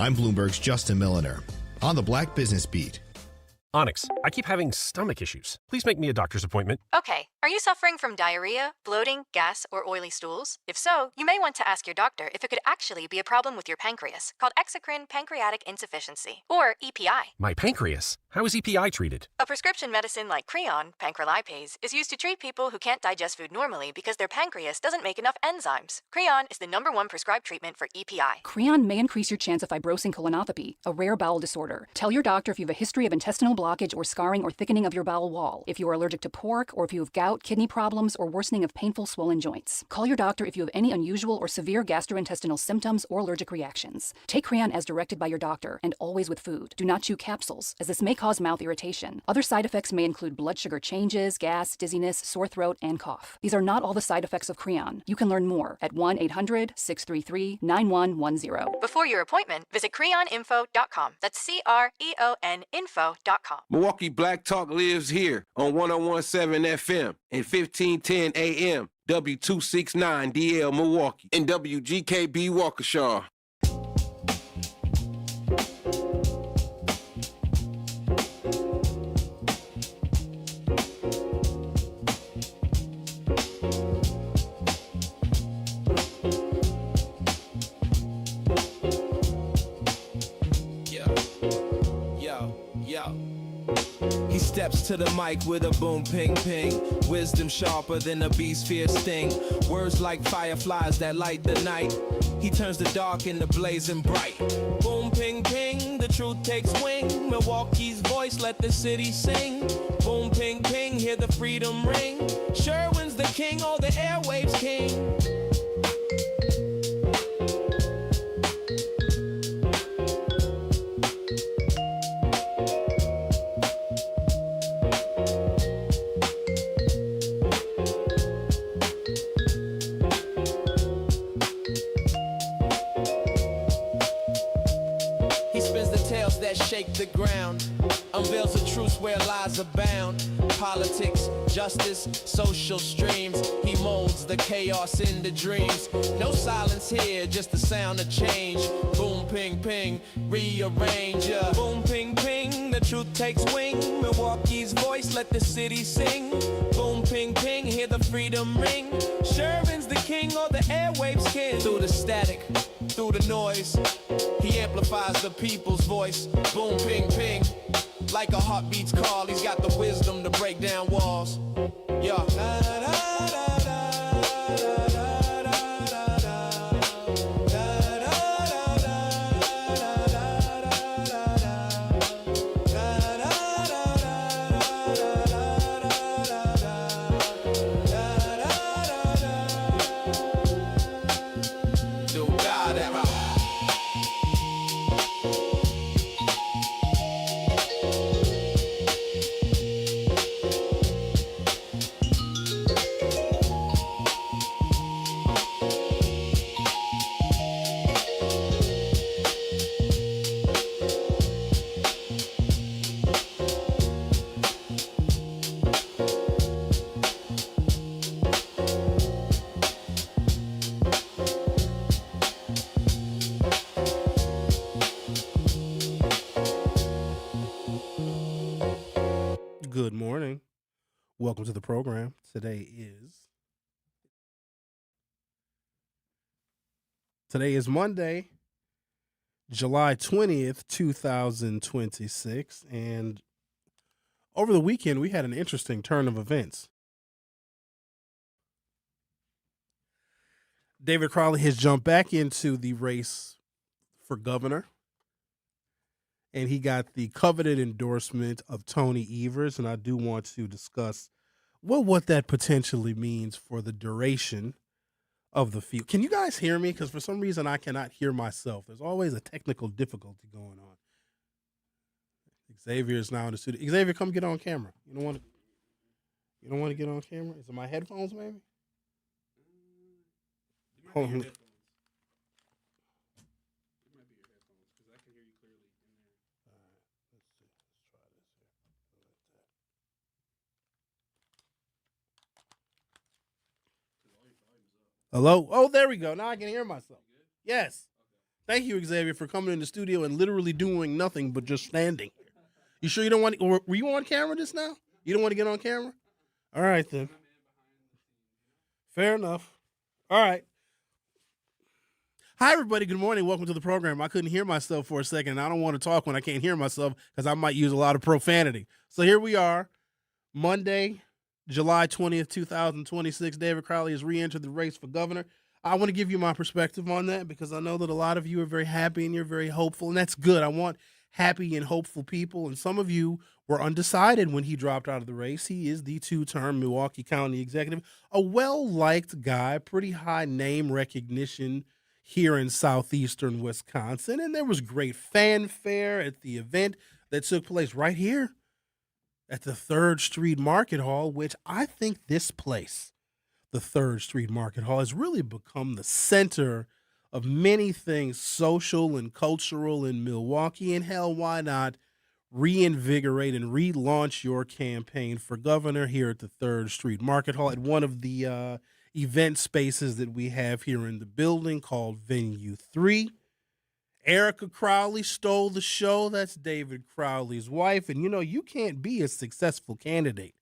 I'm Bloomberg's Justin Milliner. On the Black Business Beat. Onyx, I keep having stomach issues. Please make me a doctor's appointment. Okay, are you suffering from diarrhea, bloating, gas, or oily stools? If so, you may want to ask your doctor if it could actually be a problem with your pancreas, called exocrine pancreatic insufficiency, or EPI. My pancreas? How is EPI treated? A prescription medicine like Creon, pancrelipase, is used to treat people who can't digest food normally because their pancreas doesn't make enough enzymes. Creon is the #1 prescribed treatment for EPI. Creon may increase your chance of fibrosing colonopathy, a rare bowel disorder. Tell your doctor if you have a history of intestinal blockage or scarring or thickening of your bowel wall, if you are allergic to pork, or if you have gout, kidney problems, or worsening of painful swollen joints. Call your doctor if you have any unusual or severe gastrointestinal symptoms or allergic reactions. Take Creon as directed by your doctor, and always with food. Do not chew capsules, as this may cause mouth irritation. Other side effects may include blood sugar changes, gas, dizziness, sore throat, and cough. These are not all the side effects of Creon. You can learn more at 1-800-633-9110. Before your appointment, visit creoninfo.com. That's CREON info.com. Milwaukee Black Talk lives here on 101.7 FM and 1510 AM, W269DL Milwaukee, and WGKB Waukesha. He steps to the mic with a boom ping ping. Wisdom sharper than a beast's fierce sting. Words like fireflies that light the night. He turns the dark into blazing bright. Boom ping ping, the truth takes wing. Milwaukee's voice, let the city sing. Boom ping ping, hear the freedom ring. Sherwin's the king, oh the airwaves king. Shake the ground, unveils the truth where lies abound. Politics, justice, social streams. He molds the chaos into dreams. No silence here, just the sound of change. Boom, ping, ping, rearrange. Boom, ping, ping, the truth takes wing. Milwaukee's voice, let the city sing. Boom, ping, ping, hear the freedom ring. Sherwin's the king, or the airwaves king. Through the static, through the noise, he amplifies the people's voice. Boom, ping, ping, like a heartbeat's call. He's got the wisdom to break down walls. Yeah. Good morning. Welcome to the program. Today is Monday, July 20th, 2026, and over the weekend we had an interesting turn of events. David Crowley has jumped back into the race for governor, and he got the coveted endorsement of Tony Evers, and I do want to discuss what that potentially means for the duration of the field. Can you guys hear me? Because for some reason I cannot hear myself. There's always a technical difficulty going on. Xavier is now in the studio. Xavier, come get on camera. You don't want to get on camera? Is it my headphones, maybe? Hold on. Hello? Oh, there we go. Now I can hear myself. Yes. Thank you, Xavier, for coming in the studio and literally doing nothing but just standing here. You sure you don't want to, were you on camera just now? You don't want to get on camera? All right, then. Fair enough. All right. Hi, everybody. Good morning. Welcome to the program. I couldn't hear myself for a second, and I don't want to talk when I can't hear myself because I might use a lot of profanity. So here we are, Monday, July 20th, 2026. David Crowley has re-entered the race for governor. I want to give you my perspective on that because I know that a lot of you are very happy and you're very hopeful, and that's good. I want happy and hopeful people, and some of you were undecided when he dropped out of the race. He is the two-term Milwaukee County executive, a well-liked guy, pretty high name recognition here in southeastern Wisconsin, and there was great fanfare at the event that took place right here at the 3rd Street Market Hall, which I think this place, the 3rd Street Market Hall, has really become the center of many things social and cultural in Milwaukee. And hell, why not reinvigorate and relaunch your campaign for governor here at the 3rd Street Market Hall at one of the event spaces that we have here in the building called Venue 3. Erica Crowley stole the show. That's David Crowley's wife. And, you can't be a successful candidate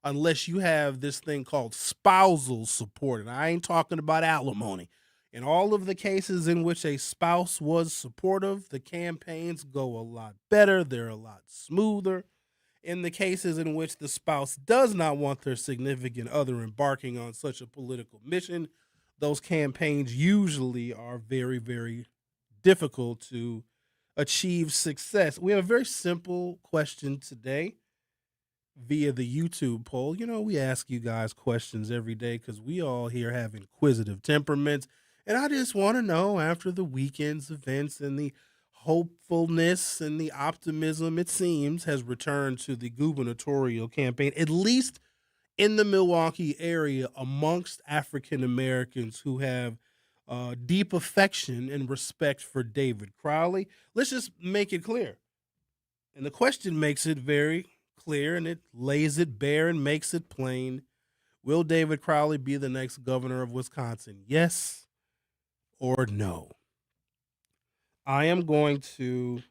unless you have this thing called spousal support. And I ain't talking about alimony. In all of the cases in which a spouse was supportive, the campaigns go a lot better. They're a lot smoother. In the cases in which the spouse does not want their significant other embarking on such a political mission, those campaigns usually are very, very difficult to achieve success. We have a very simple question today via the YouTube poll. We ask you guys questions every day because we all here have inquisitive temperaments. And I just want to know, after the weekend's events and the hopefulness and the optimism, it seems, has returned to the gubernatorial campaign, at least in the Milwaukee area, amongst African Americans who have deep affection and respect for David Crowley. Let's just make it clear. And the question makes it very clear, and it lays it bare and makes it plain. Will David Crowley be the next governor of Wisconsin? Yes or no? I am going to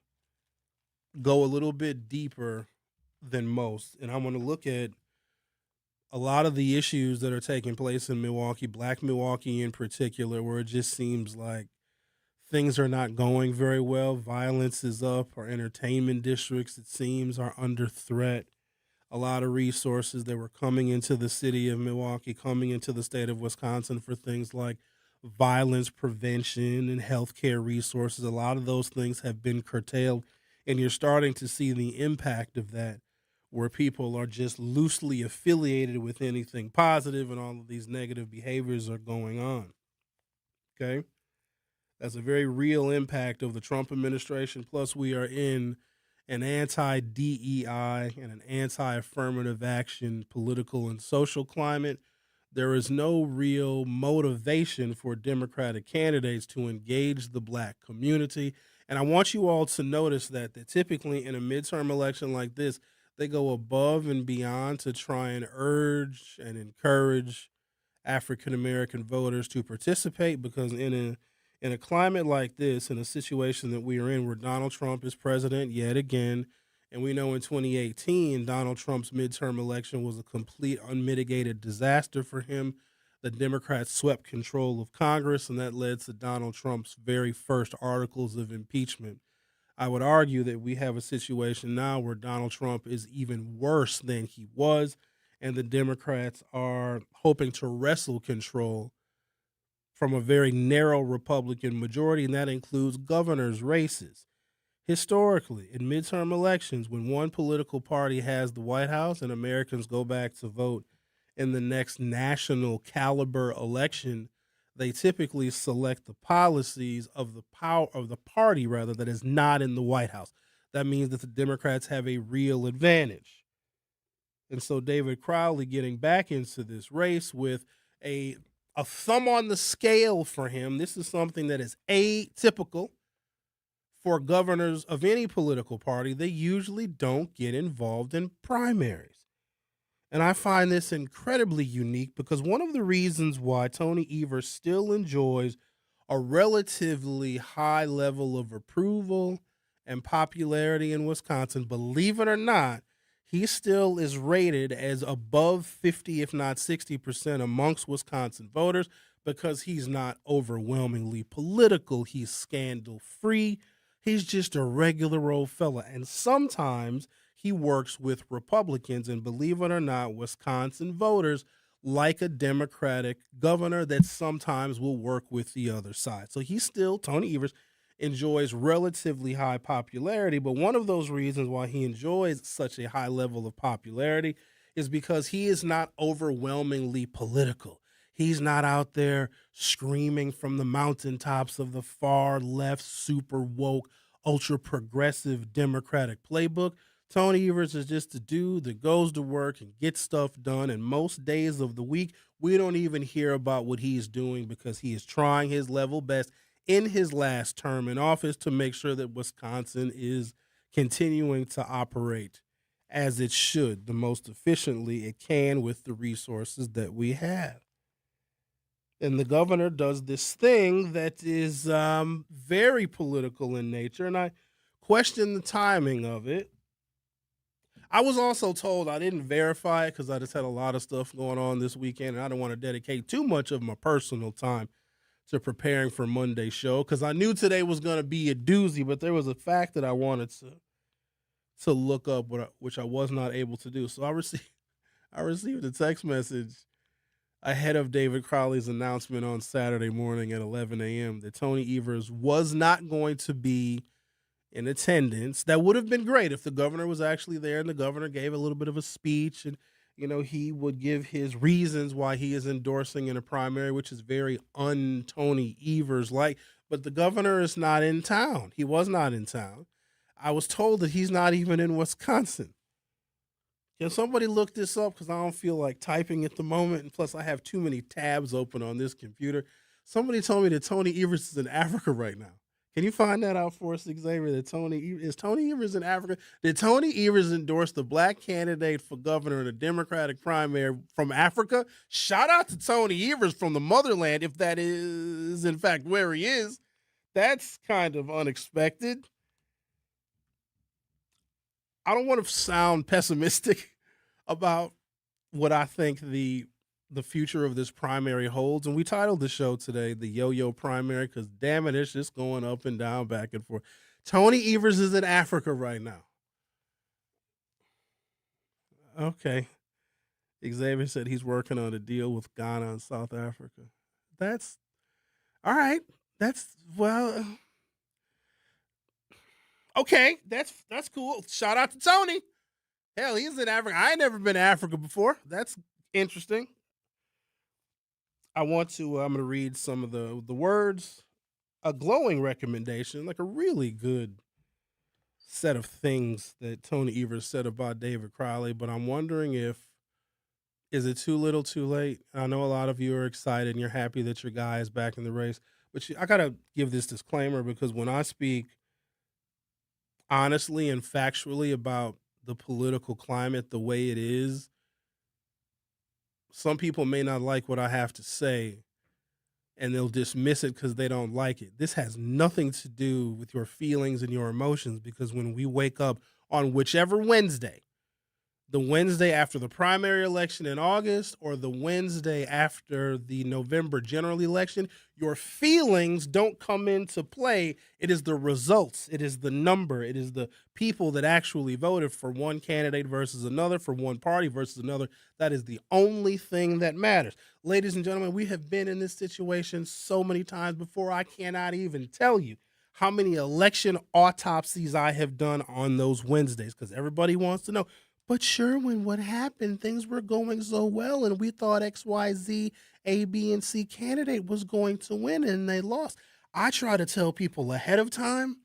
go a little bit deeper than most, and I'm going to look at a lot of the issues that are taking place in Milwaukee, Black Milwaukee in particular, where it just seems like things are not going very well. Violence is up. Our entertainment districts, it seems, are under threat. A lot of resources that were coming into the city of Milwaukee, coming into the state of Wisconsin for things like violence prevention and healthcare resources, a lot of those things have been curtailed, and you're starting to see the impact of that, where people are just loosely affiliated with anything positive, and all of these negative behaviors are going on. Okay? That's a very real impact of the Trump administration. Plus, we are in an anti-DEI and an anti-affirmative action political and social climate. There is no real motivation for Democratic candidates to engage the Black community. And I want you all to notice that typically in a midterm election like this, they go above and beyond to try and urge and encourage African-American voters to participate, because in a climate like this, in a situation that we are in where Donald Trump is president yet again, and we know in 2018, Donald Trump's midterm election was a complete unmitigated disaster for him. The Democrats swept control of Congress, and that led to Donald Trump's very first articles of impeachment. I would argue that we have a situation now where Donald Trump is even worse than he was, and the Democrats are hoping to wrestle control from a very narrow Republican majority, and that includes governor's races. Historically, in midterm elections, when one political party has the White House and Americans go back to vote in the next national caliber election, they typically select the policies of the party that is not in the White House. That means that the Democrats have a real advantage. And so David Crowley getting back into this race with a thumb on the scale for him, this is something that is atypical for governors of any political party. They usually don't get involved in primaries. And I find this incredibly unique because one of the reasons why Tony Evers still enjoys a relatively high level of approval and popularity in Wisconsin. Believe it or not, he still is rated as above 50, if not 60% amongst Wisconsin voters because he's not overwhelmingly political. He's scandal free. He's just a regular old fella. And sometimes he works with Republicans. And believe it or not, Wisconsin voters like a Democratic governor that sometimes will work with the other side. So he's still, Tony Evers, enjoys relatively high popularity, but one of those reasons why he enjoys such a high level of popularity is because he is not overwhelmingly political. He's not out there screaming from the mountaintops of the far left, super woke, ultra progressive Democratic playbook. Tony Evers is just a dude that goes to work and gets stuff done, and most days of the week, we don't even hear about what he's doing because he is trying his level best in his last term in office to make sure that Wisconsin is continuing to operate as it should, the most efficiently it can with the resources that we have. And the governor does this thing that is very political in nature, and I question the timing of it. I was also told, I didn't verify it because I just had a lot of stuff going on this weekend, and I don't want to dedicate too much of my personal time to preparing for Monday's show because I knew today was going to be a doozy, but there was a fact that I wanted to look up, which I was not able to do. So I received a text message ahead of David Crowley's announcement on Saturday morning at 11 a.m. that Tony Evers was not going to be in attendance. That would have been great if the governor was actually there and the governor gave a little bit of a speech and he would give his reasons why he is endorsing in a primary, which is very un-Tony Evers-like. But the governor is not in town. He was not in town. I was told that he's not even in Wisconsin. Can somebody look this up? Because I don't feel like typing at the moment. And plus, I have too many tabs open on this computer. Somebody told me that Tony Evers is in Africa right now. Can you find that out for us, Xavier? Is Tony Evers in Africa? Did Tony Evers endorse the black candidate for governor in a Democratic primary from Africa? Shout out to Tony Evers from the motherland, if that is, in fact, where he is. That's kind of unexpected. I don't want to sound pessimistic about what I think the future of this primary holds. And we titled the show today, The Yo-Yo Primary, because damn it, it's just going up and down, back and forth. Tony Evers is in Africa right now. Okay. Xavier said he's working on a deal with Ghana and South Africa. That's all right. Okay. That's cool. Shout out to Tony. Hell, he's in Africa. I ain't never been to Africa before. That's interesting. I'm going to read some of the words, a glowing recommendation, like a really good set of things that Tony Evers said about David Crowley, but I'm wondering is it too little too late? I know a lot of you are excited and you're happy that your guy is back in the race, but I got to give this disclaimer because when I speak honestly and factually about the political climate the way it is, some people may not like what I have to say, and they'll dismiss it because they don't like it. This has nothing to do with your feelings and your emotions because when we wake up on whichever Wednesday, the Wednesday after the primary election in August or the Wednesday after the November general election, your feelings don't come into play. It is the results. It is the number. It is the people that actually voted for one candidate versus another, for one party versus another. That is the only thing that matters. Ladies and gentlemen, we have been in this situation so many times before. I cannot even tell you how many election autopsies I have done on those Wednesdays because everybody wants to know. But Sherwin, what happened? Things were going so well, and we thought XYZ, A, B, and C candidate was going to win, and they lost. I try to tell people ahead of time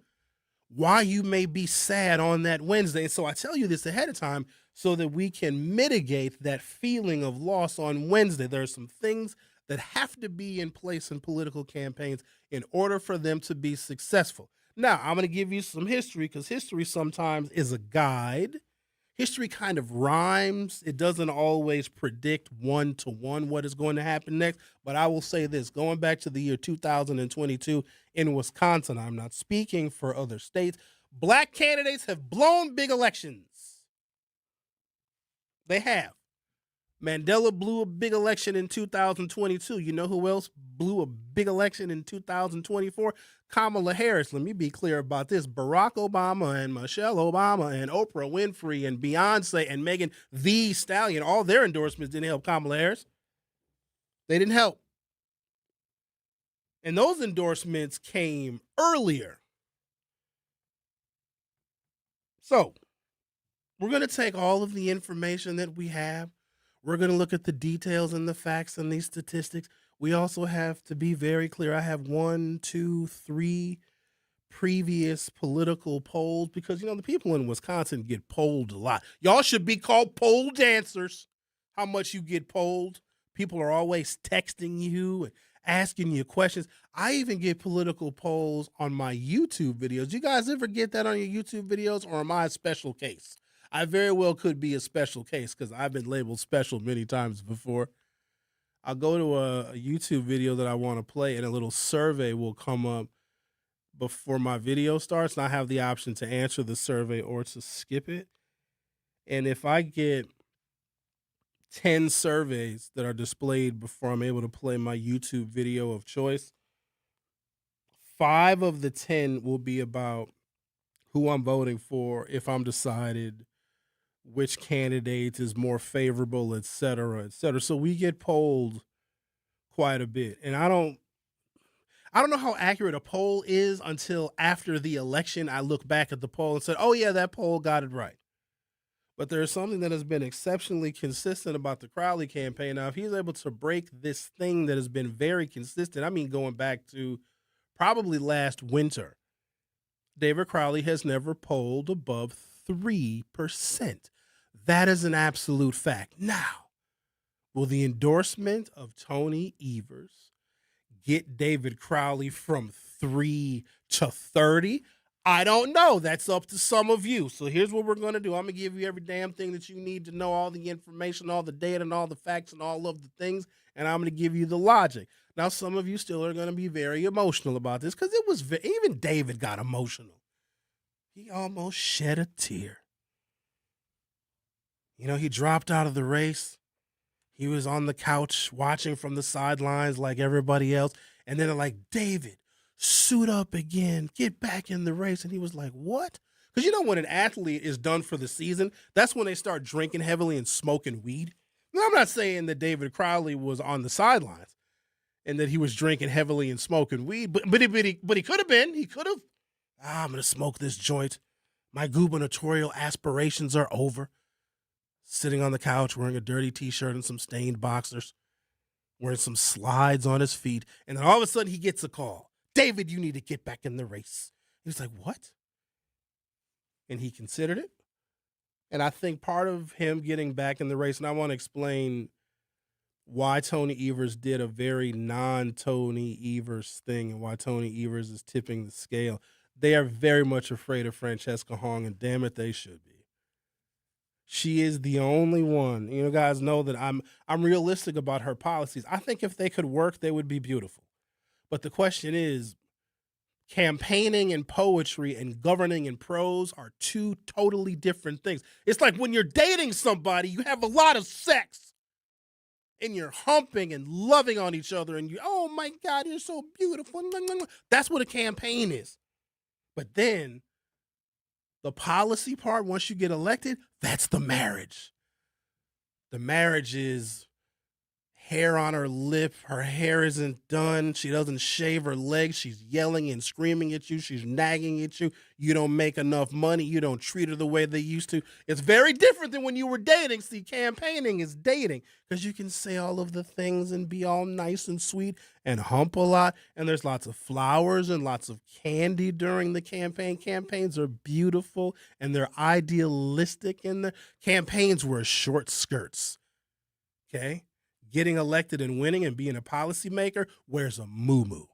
why you may be sad on that Wednesday. And so I tell you this ahead of time so that we can mitigate that feeling of loss on Wednesday. There are some things that have to be in place in political campaigns in order for them to be successful. Now, I'm going to give you some history because history sometimes is a guide. history kind of rhymes. It doesn't always predict one-to-one what is going to happen next. But I will say this, going back to the year 2022 in Wisconsin, I'm not speaking for other states, black candidates have blown big elections. They have. Mandela blew a big election in 2022. You know who else blew a big election in 2024? Kamala Harris. Let me be clear about this. Barack Obama and Michelle Obama and Oprah Winfrey and Beyonce and Megan Thee Stallion, all their endorsements didn't help Kamala Harris. They didn't help. And those endorsements came earlier. So, we're going to take all of the information that we have. We're going to look at the details and the facts and these statistics. We also have to be very clear. I have 1, 2, 3 previous political polls because, the people in Wisconsin get polled a lot. Y'all should be called poll dancers, how much you get polled. People are always texting you and asking you questions. I even get political polls on my YouTube videos. You guys ever get that on your YouTube videos, or am I a special case? I very well could be a special case because I've been labeled special many times before. I'll go to a YouTube video that I want to play, and a little survey will come up before my video starts, and I have the option to answer the survey or to skip it. And if I get 10 surveys that are displayed before I'm able to play my YouTube video of choice, 5 of the 10 will be about who I'm voting for if I'm decided which candidate is more favorable, et cetera, et cetera. So we get polled quite a bit. And I don't know how accurate a poll is until after the election. I look back at the poll and said, oh yeah, that poll got it right. But there's something that has been exceptionally consistent about the Crowley campaign. Now, if he's able to break this thing that has been very consistent, I mean, going back to probably last winter, David Crowley has never polled above 3%. That is an absolute fact. Now, will the endorsement of Tony Evers get David Crowley from 3 to 30? I don't know. That's up to some of you. So here's what we're going to do. I'm going to give you every damn thing that you need to know, all the information, all the data, and all the facts, and all of the things, and I'm going to give you the logic. Now, some of you still are going to be very emotional about this because even David got emotional. He almost shed a tear. He dropped out of the race. He was on the couch watching from the sidelines like everybody else. And then they're like, David, suit up again. Get back in the race. And he was like, what? Because when an athlete is done for the season, that's when they start drinking heavily and smoking weed. Now, I'm not saying that David Crowley was on the sidelines and that he was drinking heavily and smoking weed, but he could have been. He could have. I'm going to smoke this joint. My gubernatorial aspirations are over. Sitting on the couch wearing a dirty T-shirt and some stained boxers, wearing some slides on his feet. And then all of a sudden he gets a call. David, you need to get back in the race. He's like, what? And he considered it. And I think part of him getting back in the race, and I want to explain why Tony Evers did a very non-Tony Evers thing and why Tony Evers is tipping the scale. They are very much afraid of Francesca Hong, and damn it, they should be. She is the only one. Guys know that I'm realistic about her policies. I think if they could work, they would be beautiful. But the question is, campaigning and poetry and governing in prose are two totally different things. It's like when you're dating somebody, you have a lot of sex and you're humping and loving on each other and oh my God, you're so beautiful. That's what a campaign is. But then the policy part, once you get elected, that's the marriage. The marriage is hair on her lip. Her hair isn't done. She doesn't shave her legs. She's yelling and screaming at you. She's nagging at you. You don't make enough money. You don't treat her the way they used to. It's very different than when you were dating. See, campaigning is dating because you can say all of the things and be all nice and sweet and hump a lot. And there's lots of flowers and lots of candy during the campaign. Campaigns are beautiful and they're idealistic, and the campaigns wear short skirts. Okay? Getting elected and winning and being a policymaker wears a muumuu.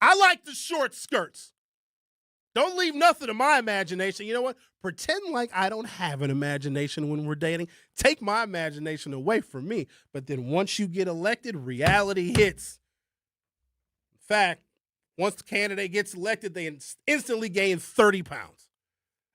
I like the short skirts. Don't leave nothing to my imagination. You know what? Pretend like I don't have an imagination when we're dating. Take my imagination away from me. But then once you get elected, reality hits. In fact, once the candidate gets elected, they instantly gain 30 pounds.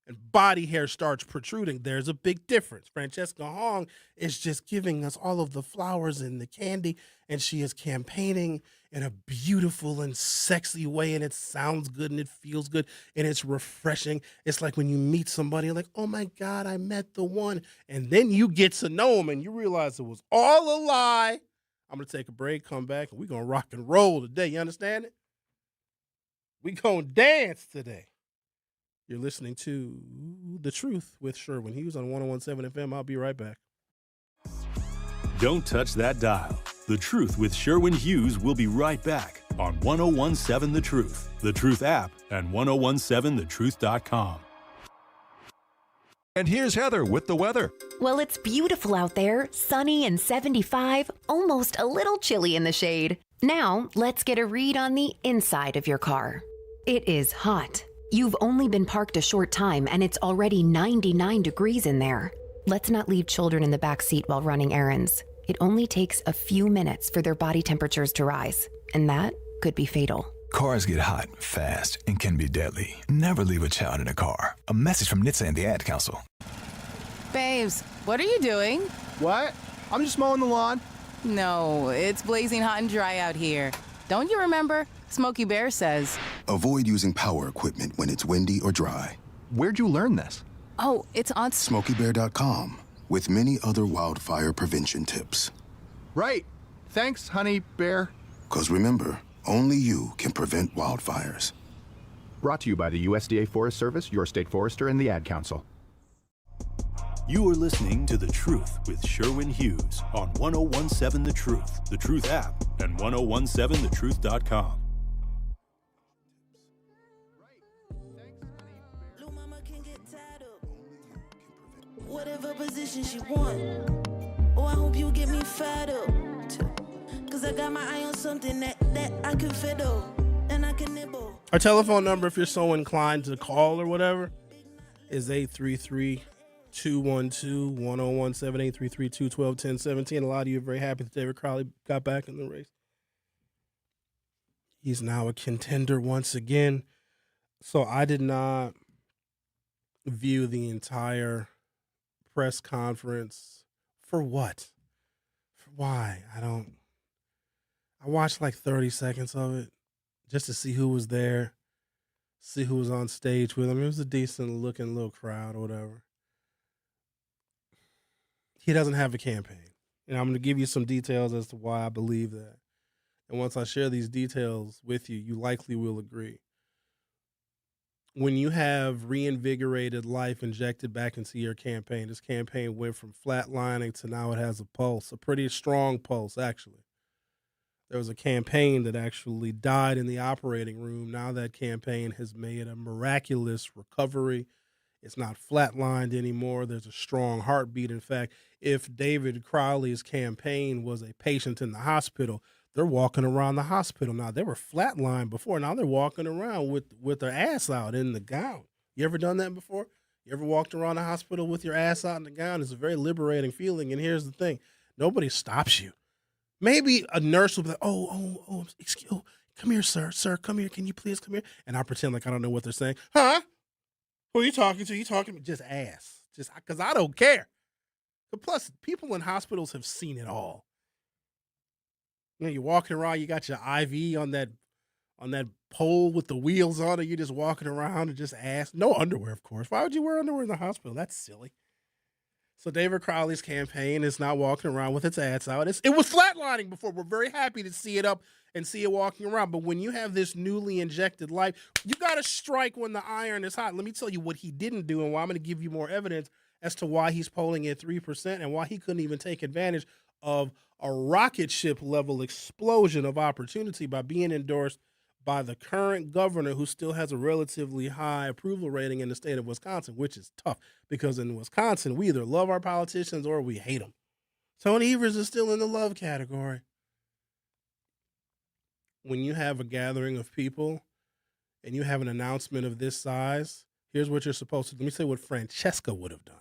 And body hair starts protruding. There's a big difference. Francesca Hong is just giving us all of the flowers and the candy, and she is campaigning in a beautiful and sexy way, and it sounds good and it feels good and it's refreshing. It's like when you meet somebody, like, oh my God, I met the one. And then you get to know them and you realize it was all a lie. I'm going to take a break, come back, and we're going to rock and roll today. You understand it? We're going to dance today. You're listening to The Truth with Sherwin Hughes on 101.7 FM. I'll be right back. Don't touch that dial. The Truth with Sherwin Hughes will be right back on 101.7 The Truth, The Truth app, and 1017thetruth.com. And here's Heather with the weather. Well, it's beautiful out there, sunny and 75, almost a little chilly in the shade. Now, let's get a read on the inside of your car. It is hot. You've only been parked a short time and it's already 99 degrees in there. Let's not leave children in the back seat while running errands. It only takes a few minutes for their body temperatures to rise, and that could be fatal. Cars get hot, fast, and can be deadly. Never leave a child in a car. A message from NHTSA and the Ad Council. Babes, what are you doing? What? I'm just mowing the lawn. No, it's blazing hot and dry out here. Don't you remember? Smokey Bear says, avoid using power equipment when it's windy or dry. Where'd you learn this? Oh, it's on SmokeyBear.com, with many other wildfire prevention tips. Right. Thanks, honey bear. 'Cause remember, only you can prevent wildfires. Brought to you by the USDA Forest Service, your state forester, and the Ad Council. You are listening to The Truth with Sherwin Hughes on 101.7 The Truth app, and 1017thetruth.com. Whatever position she want. Oh, I hope you get me fed up. 'Cause I got my eye on something that I can fiddle and I can nibble. Our telephone number, if you're so inclined to call or whatever, is 833-212-1017, 833-212-1017. A lot of you are very happy that David Crowley got back in the race. He's now a contender once again. So I did not view the entire press conference. For what? For why? I watched like 30 seconds of it just to see who was there, see who was on stage with him. It was a decent looking little crowd or whatever. He doesn't have a campaign. And I'm going to give you some details as to why I believe that. And once I share these details with you, you likely will agree. When you have reinvigorated life injected back into your campaign, this campaign went from flatlining to now it has a pulse, a pretty strong pulse, actually. There was a campaign that actually died in the operating room. Now that campaign has made a miraculous recovery. It's not flatlined anymore. There's a strong heartbeat. In fact, if David Crowley's campaign was a patient in the hospital, they're walking around the hospital now. They were flatlined before. Now they're walking around with their ass out in the gown. You ever done that before? You ever walked around the hospital with your ass out in the gown? It's a very liberating feeling. And here's the thing. Nobody stops you. Maybe a nurse will be like, excuse me, come here, sir, come here. Can you please come here? And I pretend like I don't know what they're saying. Huh? Who are you talking to? You talking to me? Just ass. Just because I don't care. But plus, people in hospitals have seen it all. You know, you're walking around, you got your IV on that pole with the wheels on it. You're just walking around and just ass. No underwear, of course. Why would you wear underwear in the hospital? That's silly. So David Crowley's campaign is not walking around with its ass out. It was flatlining before. We're very happy to see it up and see it walking around. But when you have this newly injected life, you got to strike when the iron is hot. Let me tell you what he didn't do and why I'm going to give you more evidence as to why he's polling at 3% and why he couldn't even take advantage of a rocket ship level explosion of opportunity by being endorsed by the current governor, who still has a relatively high approval rating in the state of Wisconsin, which is tough because in Wisconsin, we either love our politicians or we hate them. Tony Evers is still in the love category. When you have a gathering of people and you have an announcement of this size, here's what you're supposed to do. Let me say what Francesca would have done.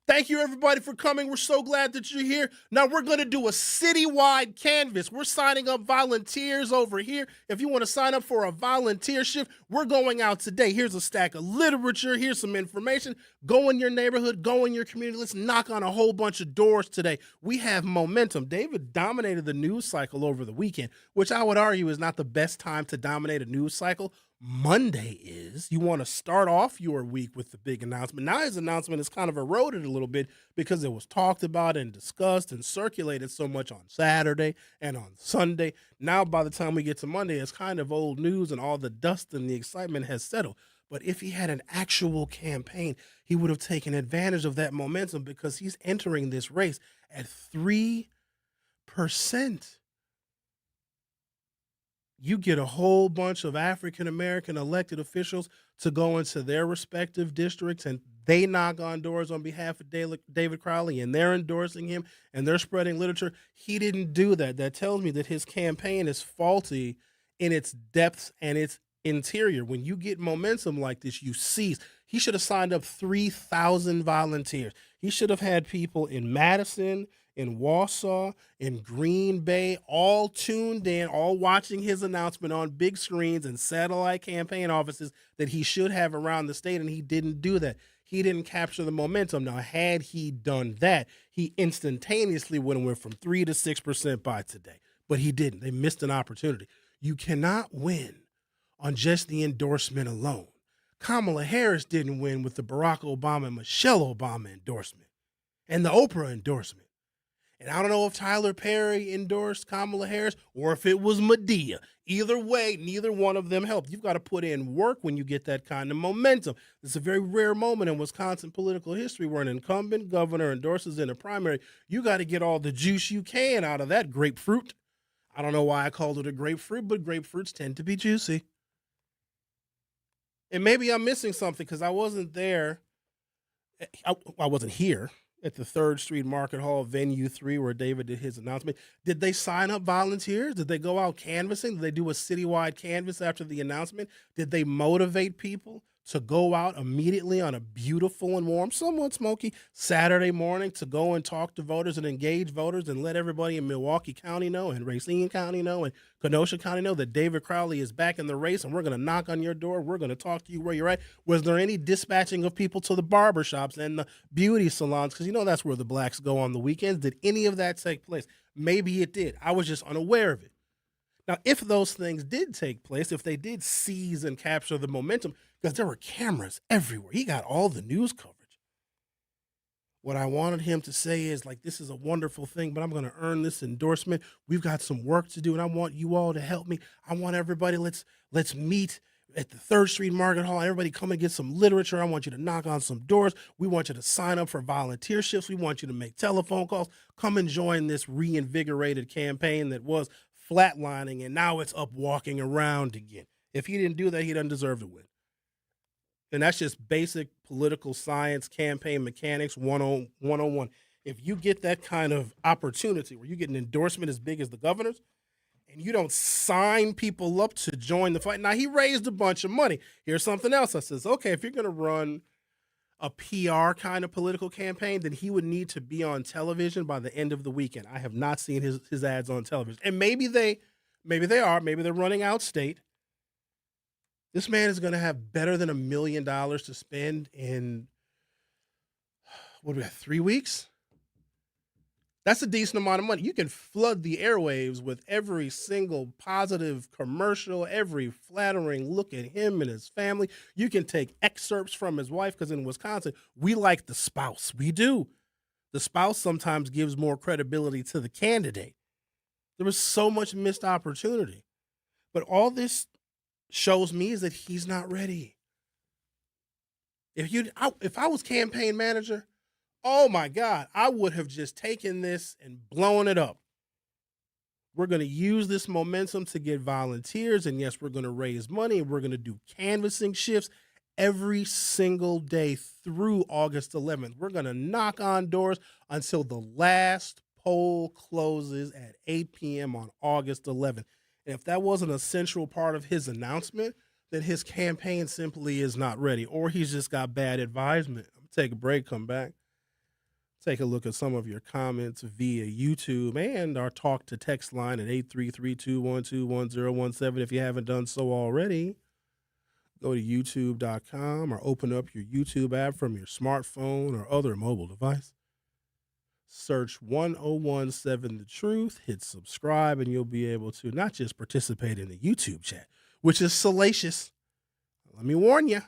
Thank you, everybody, for coming. We're so glad that you're here. Now, we're going to do a citywide canvas. We're signing up volunteers over here. If you want to sign up for a volunteer shift, we're going out today. Here's a stack of literature. Here's some information. Go in your neighborhood. Go in your community. Let's knock on a whole bunch of doors today. We have momentum. David dominated the news cycle over the weekend, which I would argue is not the best time to dominate a news cycle. Monday is. You want to start off your week with the big announcement. Now his announcement is kind of eroded a little bit because it was talked about and discussed and circulated so much on Saturday and on Sunday. Now by the time we get to Monday, it's kind of old news and all the dust and the excitement has settled. But if he had an actual campaign, he would have taken advantage of that momentum because he's entering this race at 3%. You get a whole bunch of African-American elected officials to go into their respective districts, and they knock on doors on behalf of David Crowley, and they're endorsing him, and they're spreading literature. He didn't do that. That tells me that his campaign is faulty in its depths and its interior. When you get momentum like this, you seize. He should have signed up 3,000 volunteers. He should have had people in Madison, in Wausau, in Green Bay, all tuned in, all watching his announcement on big screens and satellite campaign offices that he should have around the state, and he didn't do that. He didn't capture the momentum. Now, had he done that, he instantaneously would have went from 3 to 6% by today, but he didn't. They missed an opportunity. You cannot win on just the endorsement alone. Kamala Harris didn't win with the Barack Obama and Michelle Obama endorsement and the Oprah endorsement. And I don't know if Tyler Perry endorsed Kamala Harris or if it was Medea. Either way, neither one of them helped. You've got to put in work when you get that kind of momentum. It's a very rare moment in Wisconsin political history where an incumbent governor endorses in a primary. You got to get all the juice you can out of that grapefruit. I don't know why I called it a grapefruit, but grapefruits tend to be juicy. And maybe I'm missing something because I wasn't there. I wasn't here at the 3rd Street Market Hall, Venue 3, where David did his announcement. Did they sign up volunteers? Did they go out canvassing? Did they do a citywide canvass after the announcement? Did they motivate people to go out immediately on a beautiful and warm, somewhat smoky Saturday morning to go and talk to voters and engage voters and let everybody in Milwaukee County know and Racine County know and Kenosha County know that David Crowley is back in the race and we're going to knock on your door. We're going to talk to you where you're at. Was there any dispatching of people to the barbershops and the beauty salons? Because you know that's where the blacks go on the weekends. Did any of that take place? Maybe it did. I was just unaware of it. Now, if those things did take place, if they did seize and capture the momentum, because there were cameras everywhere, he got all the news coverage. What I wanted him to say is, like, this is a wonderful thing, but I'm going to earn this endorsement. We've got some work to do, and I want you all to help me. I want everybody, let's meet at the 3rd Street Market Hall. Everybody come and get some literature. I want you to knock on some doors. We want you to sign up for volunteer shifts. We want you to make telephone calls. Come and join this reinvigorated campaign that was flatlining, and now it's up walking around again. If he didn't do that, he doesn't deserve to win. And that's just basic political science, campaign mechanics 101. If you get that kind of opportunity where you get an endorsement as big as the governor's, and you don't sign people up to join the fight. Now, he raised a bunch of money. Here's something else. I says, okay, if you're going to run a PR kind of political campaign, then he would need to be on television by the end of the weekend. I have not seen his ads on television. And maybe they are. Maybe they're running out state. This man is going to have better than $1 million to spend in, 3 weeks? That's a decent amount of money. You can flood the airwaves with every single positive commercial, every flattering look at him and his family. You can take excerpts from his wife, because in Wisconsin, we like the spouse. We do. The spouse sometimes gives more credibility to the candidate. There was so much missed opportunity. But all this shows me is that he's not ready. If I was campaign manager, oh my God, I would have just taken this and blown it up. We're going to use this momentum to get volunteers, and yes, we're going to raise money, and we're going to do canvassing shifts every single day through August 11th. We're going to knock on doors until the last poll closes at 8 p.m. on August 11th. And if that wasn't a central part of his announcement, then his campaign simply is not ready, or he's just got bad advisement. I'm gonna take a break, come back, take a look at some of your comments via YouTube and our talk to text line at 833-212-1017. If you haven't done so already, go to youtube.com or open up your YouTube app from your smartphone or other mobile device. Search 1017 The Truth, hit subscribe, and you'll be able to not just participate in the YouTube chat, which is salacious. Let me warn you.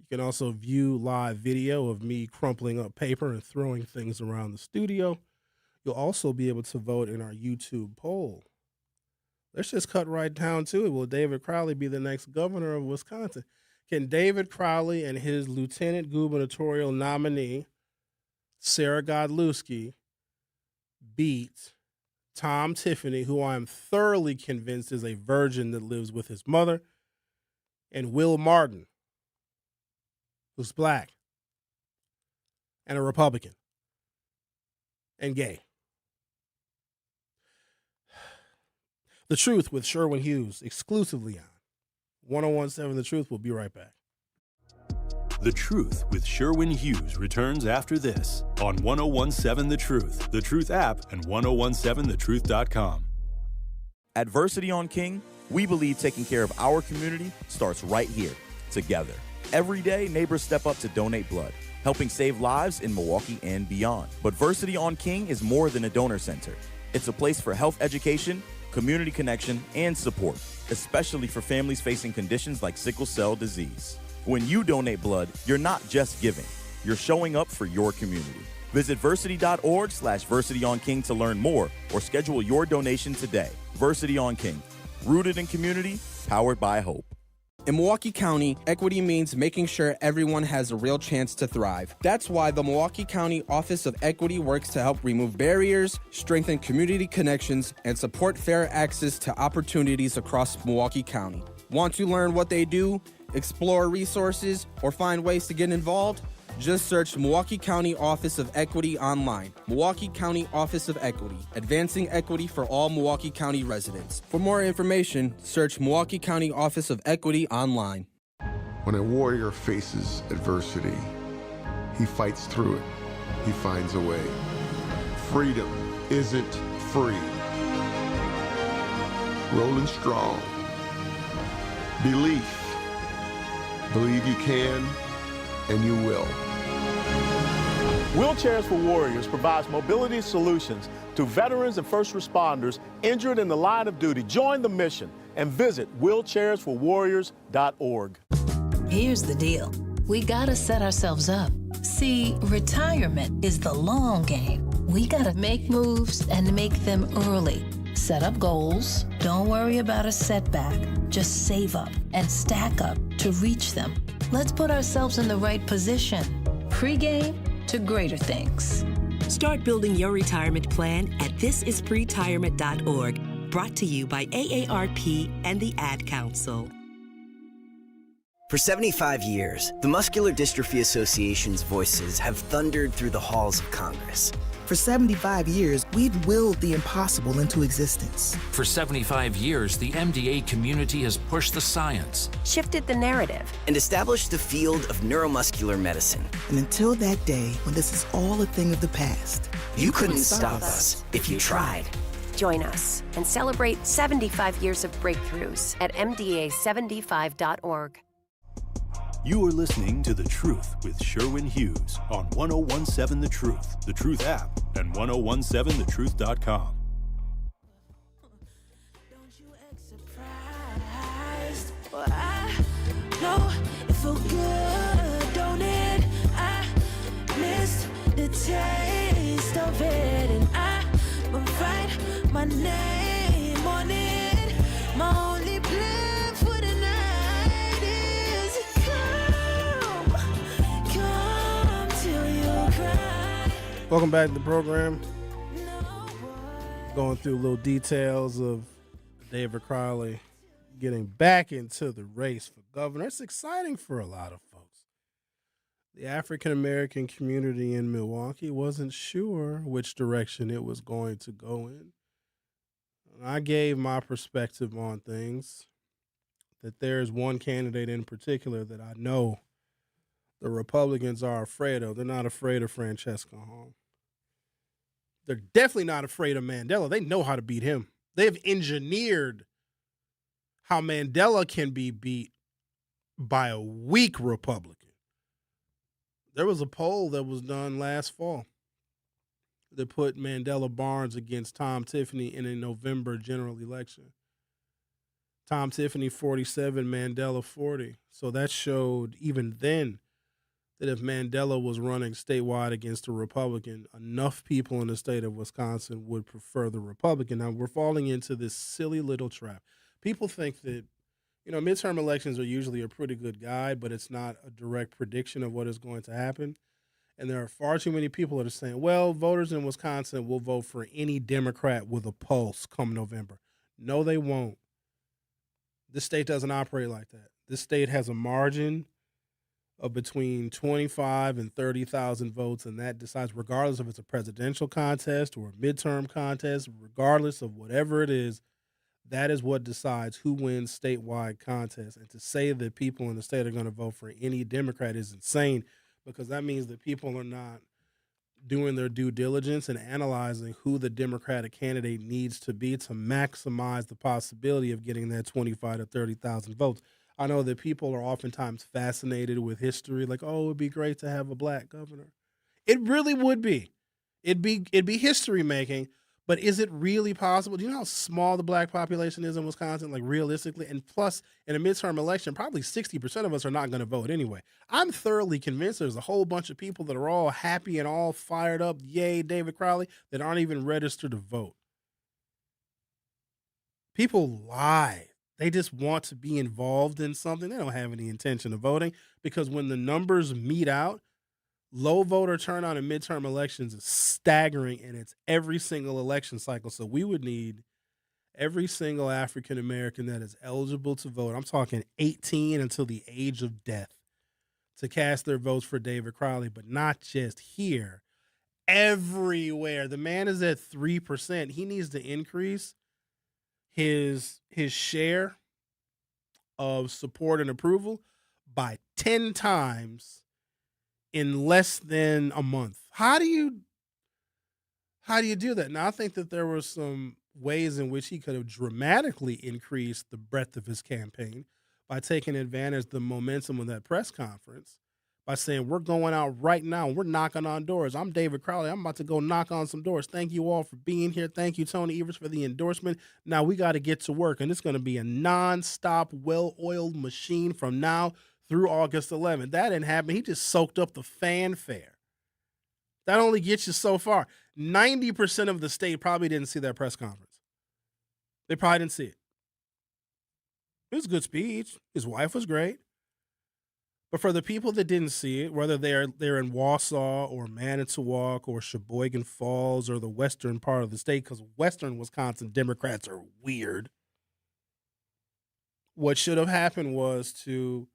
You can also view live video of me crumpling up paper and throwing things around the studio. You'll also be able to vote in our YouTube poll. Let's just cut right down to it. Will David Crowley be the next governor of Wisconsin? Can David Crowley and his lieutenant gubernatorial nominee, Sarah Godlewski, beat Tom Tiffany, who I'm thoroughly convinced is a virgin that lives with his mother, and Will Martin, who's black and a Republican and gay? The Truth with Sherwin Hughes, exclusively on 1017 The Truth. We'll be right back. The Truth with Sherwin Hughes returns after this on 1017 The Truth app, and 1017thetruth.com. At Versity on King, we believe taking care of our community starts right here, together. Every day, neighbors step up to donate blood, helping save lives in Milwaukee and beyond. But Versity on King is more than a donor center. It's a place for health education, community connection, and support, especially for families facing conditions like sickle cell disease. When you donate blood, you're not just giving, you're showing up for your community. Visit versity.org/VersityOnKing to learn more or schedule your donation today. Versity on King, rooted in community, powered by hope. In Milwaukee County, equity means making sure everyone has a real chance to thrive. That's why the Milwaukee County Office of Equity works to help remove barriers, strengthen community connections, and support fair access to opportunities across Milwaukee County. Want to learn what they do, explore resources, or find ways to get involved? Just search Milwaukee County Office of Equity online. Milwaukee County Office of Equity, advancing equity for all Milwaukee County residents. For more information, search Milwaukee County Office of Equity online. When a warrior faces adversity, he fights through it. He finds a way. Freedom isn't free. Rolling strong. Belief. Believe you can, and you will. Wheelchairs for Warriors provides mobility solutions to veterans and first responders injured in the line of duty. Join the mission and visit wheelchairsforwarriors.org. Here's the deal. We gotta set ourselves up. See, retirement is the long game. We gotta make moves and make them early. Set up goals. Don't worry about a setback. Just save up and stack up to reach them. Let's put ourselves in the right position. Pre-game to greater things. Start building your retirement plan at thisispretirement.org. Brought to you by AARP and the Ad Council. For 75 years, the Muscular Dystrophy Association's voices have thundered through the halls of Congress. For 75 years, we've willed the impossible into existence. For 75 years, the MDA community has pushed the science, shifted the narrative, and established the field of neuromuscular medicine. And until that day when this is all a thing of the past, you couldn't stop us if you tried. Join us and celebrate 75 years of breakthroughs at MDA75.org. You are listening to The Truth with Sherwin Hughes on 1017 The Truth app, and 1017thetruth.com. Well, I know it felt good, don't it? I missed the taste of it, and I will write my name on it. My only plan for the night is come till you cry. Welcome back to the program. Going through little details of David Crowley getting back into the race for governor. It's exciting for a lot of folks. The African-American community in Milwaukee wasn't sure which direction it was going to go in. I gave my perspective on things, that there's one candidate in particular that I know the Republicans are afraid of. They're not afraid of Francesca Hong. They're definitely not afraid of Mandela. They know how to beat him. They've engineered how Mandela can be beat by a weak Republican. There was a poll that was done last fall that put Mandela Barnes against Tom Tiffany in a November general election. Tom Tiffany 47, Mandela 40. So that showed even then that if Mandela was running statewide against a Republican, enough people in the state of Wisconsin would prefer the Republican. Now, we're falling into this silly little trap. People think that, midterm elections are usually a pretty good guide, but it's not a direct prediction of what is going to happen. And there are far too many people that are saying, well, voters in Wisconsin will vote for any Democrat with a pulse come November. No, they won't. This state doesn't operate like that. This state has a margin of between 25 and 30,000 votes, and that decides, regardless if it's a presidential contest or a midterm contest, regardless of whatever it is, that is what decides who wins statewide contests. And to say that people in the state are going to vote for any Democrat is insane, because that means that people are not doing their due diligence and analyzing who the Democratic candidate needs to be to maximize the possibility of getting that 25 to 30,000 votes. I know that people are oftentimes fascinated with history, like, oh, it'd be great to have a black governor. It really would be. It'd be history making, but is it really possible? Do you know how small the black population is in Wisconsin, like realistically? And plus, in a midterm election, probably 60% of us are not going to vote anyway. I'm thoroughly convinced there's a whole bunch of people that are all happy and all fired up, yay, David Crowley, that aren't even registered to vote. People lie. They just want to be involved in something. They don't have any intention of voting, because when the numbers meet out, low voter turnout in midterm elections is staggering, and it's every single election cycle. So we would need every single African American that is eligible to vote, I'm talking 18 until the age of death, to cast their votes for David Crowley, but not just here, everywhere. The man is at 3%. He needs to increase his share of support and approval by 10 times in less than a month. How do you do that? Now, I think that there were some ways in which he could have dramatically increased the breadth of his campaign by taking advantage of the momentum of that press conference, by saying, we're going out right now, we're knocking on doors. I'm David Crowley. I'm about to go knock on some doors. Thank you all for being here. Thank you, Tony Evers, for the endorsement. Now we got to get to work, and it's going to be a nonstop, well-oiled machine from now through August 11th. That didn't happen. He just soaked up the fanfare. That only gets you so far. 90% of the state probably didn't see that press conference. They probably didn't see it. It was a good speech. His wife was great. But for the people that didn't see it, whether they're in Wausau or Manitowoc or Sheboygan Falls or the western part of the state, because western Wisconsin Democrats are weird, what should have happened was to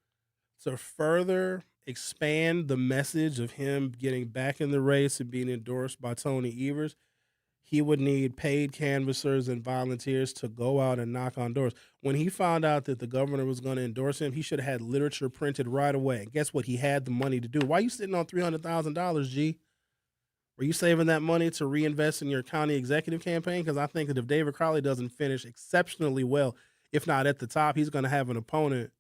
further expand the message of him getting back in the race and being endorsed by Tony Evers, he would need paid canvassers and volunteers to go out and knock on doors. When he found out that the governor was going to endorse him, he should have had literature printed right away. And guess what? He had the money to do. Why are you sitting on $300,000, G? Were you saving that money to reinvest in your county executive campaign? Because I think that if David Crowley doesn't finish exceptionally well, if not at the top, he's going to have an opponent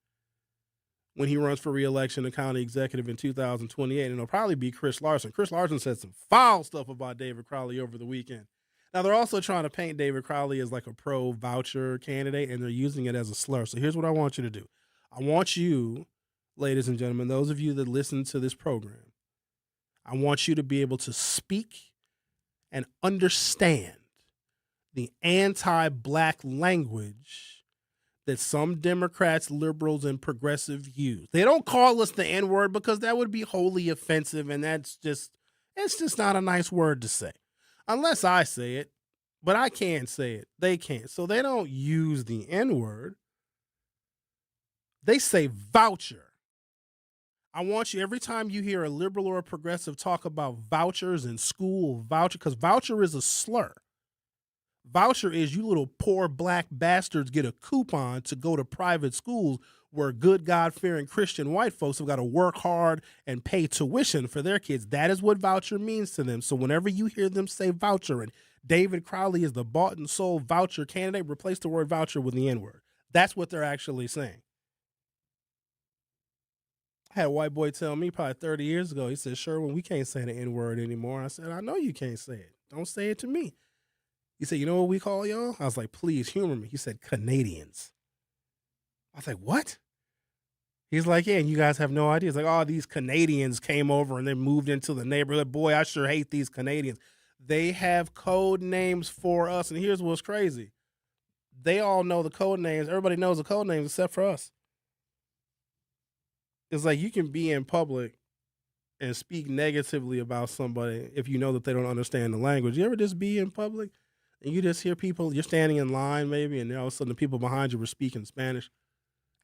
when he runs for re-election to county executive in 2028, and it'll probably be Chris Larson. Chris Larson said some foul stuff about David Crowley over the weekend. Now, they're also trying to paint David Crowley as like a pro-voucher candidate, and they're using it as a slur. So here's what I want you to do. I want you, ladies and gentlemen, those of you that listen to this program, I want you to be able to speak and understand the anti-black language that some Democrats, liberals, and progressives use. They don't call us the N-word because that would be wholly offensive, and it's just not a nice word to say. Unless I say it, but I can say it. They can't. So they don't use the N-word. They say voucher. I want you, every time you hear a liberal or a progressive talk about vouchers and school voucher, because voucher is a slur. Voucher is you little poor black bastards get a coupon to go to private schools where good God-fearing Christian white folks have got to work hard and pay tuition for their kids. That is what voucher means to them. So whenever you hear them say voucher and David Crowley is the bought and sold voucher candidate, replace the word voucher with the N-word. That's what they're actually saying. I had a white boy tell me probably 30 years ago, he said, Sherwin, we can't say the N-word anymore. I said, I know you can't say it. Don't say it to me. He said, you know what we call y'all? I was like, please humor me. He said, Canadians. I was like, what? He's like, yeah, and you guys have no idea. He's like, oh, these Canadians came over and they moved into the neighborhood. Boy, I sure hate these Canadians. They have code names for us. And here's what's crazy. They all know the code names. Everybody knows the code names except for us. It's like you can be in public and speak negatively about somebody if you know that they don't understand the language. You ever just be in public and you just hear people, you're standing in line maybe, and all of a sudden the people behind you were speaking Spanish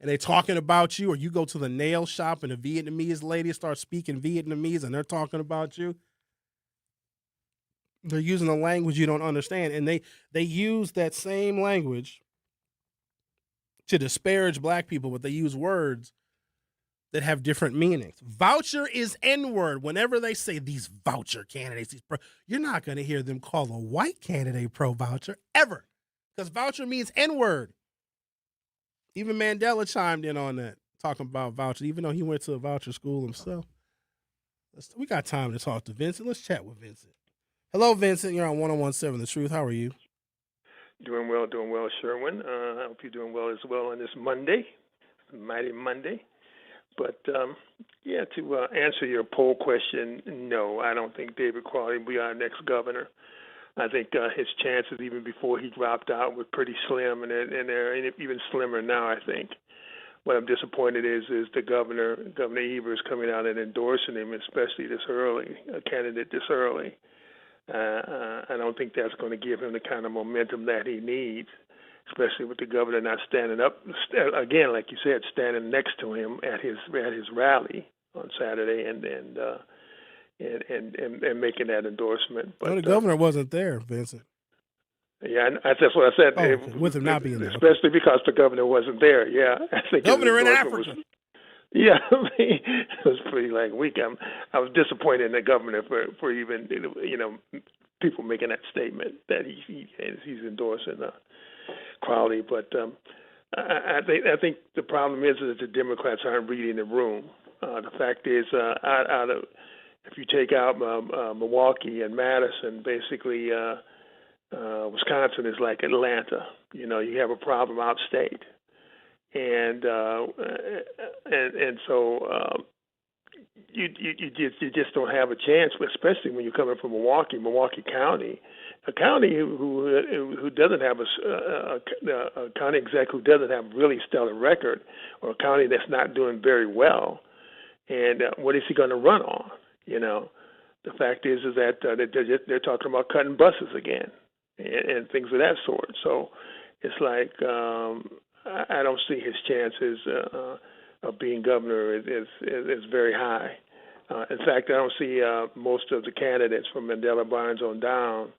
and they talking about you, or you go to the nail shop and a Vietnamese lady starts speaking Vietnamese and they're talking about you. They're using a language you don't understand, and they use that same language to disparage black people, but they use words that have different meanings. Voucher is N-word. Whenever they say these voucher candidates, you're not going to hear them call a white candidate pro-voucher ever, because voucher means N-word. Even Mandela chimed in on that, talking about voucher, even though he went to a voucher school himself. We got time to talk to Vincent. Let's chat with Vincent. Hello, Vincent. You're on 101.7 The Truth. How are you? Doing well, Sherwin. I hope you're doing well as well on this Monday, mighty Monday. But, to answer your poll question, no, I don't think David Crowley will be our next governor. I think his chances, even before he dropped out, were pretty slim, and they're even slimmer now, I think. What I'm disappointed is the Governor Evers, coming out and endorsing him, especially this early, a candidate this early. I don't think that's going to give him the kind of momentum that he needs, especially with the governor not standing up again, like you said, standing next to him at his rally on Saturday and making that endorsement. But no, the governor wasn't there, Vincent. Yeah, that's what I said. With him not being there, especially because the governor wasn't there. Yeah, I think governor in Africa. Yeah, it was pretty weak. I was disappointed in the governor for even people making that statement that he's endorsing Crowley. But I think the problem is that the Democrats aren't reading the room. The fact is, if you take out Milwaukee and Madison, basically Wisconsin is like Atlanta. You have a problem outstate. And so you just don't have a chance, especially when you're coming from Milwaukee County, a county who doesn't have a county exec who doesn't have a really stellar record, or a county that's not doing very well. And what is he going to run on? The fact is that they're talking about cutting buses again and things of that sort. So it's like. I don't see his chances of being governor is very high. In fact, I don't see most of the candidates from Mandela Barnes on down,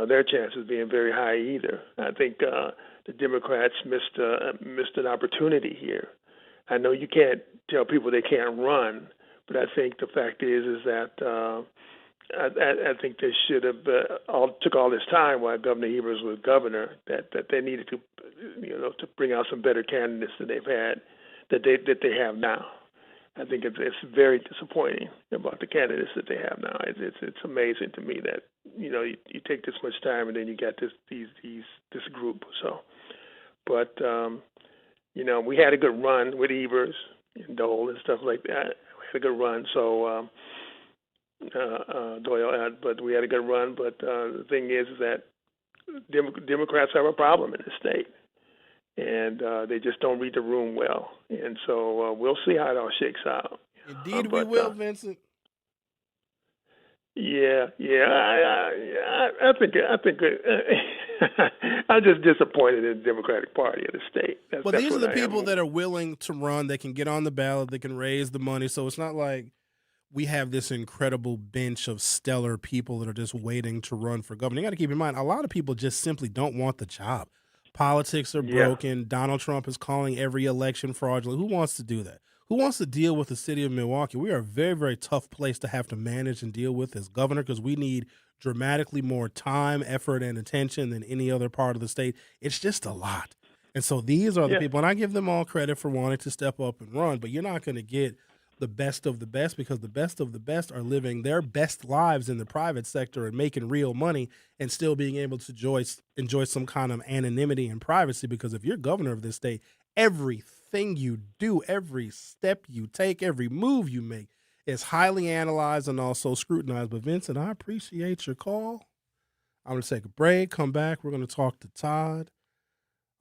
their chances being very high either. I think the Democrats missed an opportunity here. I know you can't tell people they can't run, but I think the fact is that I think they should have took all this time while Governor Evers was governor. That they needed to, to bring out some better candidates than they've had, that they have now. I think it's very disappointing about the candidates that they have now. It's amazing to me that you take this much time and then you got this group. So, but we had a good run with Evers and Dole and stuff like that. We had a good run. So. Doyle, but we had a good run. But the thing is that Democrats have a problem in the state, and they just don't read the room well. And so we'll see how it all shakes out. Indeed, we will, Vincent. Yeah. I think I'm just disappointed in the Democratic Party of the state. Well, these are the people that are willing to run. They can get on the ballot. They can raise the money. So it's not like we have this incredible bench of stellar people that are just waiting to run for governor. You got to keep in mind, a lot of people just simply don't want the job. Politics are broken. Donald Trump is calling every election fraudulent. Who wants to do that? Who wants to deal with the city of Milwaukee? We are a very, very tough place to have to manage and deal with as governor because we need dramatically more time, effort, and attention than any other part of the state. It's just a lot. And so these are the people, and I give them all credit for wanting to step up and run, but you're not going to get the best of the best because the best of the best are living their best lives in the private sector and making real money and still being able to enjoy some kind of anonymity and privacy, because if you're governor of this state, everything you do, every step you take, every move you make is highly analyzed and also scrutinized. But Vincent, I appreciate your call. I'm going to take a break, come back. We're going to talk to Todd.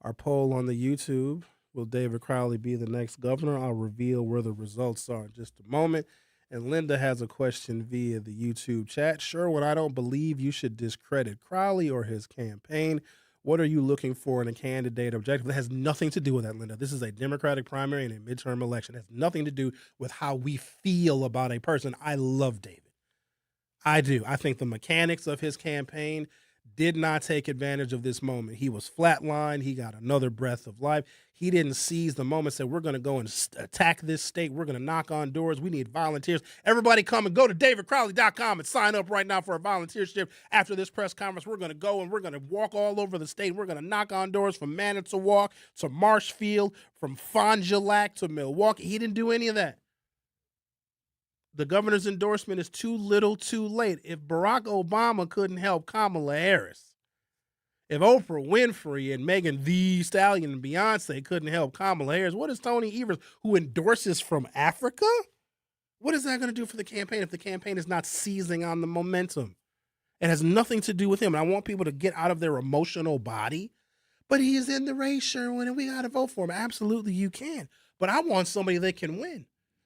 Our poll on the YouTube, will David Crowley be the next governor? I'll reveal where the results are in just a moment. And Linda has a question via the YouTube chat. Sherwin, I don't believe you should discredit Crowley or his campaign. What are you looking for in a candidate objective? That has nothing to do with that, Linda. This is a Democratic primary and a midterm election. It has nothing to do with how we feel about a person. I love David. I do. I think the mechanics of his campaign did not take advantage of this moment. He was flatlined. He got another breath of life. He didn't seize the moment, said, we're going to go and attack this state. We're going to knock on doors. We need volunteers. Everybody come and go to davidcrowley.com and sign up right now for a volunteership. After this press conference, we're going to go and we're going to walk all over the state. We're going to knock on doors from Manitowoc to Marshfield, from Fond du Lac to Milwaukee. He didn't do any of that. The governor's endorsement is too little, too late. If Barack Obama couldn't help Kamala Harris, if Oprah Winfrey and Megan Thee Stallion and Beyonce couldn't help Kamala Harris, what is Tony Evers, who endorses from Africa? What is that going to do for the campaign if the campaign is not seizing on the momentum? It has nothing to do with him. And I want people to get out of their emotional body. But he's in the race, Sherwin, and we got to vote for him. Absolutely, you can. But I want somebody that can win.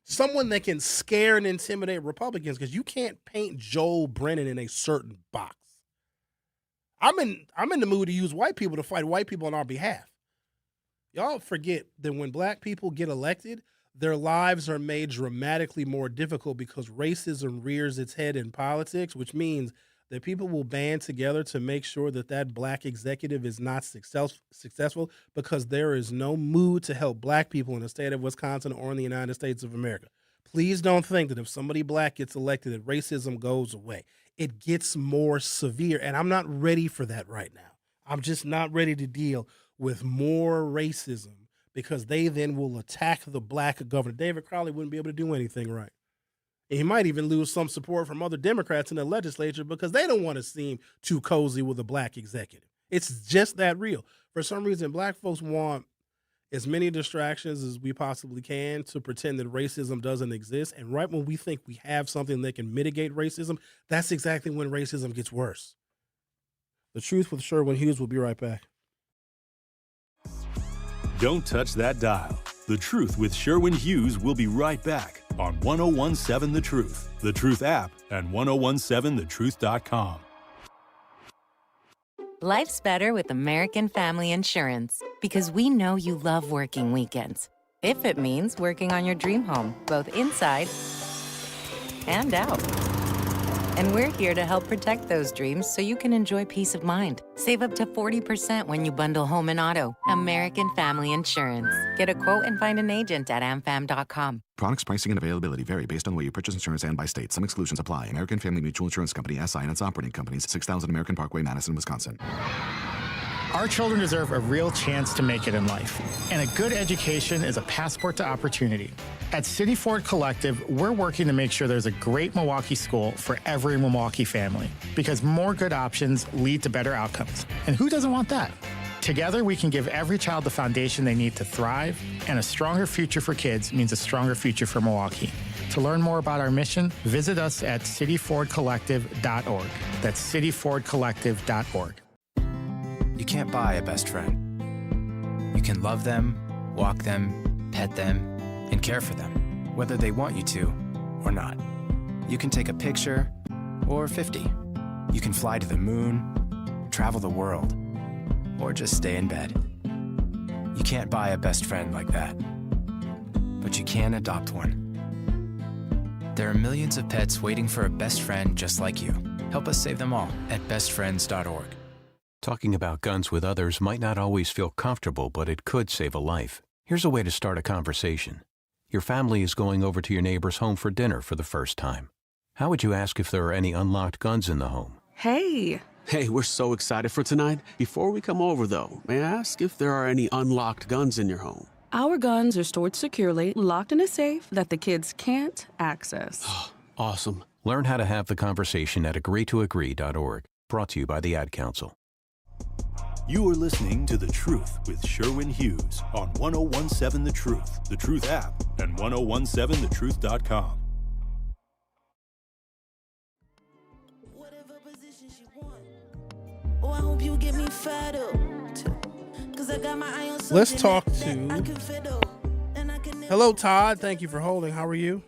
Someone that can scare and intimidate Republicans, because you can't paint Joel Brennan in a certain box. I'm in the mood to use white people to fight white people on our behalf. Y'all forget that when black people get elected, their lives are made dramatically more difficult because racism rears its head in politics, which means that people will band together to make sure that that black executive is not successful because there is no mood to help black people in the state of Wisconsin or in the United States of America. Please don't think that if somebody black gets elected, that racism goes away. It gets more severe, and I'm not ready for that right now. I'm just not ready to deal with more racism because they then will attack the black governor. David Crowley wouldn't be able to do anything right. And he might even lose some support from other Democrats in the legislature because they don't want to seem too cozy with a black executive. It's just that real. For some reason, black folks want as many distractions as we possibly can to pretend that racism doesn't exist. And right when we think we have something that can mitigate racism, that's exactly when racism gets worse. The Truth with Sherwin Hughes will be right back. Don't touch that dial. The Truth with Sherwin Hughes will be right back on 1017 The Truth, The Truth app, and 1017thetruth.com. Life's better with American Family Insurance because we know you love working weekends. If it means working on your dream home, both inside and out. And we're here to help protect those dreams so you can enjoy peace of mind. Save up to 40% when you bundle home and auto. American Family Insurance. Get a quote and find an agent at amfam.com. Products, pricing, and availability vary based on where you purchase insurance and by state. Some exclusions apply. American Family Mutual Insurance Company, SI, and its operating companies, 6000 American Parkway, Madison, Wisconsin. Our children deserve a real chance to make it in life, and a good education is a passport to opportunity. At City Ford Collective, we're working to make sure there's a great Milwaukee school for every Milwaukee family, because more good options lead to better outcomes. And who doesn't want that? Together, we can give every child the foundation they need to thrive, and a stronger future for kids means a stronger future for Milwaukee. To learn more about our mission, visit us at cityfordcollective.org. That's cityfordcollective.org. You can't buy a best friend. You can love them, walk them, pet them, and care for them, whether they want you to or not. You can take a picture or 50. You can fly to the moon, travel the world, or just stay in bed. You can't buy a best friend like that, but you can adopt one. There are millions of pets waiting for a best friend just like you. Help us save them all at bestfriends.org. Talking about guns with others might not always feel comfortable, but it could save a life. Here's a way to start a conversation. Your family is going over to your neighbor's home for dinner for the first time. How would you ask if there are any unlocked guns in the home? Hey, we're so excited for tonight. Before we come over, though, may I ask if there are any unlocked guns in your home? Our guns are stored securely, locked in a safe that the kids can't access. Awesome. Learn how to have the conversation at agreetoagree.org. Brought to you by the Ad Council. You are listening to The Truth with Sherwin Hughes on 1017 The Truth app, and 1017thetruth.com. Oh, I hope you get me fed up. Cause I got my eye on something. Let's talk to. Hello, Todd. Thank you for holding. How are you?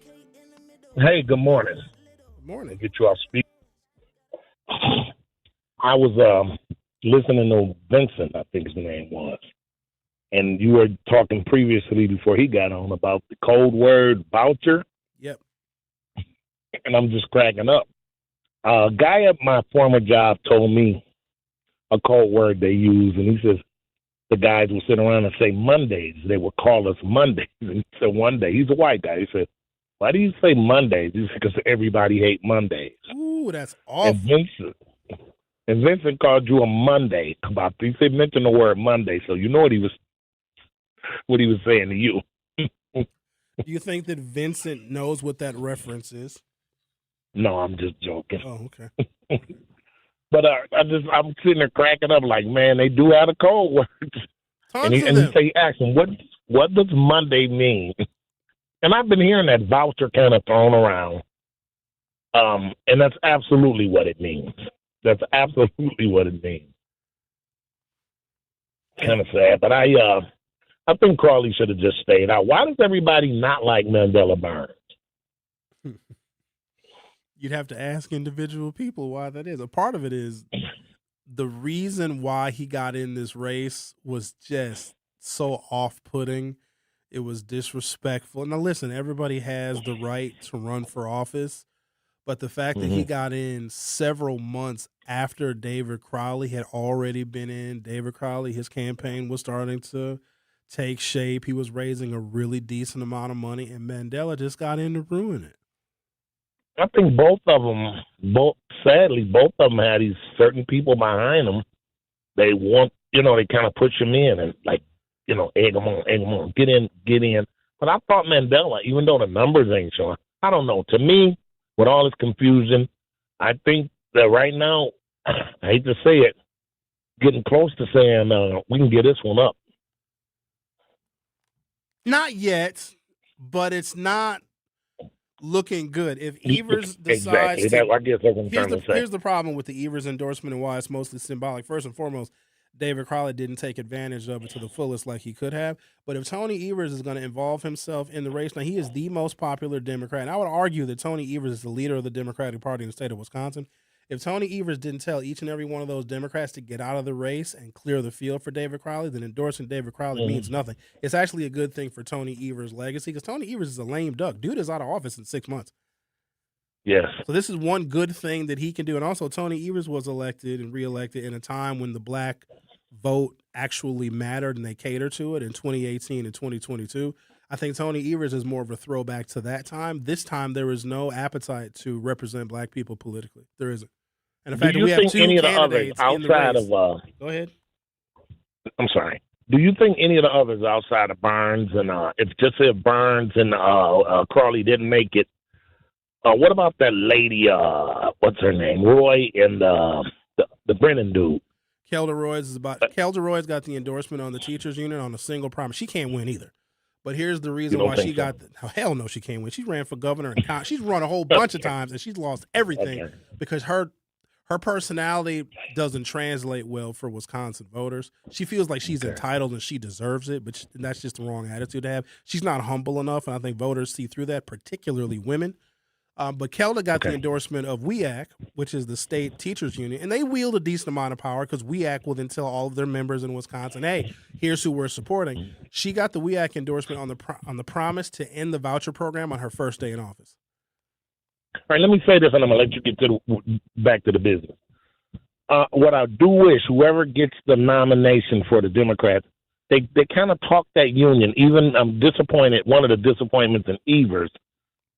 Hey, good morning. Good morning. Get you off speak. I was listening to Vincent, I think his name was, and you were talking previously before he got on about the code word voucher. Yep. And I'm just cracking up. A guy at my former job told me a code word they use, and he says the guys would sit around and say Mondays. They would call us Mondays. And he said one day, he's a white guy, he said, why do you say Mondays? He said, because everybody hate Mondays. Ooh, that's awful. And Vincent called you a Monday. He said mention the word Monday, so you know what he was saying to you. Do you think that Vincent knows what that reference is? No, I'm just joking. Oh, okay. But I'm sitting there cracking up like, man, they do have a code word. And he asked him, what does Monday mean? And I've been hearing that voucher kind of thrown around. And that's absolutely what it means. That's absolutely what it means. Kind of sad, but I think Crawley should have just stayed out. Why does everybody not like Mandela Barnes? You'd have to ask individual people why that is. A part of it is the reason why he got in this race was just so off-putting. It was disrespectful. Now, listen, everybody has the right to run for office, but the fact that he got in several months after David Crowley had already been in, David Crowley, his campaign was starting to take shape. He was raising a really decent amount of money, and Mandela just got in to ruin it. I think both of them had these certain people behind them. They want, they kind of push them in and egg them on, get in. But I thought Mandela, even though the numbers ain't showing, I don't know. To me, with all this confusion, I think that right now, I hate to say it, getting close to saying we can get this one up. Not yet, but it's not looking good. If Evers decides here's the problem with the Evers endorsement and why it's mostly symbolic. First and foremost, David Crowley didn't take advantage of it to the fullest like he could have. But if Tony Evers is going to involve himself in the race, now he is the most popular Democrat. And I would argue that Tony Evers is the leader of the Democratic Party in the state of Wisconsin. If Tony Evers didn't tell each and every one of those Democrats to get out of the race and clear the field for David Crowley, then endorsing David Crowley means nothing. It's actually a good thing for Tony Evers' legacy because Tony Evers is a lame duck. Dude is out of office in 6 months. Yes. So this is one good thing that he can do. And also, Tony Evers was elected and reelected in a time when the black vote actually mattered and they cater to it in 2018 and 2022. I think Tony Evers is more of a throwback to that time. This time, there is no appetite to represent black people politically. There isn't. And the fact that we have two candidates in the race. Go ahead. I'm sorry. Do you think any of the others outside of Barnes and if Barnes and Crawley didn't make it, what about that lady? What's her name? Roy and the Brennan dude. Kelda Roy's got the endorsement on the teachers union on a single promise. She can't win either. But here's the reason why she got hell no, she can't win. She ran for governor and she's run a whole bunch of times and she's lost everything because her personality doesn't translate well for Wisconsin voters. She feels like she's entitled and she deserves it, but that's just the wrong attitude to have. She's not humble enough, and I think voters see through that, particularly women. But Kelda got the endorsement of WEAC, which is the state teachers union, and they wield a decent amount of power because WEAC will then tell all of their members in Wisconsin, hey, here's who we're supporting. She got the WEAC endorsement on the promise to end the voucher program on her first day in office. All right, let me say this, and I'm going to let you get back to the business. What I do wish, whoever gets the nomination for the Democrats, they kind of talk that union. Even I'm disappointed, one of the disappointments in Evers,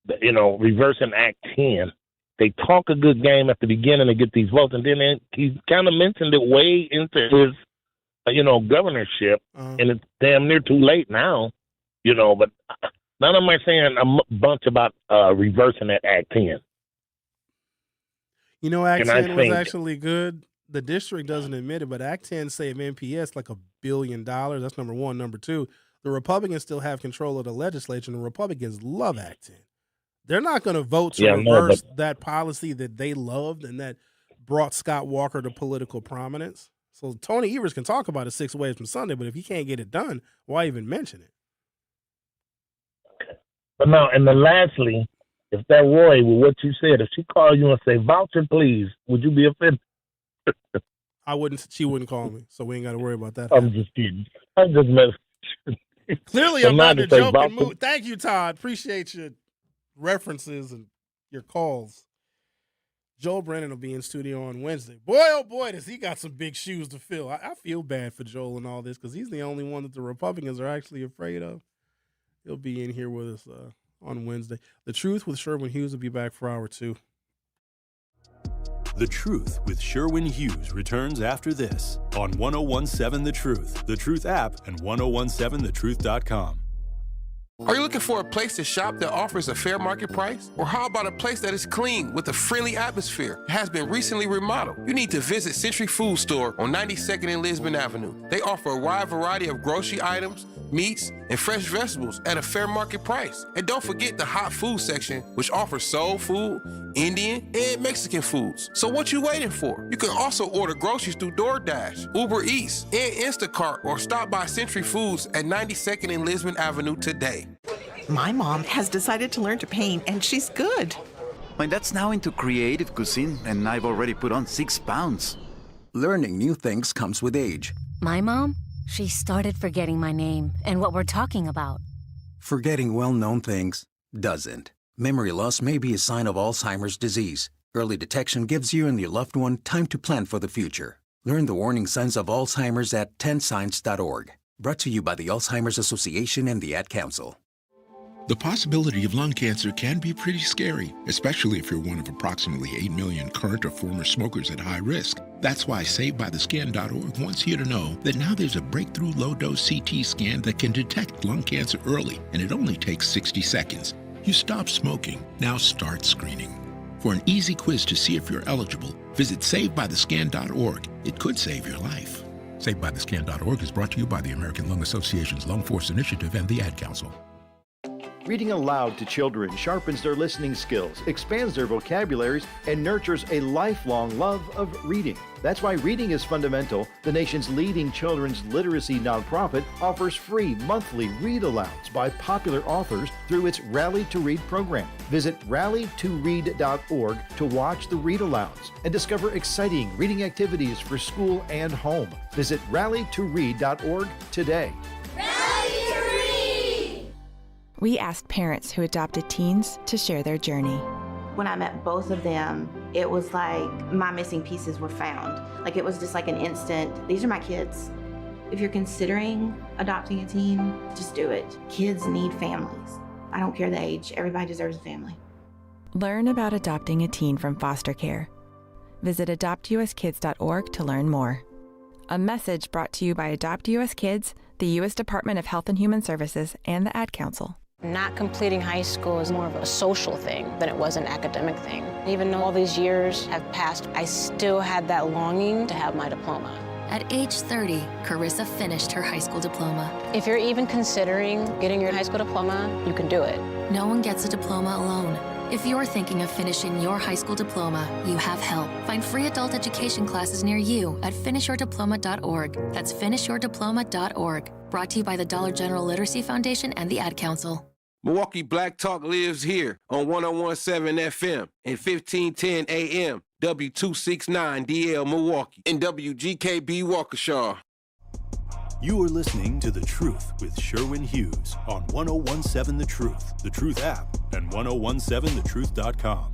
reversing Act 10. They talk a good game at the beginning to get these votes, and then he kind of mentioned it way into his, governorship, and it's damn near too late now, but none of them are saying a bunch about reversing that Act 10. Act 10 was actually good. The district doesn't admit it, but Act 10 saved MPS like $1 billion. That's number one. Number two, the Republicans still have control of the legislature, and the Republicans love Act 10. They're not going to vote to reverse that policy that they loved and that brought Scott Walker to political prominence. So Tony Evers can talk about it 6 ways from Sunday, but if he can't get it done, why even mention it? Okay. But now, and then lastly, if that Roy, with what you said, if she called you and say, voucher, please, would you be offended? I wouldn't. She wouldn't call me, so we ain't got to worry about that. I'm just kidding. I'm just messing. Clearly, I'm not in a joking mood. Thank you, Todd. Appreciate your references and your calls. Joel Brennan will be in studio on Wednesday. Boy, oh boy, does he got some big shoes to fill. I feel bad for Joel and all this because he's the only one that the Republicans are actually afraid of. He'll be in here with us on Wednesday. The Truth with Sherwin Hughes will be back for hour 2. The Truth with Sherwin Hughes returns after this on 1017 The Truth app, and 1017thetruth.com. Are you looking for a place to shop that offers a fair market price? Or how about a place that is clean with a friendly atmosphere, has been recently remodeled? You need to visit Century Food Store on 92nd and Lisbon Avenue. They offer a wide variety of grocery items, meats, and fresh vegetables at a fair market price. And don't forget the hot food section, which offers soul food, Indian, and Mexican foods. So what you waiting for? You can also order groceries through DoorDash, Uber Eats, and Instacart, or stop by Century Foods at 92nd and Lisbon Avenue today. My mom has decided to learn to paint, and she's good. My dad's now into creative cuisine, and I've already put on 6 pounds. Learning new things comes with age. My mom? She started forgetting my name and what we're talking about. Forgetting well-known things doesn't. Memory loss may be a sign of Alzheimer's disease. Early detection gives you and your loved one time to plan for the future. Learn the warning signs of Alzheimer's at 10signs.org. Brought to you by the Alzheimer's Association and the Ad Council. The possibility of lung cancer can be pretty scary, especially if you're one of approximately 8 million current or former smokers at high risk. That's why SaveByTheScan.org wants you to know that now there's a breakthrough low-dose CT scan that can detect lung cancer early, and it only takes 60 seconds. You stop smoking, now start screening. For an easy quiz to see if you're eligible, visit SaveByTheScan.org. It could save your life. SaveByTheScan.org is brought to you by the American Lung Association's Lung Force Initiative and the Ad Council. Reading aloud to children sharpens their listening skills, expands their vocabularies, and nurtures a lifelong love of reading. That's why Reading is Fundamental, the nation's leading children's literacy nonprofit, offers free monthly read-alouds by popular authors through its Rally to Read program. Visit rallytoread.org to watch the read-alouds and discover exciting reading activities for school and home. Visit rallytoread.org today. We asked parents who adopted teens to share their journey. When I met both of them, it was like my missing pieces were found. Like it was just like an instant, these are my kids. If you're considering adopting a teen, just do it. Kids need families. I don't care the age, everybody deserves a family. Learn about adopting a teen from foster care. Visit adoptuskids.org to learn more. A message brought to you by Adopt US Kids, the U.S. Department of Health and Human Services, and the Ad Council. Not completing high school is more of a social thing than it was an academic thing. Even though all these years have passed, I still had that longing to have my diploma. At age 30, Carissa finished her high school diploma. If you're even considering getting your high school diploma, you can do it. No one gets a diploma alone. If you're thinking of finishing your high school diploma, you have help. Find free adult education classes near you at finishyourdiploma.org. That's finishyourdiploma.org. Brought to you by the Dollar General Literacy Foundation and the Ad Council. Milwaukee Black Talk lives here on 1017 FM and 1510 AM, W269DL Milwaukee, and WGKB Waukesha. You are listening to The Truth with Sherwin Hughes on 1017 The Truth App, and 1017thetruth.com.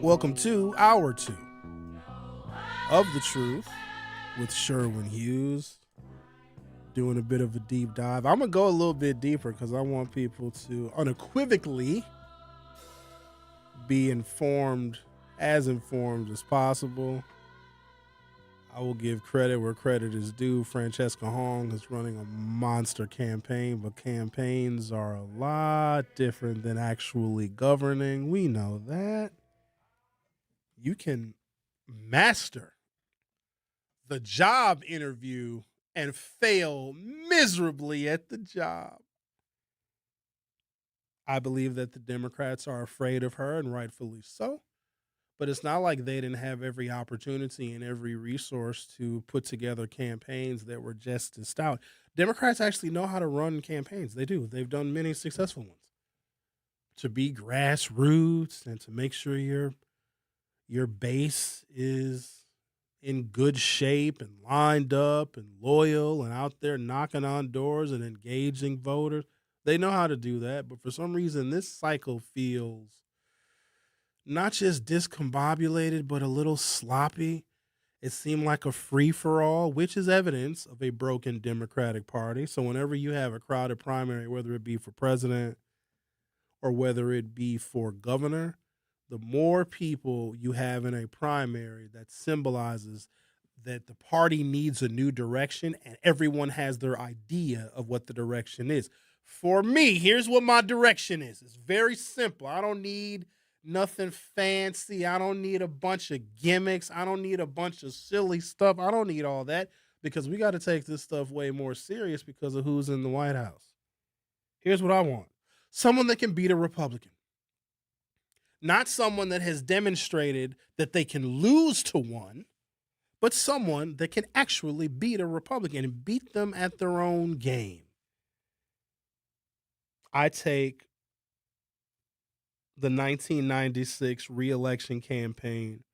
Welcome to Hour 2 of The Truth with Sherwin Hughes. Doing a bit of a deep dive. I'm going to go a little bit deeper because I want people to unequivocally be informed as possible. I will give credit where credit is due. Francesca Hong is running a monster campaign, but campaigns are a lot different than actually governing. We know that. You can master the job interview and fail miserably at the job. I believe that the Democrats are afraid of her, and rightfully so. But it's not like they didn't have every opportunity and every resource to put together campaigns that were just as stout. Democrats actually know how to run campaigns. They do. They've done many successful ones. To be grassroots and to make sure your base is in good shape and lined up and loyal and out there knocking on doors and engaging voters. They know how to do that. But for some reason, this cycle feels not just discombobulated, but a little sloppy. It seemed like a free-for-all, which is evidence of a broken Democratic Party. So whenever you have a crowded primary, whether it be for president or whether it be for governor, the more people you have in a primary, that symbolizes that the party needs a new direction and everyone has their idea of what the direction is. For me, here's what my direction is. It's very simple. I don't need nothing fancy. I don't need a bunch of gimmicks. I don't need a bunch of silly stuff. I don't need all that because we got to take this stuff way more serious because of who's in the White House. Here's what I want. Someone that can beat a Republican. Not someone that has demonstrated that they can lose to one, but someone that can actually beat a Republican and beat them at their own game. I take the 1996 re-election campaign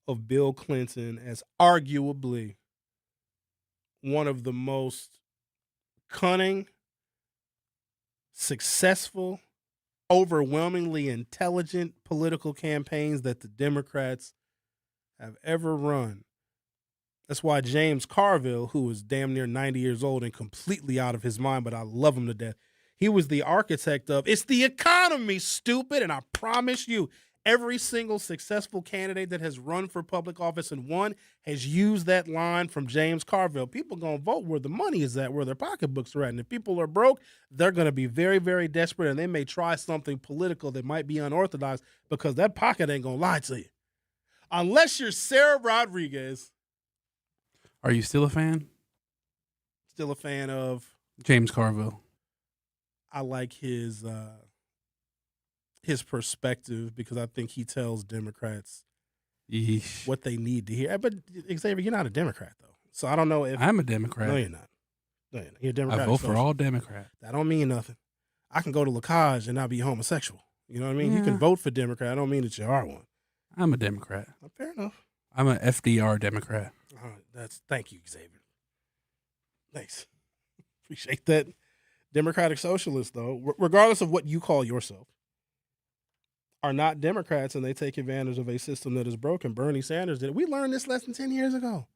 of Bill Clinton as arguably one of the most cunning, successful, overwhelmingly intelligent political campaigns that the Democrats have ever run. That's why James Carville, who was damn near 90 years old and completely out of his mind, but I love him to death, he was the architect of, it's the economy, stupid. And I promise you, every single successful candidate that has run for public office and won has used that line from James Carville. People going to vote where the money is at, where their pocketbooks are at. And if people are broke, they're going to be very, very desperate, and they may try something political that might be unorthodox because that pocket ain't going to lie to you. Unless you're Sarah Rodriguez. Are you still a fan? Still a fan of? James Carville. I like his perspective because I think he tells Democrats what they need to hear. But Xavier, you're not a Democrat though, so I don't know if I'm a Democrat. No, you're not. No, you're not. You're a Democrat. I vote for all Democrats. That don't mean nothing. I can go to Lacage and not be homosexual. You know what I mean? You can vote for Democrat. I don't mean that you are one. I'm a Democrat. Fair enough. I'm an FDR Democrat. Thank you, Xavier. Thanks. Appreciate that. Democratic Socialists, though, regardless of what you call yourself, are not Democrats, and they take advantage of a system that is broken. Bernie Sanders did it. We learned this less than 10 years ago.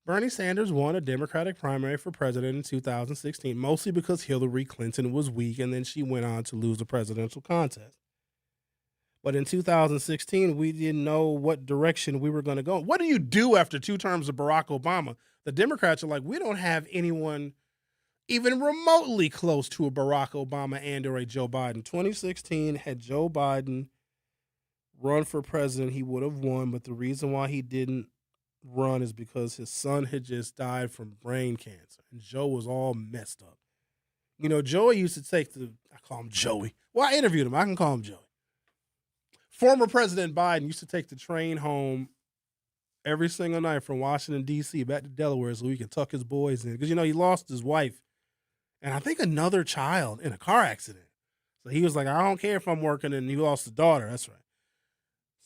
Bernie Sanders won a Democratic primary for president in 2016, mostly because Hillary Clinton was weak, and then she went on to lose the presidential contest. But in 2016, we didn't know what direction we were going to go. What do you do after 2 terms of Barack Obama? The Democrats are like, we don't have anyone even remotely close to a Barack Obama and or a Joe Biden. 2016, had Joe Biden run for president, he would have won. But the reason why he didn't run is because his son had just died from brain cancer. And Joe was all messed up. You know, Joey used to take I call him Joey. Well, I interviewed him. I can call him Joey. Former President Biden used to take the train home every single night from Washington, D.C. back to Delaware so he could tuck his boys in. Because, you know, he lost his wife and I think another child in a car accident. So he was like, I don't care if I'm working, and he lost a daughter. That's right.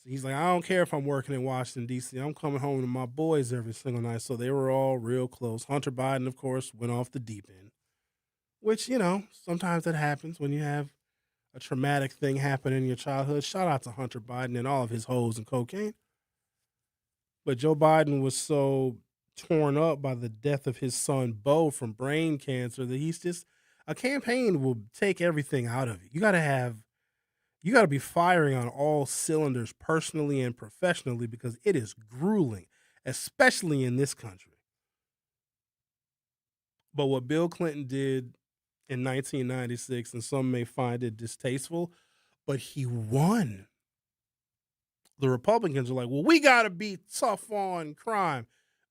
He's like, I don't care if I'm working in Washington, D.C. I'm coming home to my boys every single night. So they were all real close. Hunter Biden, of course, went off the deep end, which, sometimes that happens when you have a traumatic thing happen in your childhood. Shout out to Hunter Biden and all of his hoes and cocaine. But Joe Biden was so torn up by the death of his son, Beau, from brain cancer that he's just, a campaign will take everything out of you. You got to be firing on all cylinders personally and professionally because it is grueling, especially in this country. But what Bill Clinton did in 1996, and some may find it distasteful, but he won. The Republicans are like, well, we got to be tough on crime.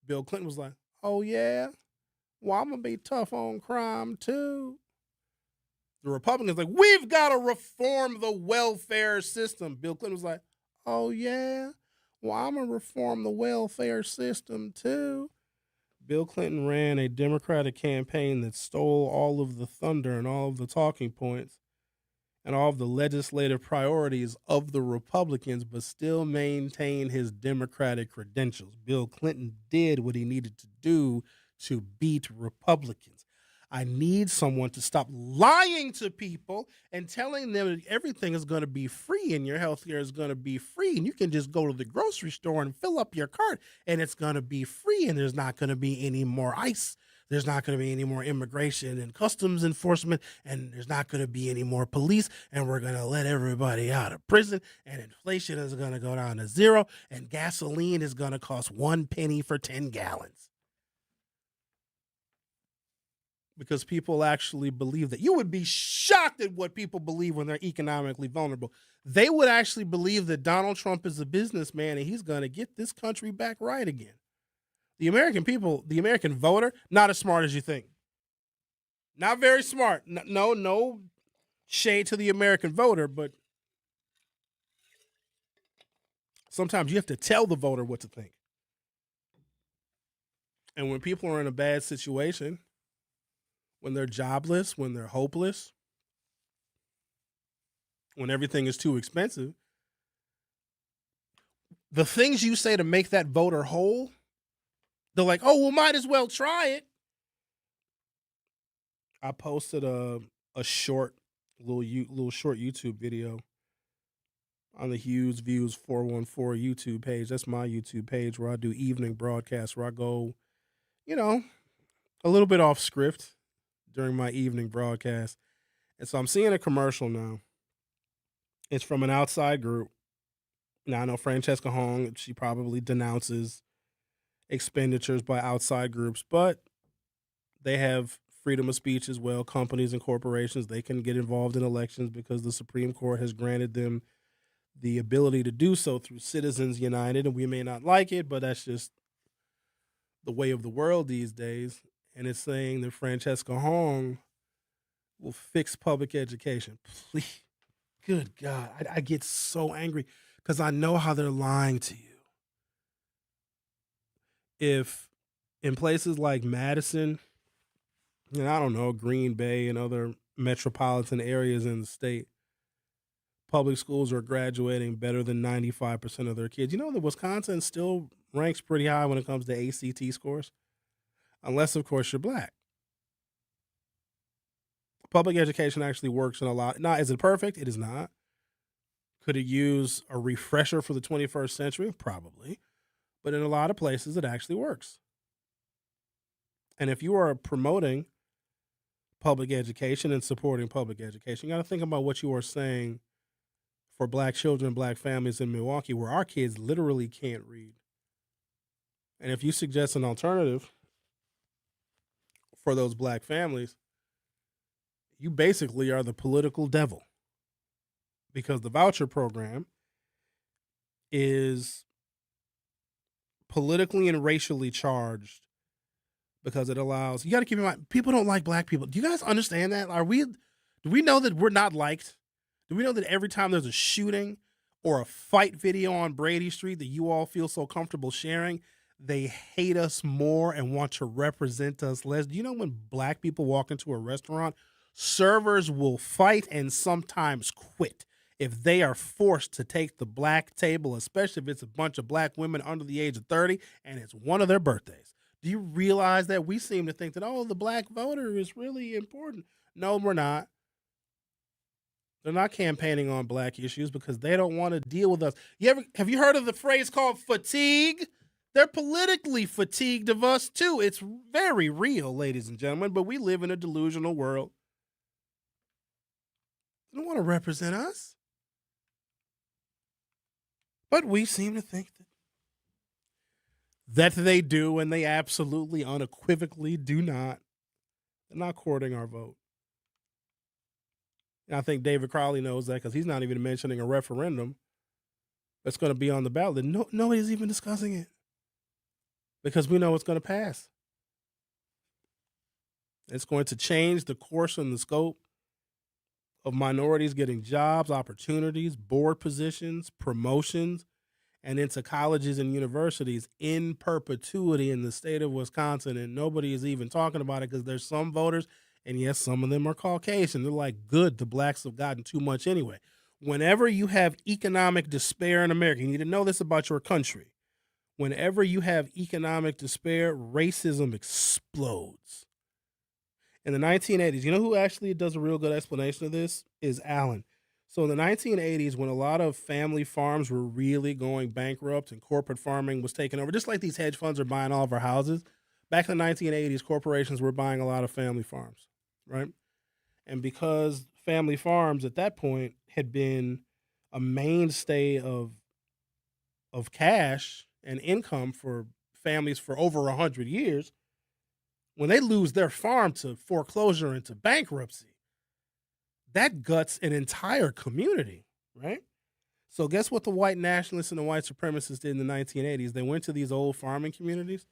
Bill Clinton was like, oh, yeah? Well, I'm going to be tough on crime, too. The Republicans like, we've got to reform the welfare system. Bill Clinton was like, oh, yeah? Well, I'm going to reform the welfare system, too. Bill Clinton ran a Democratic campaign that stole all of the thunder and all of the talking points and all of the legislative priorities of the Republicans, but still maintained his Democratic credentials. Bill Clinton did what he needed to do to beat Republicans. I need someone to stop lying to people and telling them that everything is going to be free and your health care is going to be free and you can just go to the grocery store and fill up your cart and it's going to be free and there's not going to be any more ICE. There's not going to be any more immigration and customs enforcement, and there's not going to be any more police, and we're going to let everybody out of prison, and inflation is going to go down to zero, and gasoline is going to cost 1 penny for 10 gallons. Because people actually believe that. You would be shocked at what people believe when they're economically vulnerable. They would actually believe that Donald Trump is a businessman and he's going to get this country back right again. The American people, the American voter, not as smart as you think. Not very smart. No shade to the American voter, but sometimes you have to tell the voter what to think. And when people are in a bad situation, when they're jobless, when they're hopeless, when everything is too expensive, the things you say to make that voter whole, they're like, oh, well, might as well try it. I posted a short, little short YouTube video on the Hughes Views 414 YouTube page. That's my YouTube page where I do evening broadcasts where I go, a little bit off script during my evening broadcast. And so I'm seeing a commercial now. It's from an outside group. Now, I know Francesca Hong, she probably denounces expenditures by outside groups, but they have freedom of speech as well. Companies and corporations, they can get involved in elections because the Supreme Court has granted them the ability to do so through Citizens United, and we may not like it, but that's just the way of the world these days. And it's saying that Francesca Hong will fix public education. Please, good God, I get so angry because I know how they're lying to you. If in places like Madison, and I don't know, Green Bay and other metropolitan areas in the state, public schools are graduating better than 95% of their kids. You know that Wisconsin still ranks pretty high when it comes to ACT scores, unless, of course, you're black. Public education actually works in a lot. Now, is it perfect? It is not. Could it use a refresher for the 21st century? Probably. But in a lot of places, it actually works. And if you are promoting public education and supporting public education, you got to think about what you are saying for black children, black families in Milwaukee, where our kids literally can't read. And if you suggest an alternative for those black families, you basically are the political devil, because the voucher program is politically and racially charged because it allows, you got to keep in mind, people don't like black people. Do you guys understand that? Do we know that we're not liked? Do we know that every time there's a shooting or a fight video on Brady Street that you all feel so comfortable sharing, they hate us more and want to represent us less? Do you know when black people walk into a restaurant, servers will fight and sometimes quit? if they are forced to take the black table, especially if it's a bunch of black women under the age of 30 and it's one of their birthdays. Do you realize that we seem to think that, oh, the black voter is really important? No, we're not. They're not campaigning on black issues because they don't want to deal with us. Have you heard of the phrase called fatigue? They're politically fatigued of us too. It's very real, ladies and gentlemen, but we live in a delusional world. They don't want to represent us. But we seem to think that they do, and they absolutely, unequivocally do not. They're not courting our vote. And I think David Crowley knows that because he's not even mentioning a referendum that's going to be on the ballot. Nobody's even discussing it because we know it's going to pass. It's going to change the course and the scope of minorities getting jobs, opportunities, board positions, promotions, and into colleges and universities in perpetuity in the state of Wisconsin. And nobody is even talking about it because there's some voters, and yes, some of them are Caucasian. They're like, good, the blacks have gotten too much anyway. Whenever you have economic despair in America, you need to know this about your country. Whenever you have economic despair, racism explodes. In the 1980s, you know who actually does a real good explanation of this? Is Allen. So in the 1980s, when a lot of family farms were really going bankrupt and corporate farming was taking over, just like these hedge funds are buying all of our houses, back in the 1980s, corporations were buying a lot of family farms, right? And because family farms at that point had been a mainstay of cash and income for families for over 100 years, when they lose their farm to foreclosure and to bankruptcy, that guts an entire community, right? So guess what the white nationalists and the white supremacists did in the 1980s? They went to these old farming communities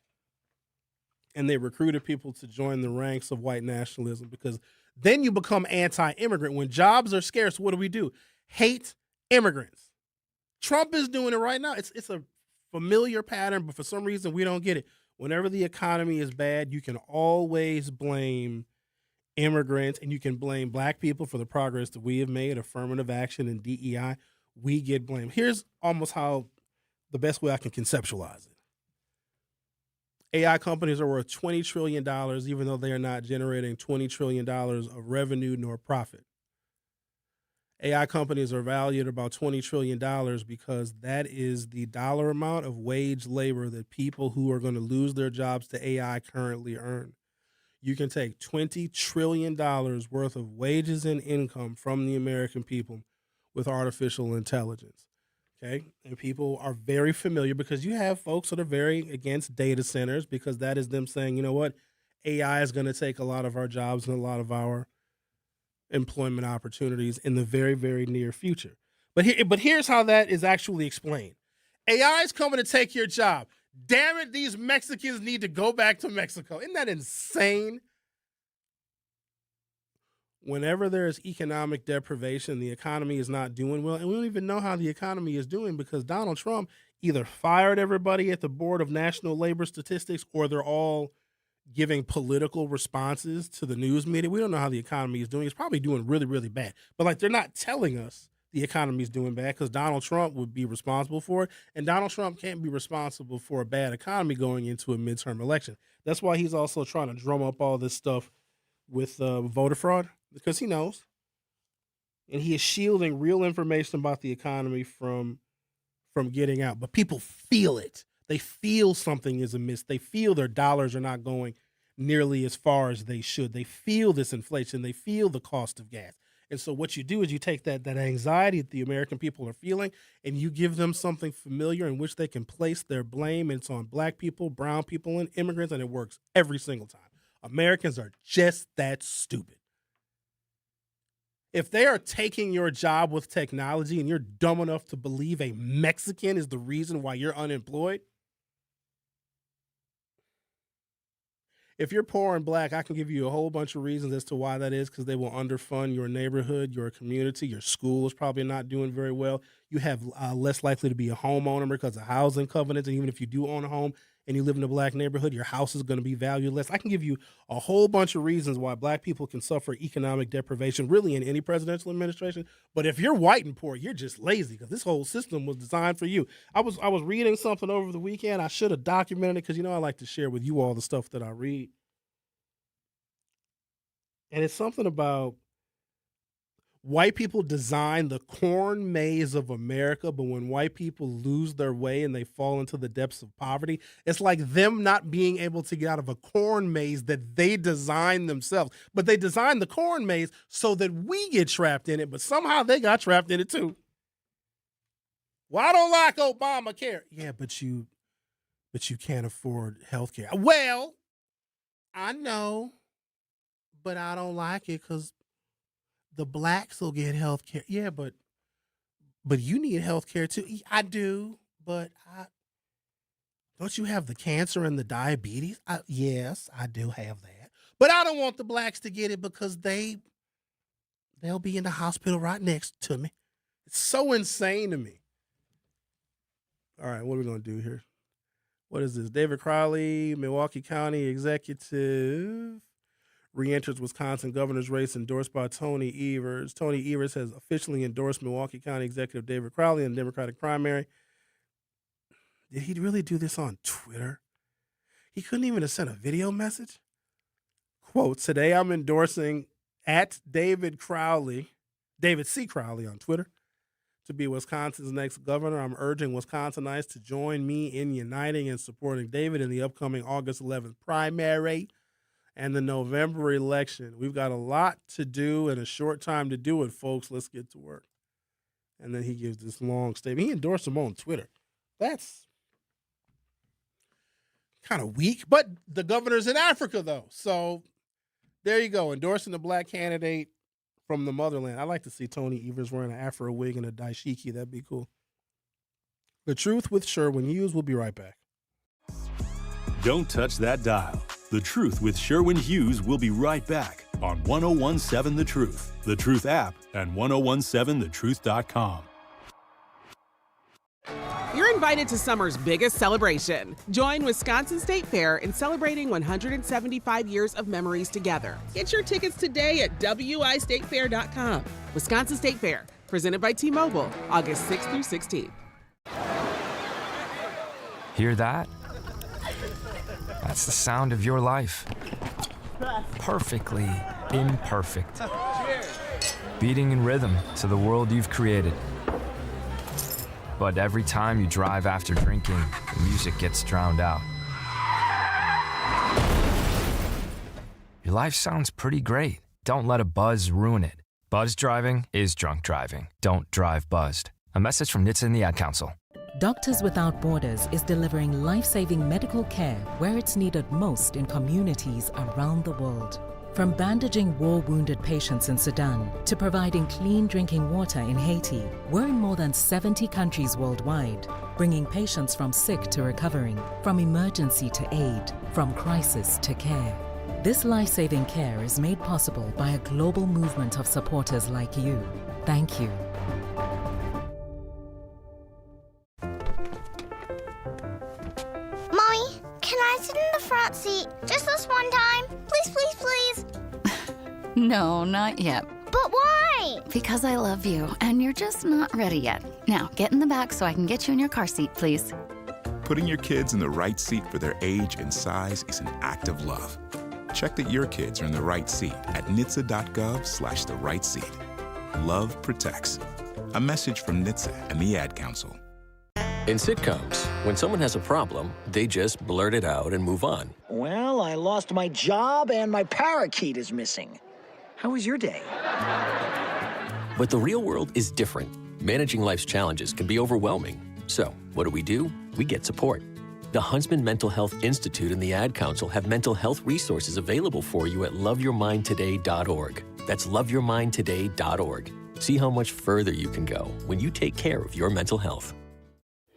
and they recruited people to join the ranks of white nationalism because then you become anti-immigrant. When jobs are scarce, what do? Hate immigrants. Trump is doing it right now. It's a familiar pattern, but for some reason we don't get it. Whenever the economy is bad, you can always blame immigrants and you can blame black people for the progress that we have made, affirmative action and DEI. We get blamed. Here's almost how the best way I can conceptualize it. AI companies are worth $20 trillion, even though they are not generating $20 trillion of revenue nor profit. AI companies are valued about $20 trillion because that is the dollar amount of wage labor that people who are going to lose their jobs to AI currently earn. You can take $20 trillion worth of wages and income from the American people with artificial intelligence. Okay. And people are very familiar because you have folks that are very against data centers because that is them saying, you know what, AI is going to take a lot of our jobs and a lot of our employment opportunities in the very, very near future. But here's how that is actually explained. AI is coming to take your job. Damn it, these Mexicans need to go back to Mexico. Isn't that insane? Whenever there's economic deprivation, the economy is not doing well, and we don't even know how the economy is doing because Donald Trump either fired everybody at the Board of National Labor Statistics or they're all giving political responses to the news media. We don't know how the economy is doing. It's probably doing really, really bad. But they're not telling us the economy is doing bad because Donald Trump would be responsible for it. And Donald Trump can't be responsible for a bad economy going into a midterm election. That's why he's also trying to drum up all this stuff with voter fraud because he knows. And he is shielding real information about the economy from getting out. But people feel it. They feel something is amiss. They feel their dollars are not going nearly as far as they should. They feel this inflation. They feel the cost of gas. And so what you do is you take that anxiety that the American people are feeling and you give them something familiar in which they can place their blame. And it's on black people, brown people, and immigrants, and it works every single time. Americans are just that stupid. If they are taking your job with technology and you're dumb enough to believe a Mexican is the reason why you're unemployed, if you're poor and black, I can give you a whole bunch of reasons as to why that is because they will underfund your neighborhood, your community, your school is probably not doing very well. You have less likely to be a homeowner because of housing covenants. And even if you do own a home and you live in a black neighborhood, your house is going to be valued less. I can give you a whole bunch of reasons why black people can suffer economic deprivation, really in any presidential administration. But if you're white and poor, you're just lazy because this whole system was designed for you. I was reading something over the weekend. I should have documented it because, I like to share with you all the stuff that I read. And it's something about white people design the corn maze of America, but when white people lose their way and they fall into the depths of poverty, it's like them not being able to get out of a corn maze that they designed themselves. But they designed the corn maze so that we get trapped in it, but somehow they got trapped in it too. Well, I don't like Obamacare. Yeah, but you can't afford health care. Well, I know, but I don't like it because the blacks will get health care. Yeah, but you need health care too. I do, but don't you have the cancer and the diabetes? Yes, I do have that. But I don't want the blacks to get it because they'll be in the hospital right next to me. It's so insane to me. All right, what are we going to do here? What is this? David Crowley, Milwaukee County Executive, re-enters Wisconsin governor's race endorsed by Tony Evers. Tony Evers has officially endorsed Milwaukee County Executive David Crowley in the Democratic primary. Did he really do this on Twitter? He couldn't even have sent a video message? Quote, today I'm endorsing at David C. Crowley on Twitter to be Wisconsin's next governor. I'm urging Wisconsinites to join me in uniting and supporting David in the upcoming August 11th primary and the November election. We've got a lot to do and a short time to do it, folks. Let's get to work. And then he gives this long statement. He endorsed him on Twitter. That's kind of weak, but the governor's in Africa, though. So there you go, endorsing the black candidate from the motherland. I'd like to see Tony Evers wearing an afro wig and a dashiki. That'd be cool. The Truth with Sherwin Hughes. We'll be right back. Don't touch that dial. The Truth with Sherwin Hughes will be right back on 1017 The Truth, The Truth app, and 1017thetruth.com. You're invited to summer's biggest celebration. Join Wisconsin State Fair in celebrating 175 years of memories together. Get your tickets today at wistatefair.com. Wisconsin State Fair, presented by T-Mobile, August 6th through 16th. Hear that? That's the sound of your life. Perfectly imperfect. Beating in rhythm to the world you've created. But every time you drive after drinking, the music gets drowned out. Your life sounds pretty great. Don't let a buzz ruin it. Buzz driving is drunk driving. Don't drive buzzed. A message from NHTSA and the Ad Council. Doctors Without Borders is delivering life-saving medical care where it's needed most in communities around the world. From bandaging war-wounded patients in Sudan to providing clean drinking water in Haiti, we're in more than 70 countries worldwide, bringing patients from sick to recovering, from emergency to aid, from crisis to care. This life-saving care is made possible by a global movement of supporters like you. Thank you. Mommy, can I sit in the front seat just this one time? Please, please, please. No, not yet. But why? Because I love you, and you're just not ready yet. Now, get in the back so I can get you in your car seat, please. Putting your kids in the right seat for their age and size is an act of love. Check that your kids are in the right seat at nhtsa.gov/the right seat. Love protects. A message from NHTSA and the Ad Council. In sitcoms, when someone has a problem, they just blurt it out and move on. Well, I lost my job and my parakeet is missing. How was your day? But the real world is different. Managing life's challenges can be overwhelming. So, what do? We get support. The Huntsman Mental Health Institute and the Ad Council have mental health resources available for you at loveyourmindtoday.org. That's loveyourmindtoday.org. See how much further you can go when you take care of your mental health.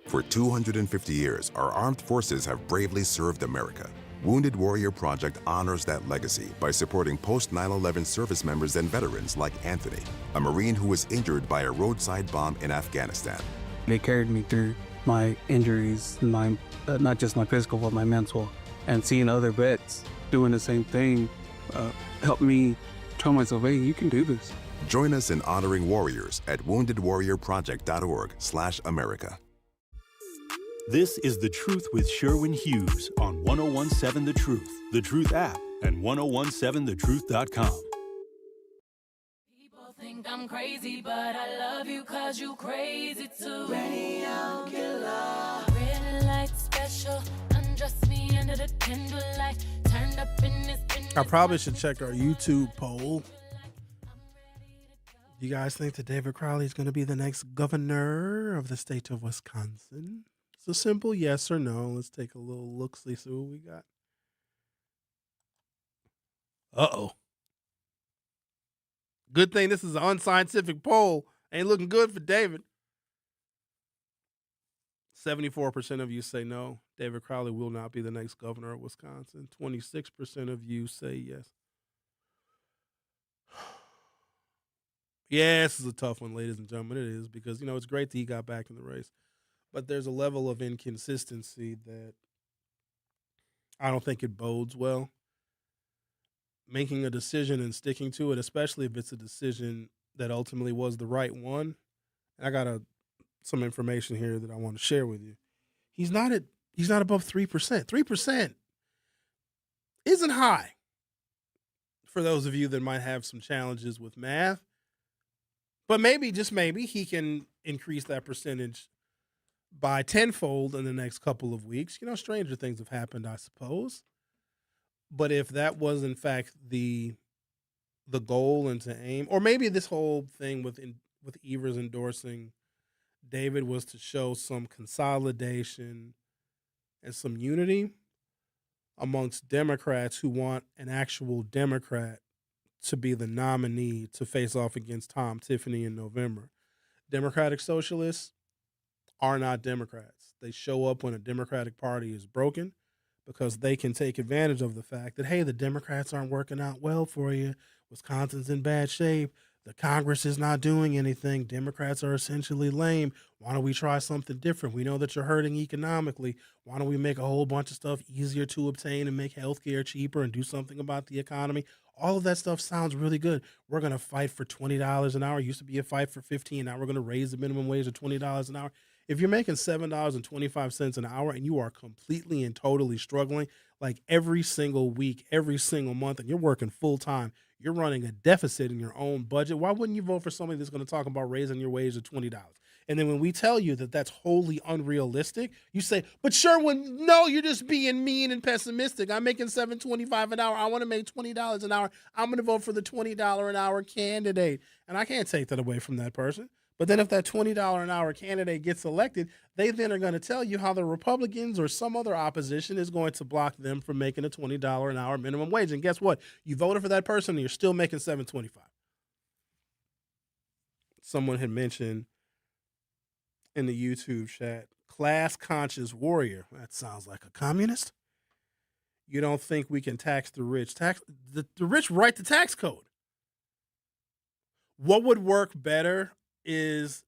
For 250 years, our armed forces have bravely served America. Wounded Warrior Project honors that legacy by supporting post-9/11 service members and veterans like Anthony, a Marine who was injured by a roadside bomb in Afghanistan. They carried me through my injuries, my not just my physical, but my mental. And seeing other vets doing the same thing helped me tell myself, hey, you can do this. Join us in honoring warriors at woundedwarriorproject.org/America. This is The Truth with Sherwin Hughes on 1017 The Truth app and 1017thetruth.com. People think I'm crazy, but I love you 'cause you crazy too. Radio killer. Red light special, undress me under the candlelight. Turned up in this. I probably should check our YouTube poll. Do you guys think that David Crowley is going to be the next governor of the state of Wisconsin? It's a simple yes or no. Let's take a little look-see, see what we got. Uh-oh. Good thing this is an unscientific poll. Ain't looking good for David. 74% of you say no. David Crowley will not be the next governor of Wisconsin. 26% of you say yes. Yeah, this is a tough one, ladies and gentlemen. It is because, it's great that he got back in the race. But there's a level of inconsistency that I don't think it bodes well. Making a decision and sticking to it, especially if it's a decision that ultimately was the right one. I got some information here that I want to share with you. He's not above 3%. 3% isn't high for those of you that might have some challenges with math. But maybe, just maybe, he can increase that percentage by tenfold in the next couple of weeks. Stranger things have happened, I suppose. But if that was, in fact, the goal and to aim, or maybe this whole thing with Evers endorsing David was to show some consolidation and some unity amongst Democrats who want an actual Democrat to be the nominee to face off against Tom Tiffany in November. Democratic Socialists are not Democrats. They show up when a Democratic Party is broken because they can take advantage of the fact that, hey, the Democrats aren't working out well for you. Wisconsin's in bad shape. The Congress is not doing anything. Democrats are essentially lame. Why don't we try something different? We know that you're hurting economically. Why don't we make a whole bunch of stuff easier to obtain and make healthcare cheaper and do something about the economy? All of that stuff sounds really good. We're going to fight for $20 an hour. It used to be a fight for $15. Now we're going to raise the minimum wage to $20 an hour. If you're making $7.25 an hour and you are completely and totally struggling, like every single week, every single month, and you're working full time, you're running a deficit in your own budget, why wouldn't you vote for somebody that's going to talk about raising your wage to $20? And then when we tell you that that's wholly unrealistic, you say, but Sherwin, no, you're just being mean and pessimistic. I'm making $7.25 an hour. I want to make $20 an hour. I'm going to vote for the $20 an hour candidate. And I can't take that away from that person. But then if that $20 an hour candidate gets elected, they then are going to tell you how the Republicans or some other opposition is going to block them from making a $20 an hour minimum wage. And guess what? You voted for that person and you're still making $7.25. Someone had mentioned in the YouTube chat, class-conscious warrior. That sounds like a communist. You don't think we can tax the rich? The rich write the tax code. What would work better is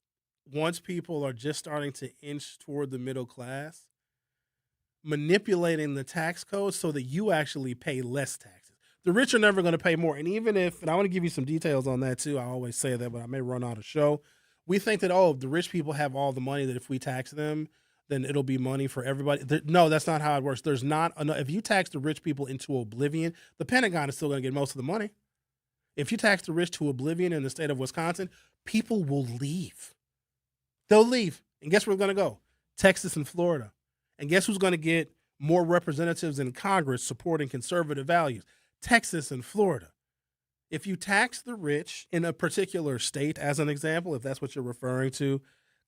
once people are just starting to inch toward the middle class, manipulating the tax code so that you actually pay less taxes. The rich are never going to pay more. And even if, and I want to give you some details on that too, I always say that, but I may run out of show. We think that, the rich people have all the money, that if we tax them, then it'll be money for everybody. No, that's not how it works. There's not enough. If you tax the rich people into oblivion, the Pentagon is still going to get most of the money. If you tax the rich to oblivion in the state of Wisconsin, people will leave. They'll leave. And guess where we're going to go? Texas and Florida. And guess who's going to get more representatives in Congress supporting conservative values? Texas and Florida. If you tax the rich in a particular state, as an example, if that's what you're referring to,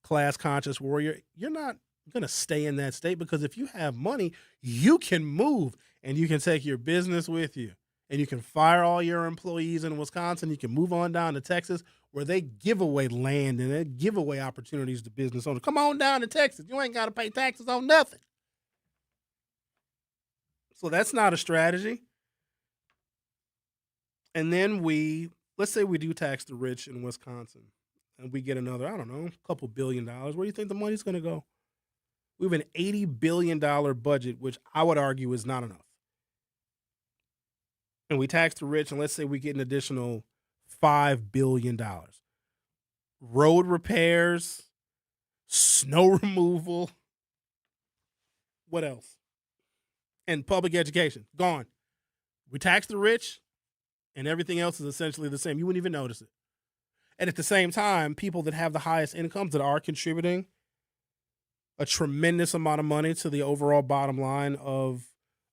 class-conscious warrior, you're not going to stay in that state because if you have money, you can move and you can take your business with you. And you can fire all your employees in Wisconsin. You can move on down to Texas where they give away land and they give away opportunities to business owners. Come on down to Texas. You ain't got to pay taxes on nothing. So that's not a strategy. And then let's say we do tax the rich in Wisconsin and we get another, I don't know, couple $1 billion. Where do you think the money's going to go? We have an $80 billion budget, which I would argue is not enough. And we tax the rich, and let's say we get an additional $5 billion. Road repairs, snow removal. What else? And public education, gone. We tax the rich, and everything else is essentially the same. You wouldn't even notice it. And at the same time, people that have the highest incomes that are contributing a tremendous amount of money to the overall bottom line of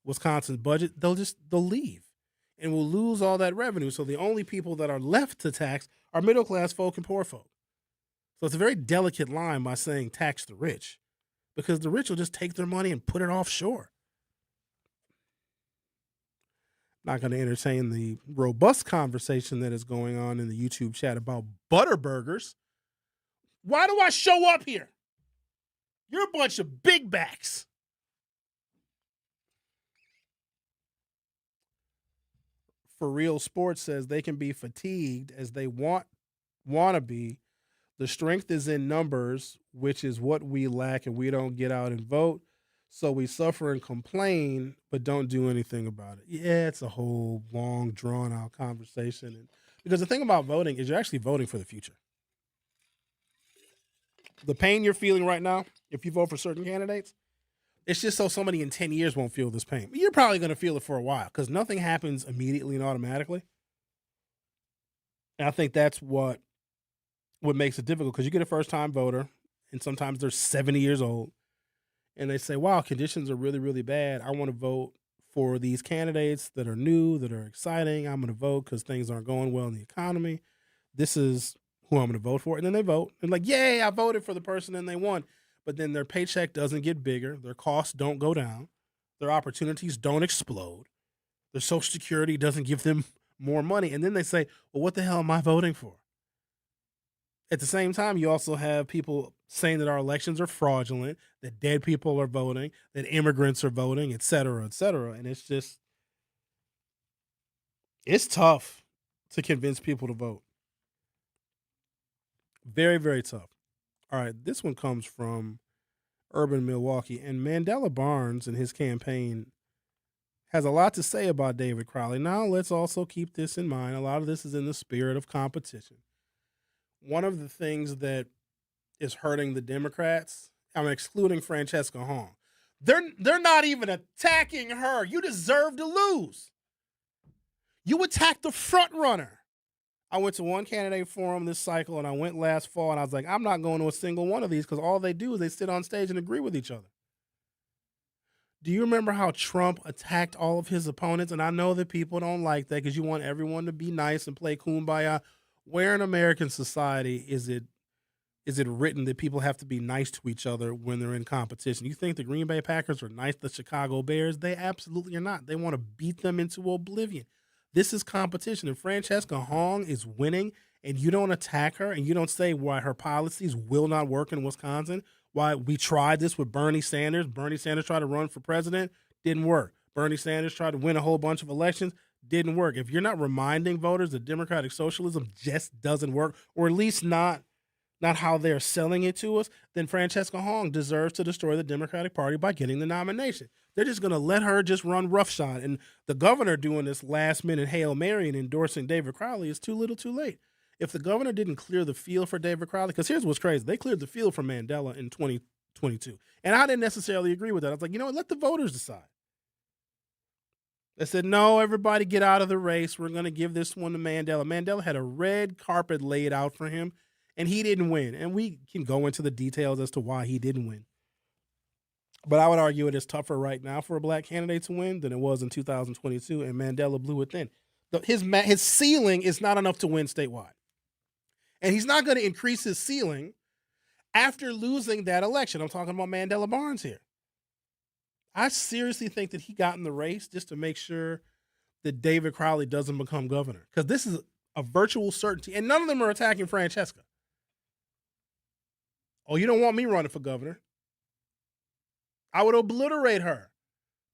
Wisconsin's budget, they'll leave. And we'll lose all that revenue. So the only people that are left to tax are middle-class folk and poor folk. So it's a very delicate line by saying tax the rich, because the rich will just take their money and put it offshore. Not going to entertain the robust conversation that is going on in the YouTube chat about butter burgers. Why do I show up here? You're a bunch of big backs. For Real Sports says they can be fatigued as they want to be. The strength is in numbers, which is what we lack, and we don't get out and vote. So we suffer and complain, but don't do anything about it. Yeah, it's a whole long, drawn-out conversation. Because the thing about voting is you're actually voting for the future. The pain you're feeling right now, if you vote for certain candidates, it's just so somebody in 10 years won't feel this pain. You're probably going to feel it for a while because nothing happens immediately and automatically. And I think that's what makes it difficult, because you get a first-time voter, and sometimes they're 70 years old, and they say, wow, conditions are really, really bad. I want to vote for these candidates that are new, that are exciting. I'm going to vote because things aren't going well in the economy. This is who I'm going to vote for. And then they vote. And like, yay, I voted for the person and they won. But then their paycheck doesn't get bigger. Their costs don't go down. Their opportunities don't explode. Their Social Security doesn't give them more money. And then they say, well, what the hell am I voting for? At the same time, you also have people saying that our elections are fraudulent, that dead people are voting, that immigrants are voting, et cetera, et cetera. And it's tough to convince people to vote. Very, very tough. All right, this one comes from Urban Milwaukee. And Mandela Barnes and his campaign has a lot to say about David Crowley. Now, let's also keep this in mind. A lot of this is in the spirit of competition. One of the things that is hurting the Democrats, I'm excluding Francesca Hong, they're not even attacking her. You deserve to lose. You attacked the front runner. I went to one candidate forum this cycle, and I went last fall, and I was like, I'm not going to a single one of these because all they do is they sit on stage and agree with each other. Do you remember how Trump attacked all of his opponents? And I know that people don't like that because you want everyone to be nice and play kumbaya. Where in American society is it written that people have to be nice to each other when they're in competition? You think the Green Bay Packers are nice to the Chicago Bears? They absolutely are not. They want to beat them into oblivion. This is competition. And Francesca Hong is winning, and you don't attack her, and you don't say why her policies will not work in Wisconsin, why we tried this with Bernie Sanders. Bernie Sanders tried to run for president, didn't work. Bernie Sanders tried to win a whole bunch of elections, didn't work. If you're not reminding voters that democratic socialism just doesn't work, or at least not how they're selling it to us, then Francesca Hong deserves to destroy the Democratic Party by getting the nomination. They're just going to let her just run roughshod. And the governor doing this last-minute Hail Mary and endorsing David Crowley is too little too late. If the governor didn't clear the field for David Crowley, because here's what's crazy. They cleared the field for Mandela in 2022. And I didn't necessarily agree with that. I was like, you know what, let the voters decide. They said, no, everybody get out of the race. We're going to give this one to Mandela. Mandela had a red carpet laid out for him, and he didn't win. And we can go into the details as to why he didn't win. But I would argue it is tougher right now for a black candidate to win than it was in 2022, and Mandela blew it then. His ceiling is not enough to win statewide. And he's not going to increase his ceiling after losing that election. I'm talking about Mandela Barnes here. I seriously think that he got in the race just to make sure that David Crowley doesn't become governor, because this is a virtual certainty, and none of them are attacking Francesca. Oh, you don't want me running for governor? I would obliterate her.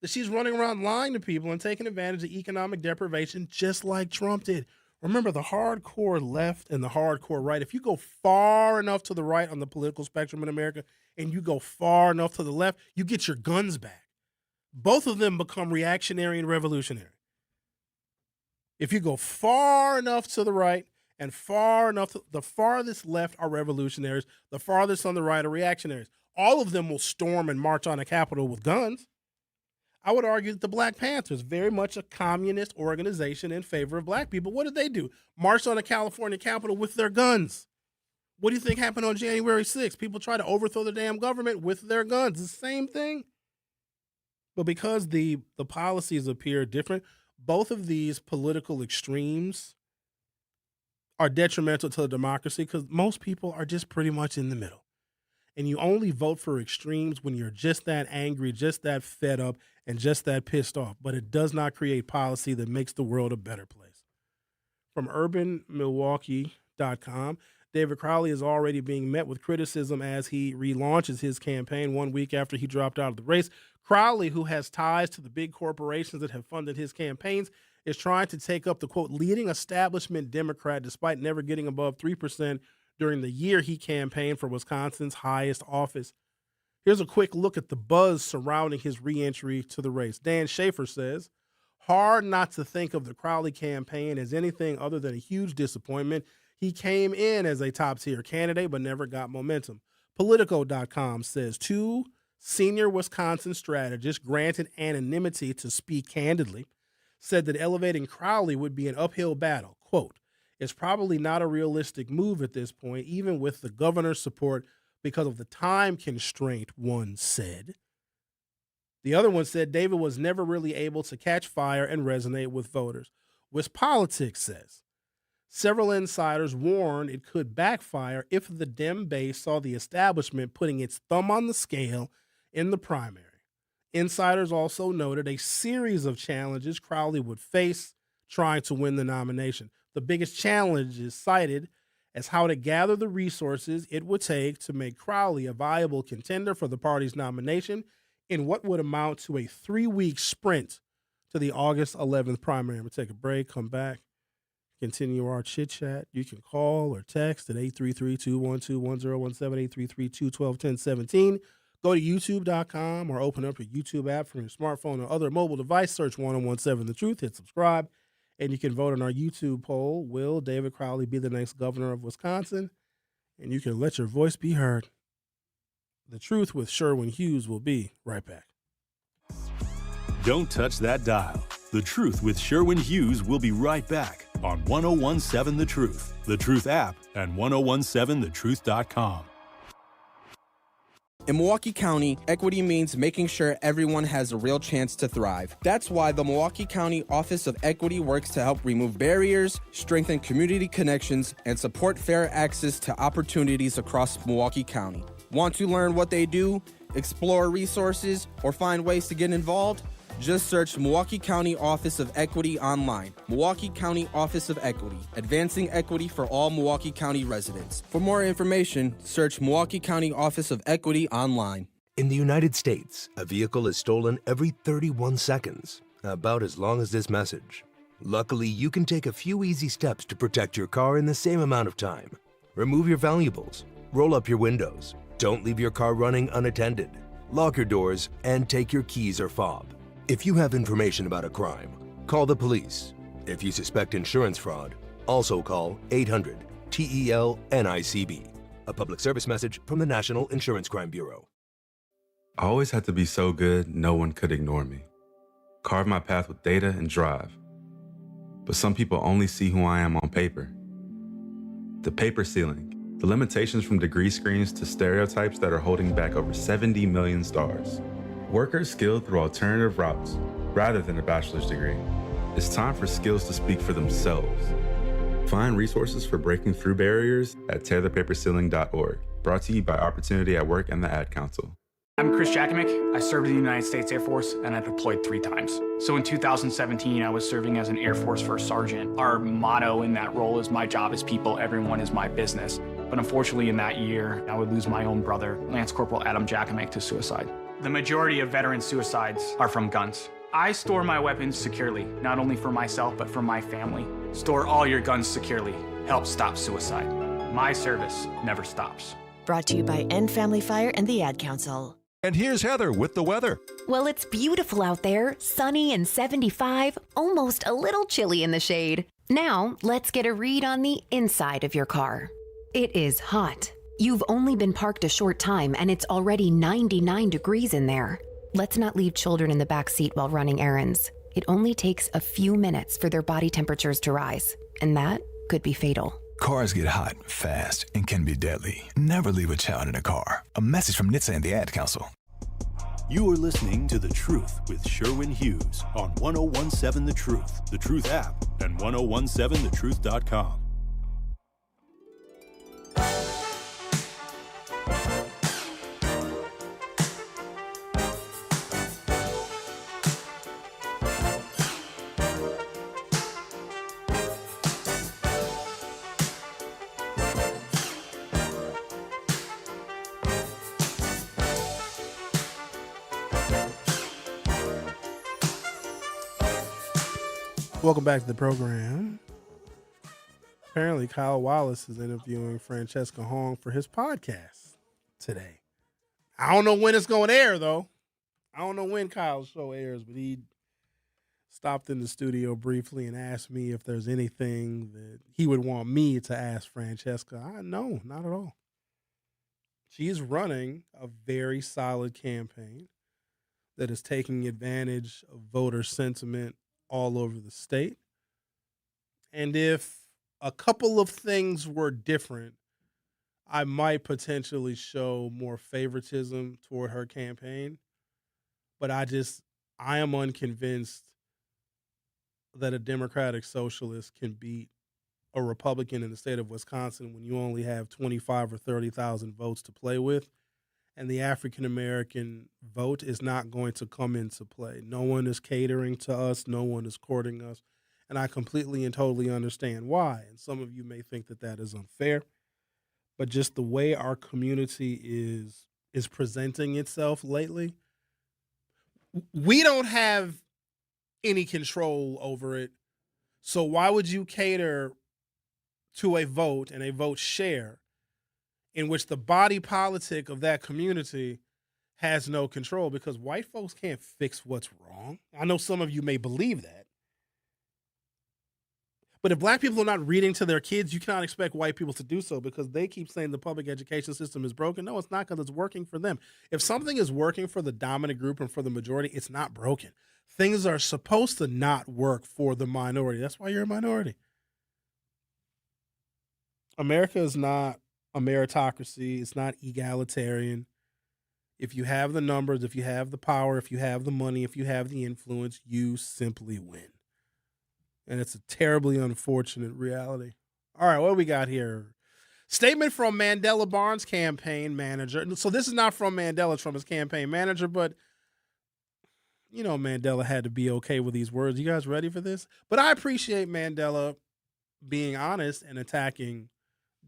That she's running around lying to people and taking advantage of economic deprivation just like Trump did. Remember, the hardcore left and the hardcore right, if you go far enough to the right on the political spectrum in America and you go far enough to the left, you get your guns back. Both of them become reactionary and revolutionary. If you go far enough to the right and far enough to the farthest left are revolutionaries, the farthest on the right are reactionaries. All of them will storm and march on a Capitol with guns. I would argue that the Black Panthers, very much a communist organization in favor of black people. What did they do? Marched on the California Capitol with their guns. What do you think happened on January 6th? People try to overthrow the damn government with their guns. The same thing. But because the policies appear different, both of these political extremes are detrimental to the democracy because most people are just pretty much in the middle. And you only vote for extremes when you're just that angry, just that fed up, and just that pissed off. But it does not create policy that makes the world a better place. From urbanmilwaukee.com, David Crowley is already being met with criticism as he relaunches his campaign 1 week after he dropped out of the race. Crowley, who has ties to the big corporations that have funded his campaigns, is trying to take up the, quote, leading establishment Democrat despite never getting above 3% during the year he campaigned for Wisconsin's highest office. Here's a quick look at the buzz surrounding his reentry to the race. Dan Schaefer says, hard not to think of the Crowley campaign as anything other than a huge disappointment. He came in as a top-tier candidate but never got momentum. Politico.com says 2 senior Wisconsin strategists granted anonymity to speak candidly, said that elevating Crowley would be an uphill battle. Quote, it's probably not a realistic move at this point, even with the governor's support because of the time constraint, one said. The other one said David was never really able to catch fire and resonate with voters. WisPolitics says several insiders warned it could backfire if the Dem base saw the establishment putting its thumb on the scale in the primary. Insiders also noted a series of challenges Crowley would face trying to win the nomination. The biggest challenge is cited as how to gather the resources it would take to make Crowley a viable contender for the party's nomination in what would amount to a 3-week sprint to the August 11th primary. I'm going to take a break, come back, continue our chit-chat. You can call or text at 833-212-1017, 833-212-1017. Go to youtube.com or open up your YouTube app from your smartphone or other mobile device. Search 1017 The Truth, hit subscribe. And you can vote on our YouTube poll. Will David Crowley be the next governor of Wisconsin? And you can let your voice be heard. The Truth with Sherwin Hughes will be right back. Don't touch that dial. The Truth with Sherwin Hughes will be right back on 1017 The Truth, The Truth app, and 1017thetruth.com. In Milwaukee County, equity means making sure everyone has a real chance to thrive. That's why the Milwaukee County Office of Equity works to help remove barriers, strengthen community connections, and support fair access to opportunities across Milwaukee County. Want to learn what they do, explore resources, or find ways to get involved? Just search Milwaukee County Office of Equity online. Milwaukee County Office of Equity, advancing equity for all Milwaukee County residents. For more information, search Milwaukee County Office of Equity online. In the United States, a vehicle is stolen every 31 seconds, about as long as this message. Luckily, you can take a few easy steps to protect your car in the same amount of time. Remove your valuables, roll up your windows, don't leave your car running unattended, lock your doors, and take your keys or fob. If you have information about a crime, call the police. If you suspect insurance fraud, also call 800-TEL-NICB. A public service message from the National Insurance Crime Bureau. I always had to be so good, no one could ignore me. Carve my path with data and drive. But some people only see who I am on paper. The paper ceiling, the limitations from degree screens to stereotypes that are holding back over 70 million stars. Workers skilled through alternative routes, rather than a bachelor's degree. It's time for skills to speak for themselves. Find resources for breaking through barriers at tearthepaperceiling.org. Brought to you by Opportunity at Work and the Ad Council. I'm Chris Jakimick. I served in the United States Air Force and I deployed 3 times. So in 2017, I was serving as an Air Force First Sergeant. Our motto in that role is my job is people, everyone is my business. But unfortunately in that year, I would lose my own brother, Lance Corporal Adam Jakimick, to suicide. The majority of veteran suicides are from guns. I store my weapons securely, not only for myself, but for my family. Store all your guns securely. Help stop suicide. My service never stops. Brought to you by End Family Fire and the Ad Council. And here's Heather with the weather. Well, it's beautiful out there, sunny and 75, almost a little chilly in the shade. Now, let's get a read on the inside of your car. It is hot. You've only been parked a short time and it's already 99 degrees in there. Let's not leave children in the back seat while running errands. It only takes a few minutes for their body temperatures to rise, and that could be fatal. Cars get hot, fast, and can be deadly. Never leave a child in a car. A message from NHTSA and the Ad Council. You are listening to The Truth with Sherwin Hughes on 1017 The Truth, The Truth app, and 1017thetruth.com. Welcome back to the program. Apparently, Kyle Wallace is interviewing Francesca Hong for his podcast today. I don't know when it's going to air, though. I don't know when Kyle's show airs, but he stopped in the studio briefly and asked me if there's anything that he would want me to ask Francesca. No, not at all. She's running a very solid campaign that is taking advantage of voter sentiment all over the state. And if a couple of things were different, I might potentially show more favoritism toward her campaign. But I am unconvinced that a Democratic socialist can beat a Republican in the state of Wisconsin when you only have 25 or 30,000 votes to play with. And the African-American vote is not going to come into play. No one is catering to us. No one is courting us. And I completely and totally understand why. And some of you may think that that is unfair. But just the way our community is presenting itself lately, we don't have any control over it. So why would you cater to a vote and a vote share in which the body politic of that community has no control? Because white folks can't fix what's wrong. I know some of you may believe that. But if black people are not reading to their kids, you cannot expect white people to do so because they keep saying the public education system is broken. No, it's not, because it's working for them. If something is working for the dominant group and for the majority, it's not broken. Things are supposed to not work for the minority. That's why you're a minority. America is not a meritocracy. It's not egalitarian. If you have the numbers, if you have the power, if you have the money, if you have the influence, you simply win. And it's a terribly unfortunate reality. All right, what do we got here? Statement from Mandela Barnes' campaign manager. So this is not from Mandela, it's from his campaign manager, but you know Mandela had to be okay with these words. You guys ready for this? But I appreciate Mandela being honest and attacking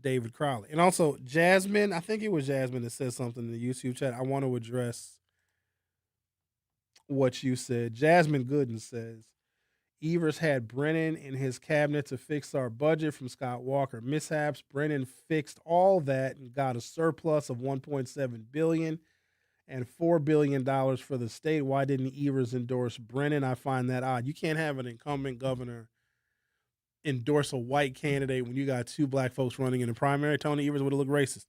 David Crowley. And also, Jasmine, I think it was Jasmine that said something in the YouTube chat. I want to address what you said. Jasmine Gooden says, Evers had Brennan in his cabinet to fix our budget from Scott Walker mishaps. Brennan fixed all that and got a surplus of $1.7 billion and $4 billion for the state. Why didn't Evers endorse Brennan? I find that odd. You can't have an incumbent governor endorse a white candidate when you got two black folks running in the primary. Tony Evers would have looked racist.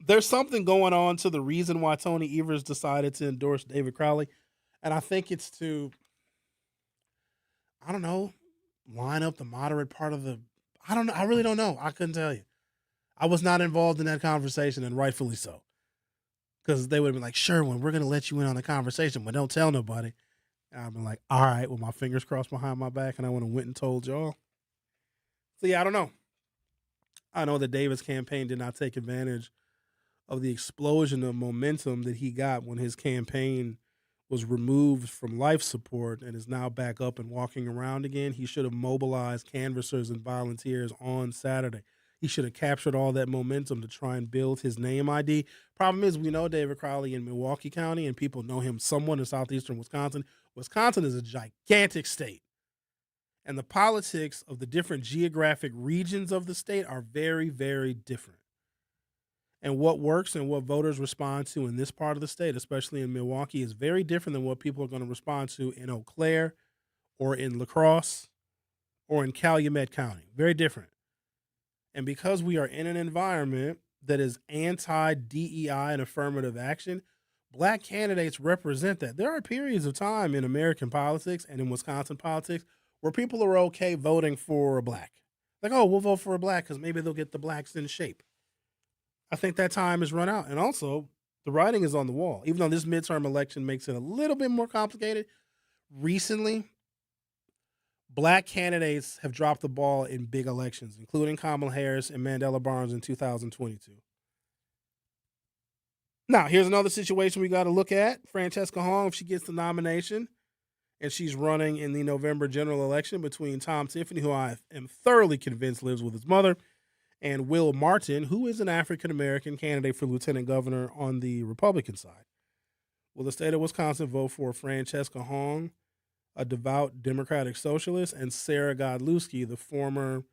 There's something going on to the reason why Tony Evers decided to endorse David Crowley. And I think it's to, I don't know, line up the moderate part of the, I don't know. I really don't know. I couldn't tell you. I was not involved in that conversation, and rightfully so. Because they would have been like, Sherwin, we're going to let you in on the conversation, but don't tell nobody. And I've been like, all right, with my fingers crossed behind my back, and I went and told y'all. So, yeah, I don't know. I know that David's campaign did not take advantage of the explosion of momentum that he got when his campaign was removed from life support and is now back up and walking around again. He should have mobilized canvassers and volunteers on Saturday. He should have captured all that momentum to try and build his name ID. Problem is, we know David Crowley in Milwaukee County, and people know him somewhat in southeastern Wisconsin. Wisconsin is a gigantic state. And the politics of the different geographic regions of the state are very, very different. And what works and what voters respond to in this part of the state, especially in Milwaukee, is very different than what people are going to respond to in Eau Claire or in La Crosse or in Calumet County. Very different. And because we are in an environment that is anti-DEI and affirmative action, black candidates represent that. There are periods of time in American politics and in Wisconsin politics where people are okay voting for a black. Like, oh, we'll vote for a black because maybe they'll get the blacks in shape. I think that time has run out. And also, the writing is on the wall. Even though this midterm election makes it a little bit more complicated, recently, black candidates have dropped the ball in big elections, including Kamala Harris and Mandela Barnes in 2022. Now, here's another situation we got to look at. Francesca Hong, if she gets the nomination, and she's running in the November general election between Tom Tiffany, who I am thoroughly convinced lives with his mother, and Will Martin, who is an African-American candidate for lieutenant governor on the Republican side. Will the state of Wisconsin vote for Francesca Hong, a devout Democratic socialist, and Sarah Godlewski, the former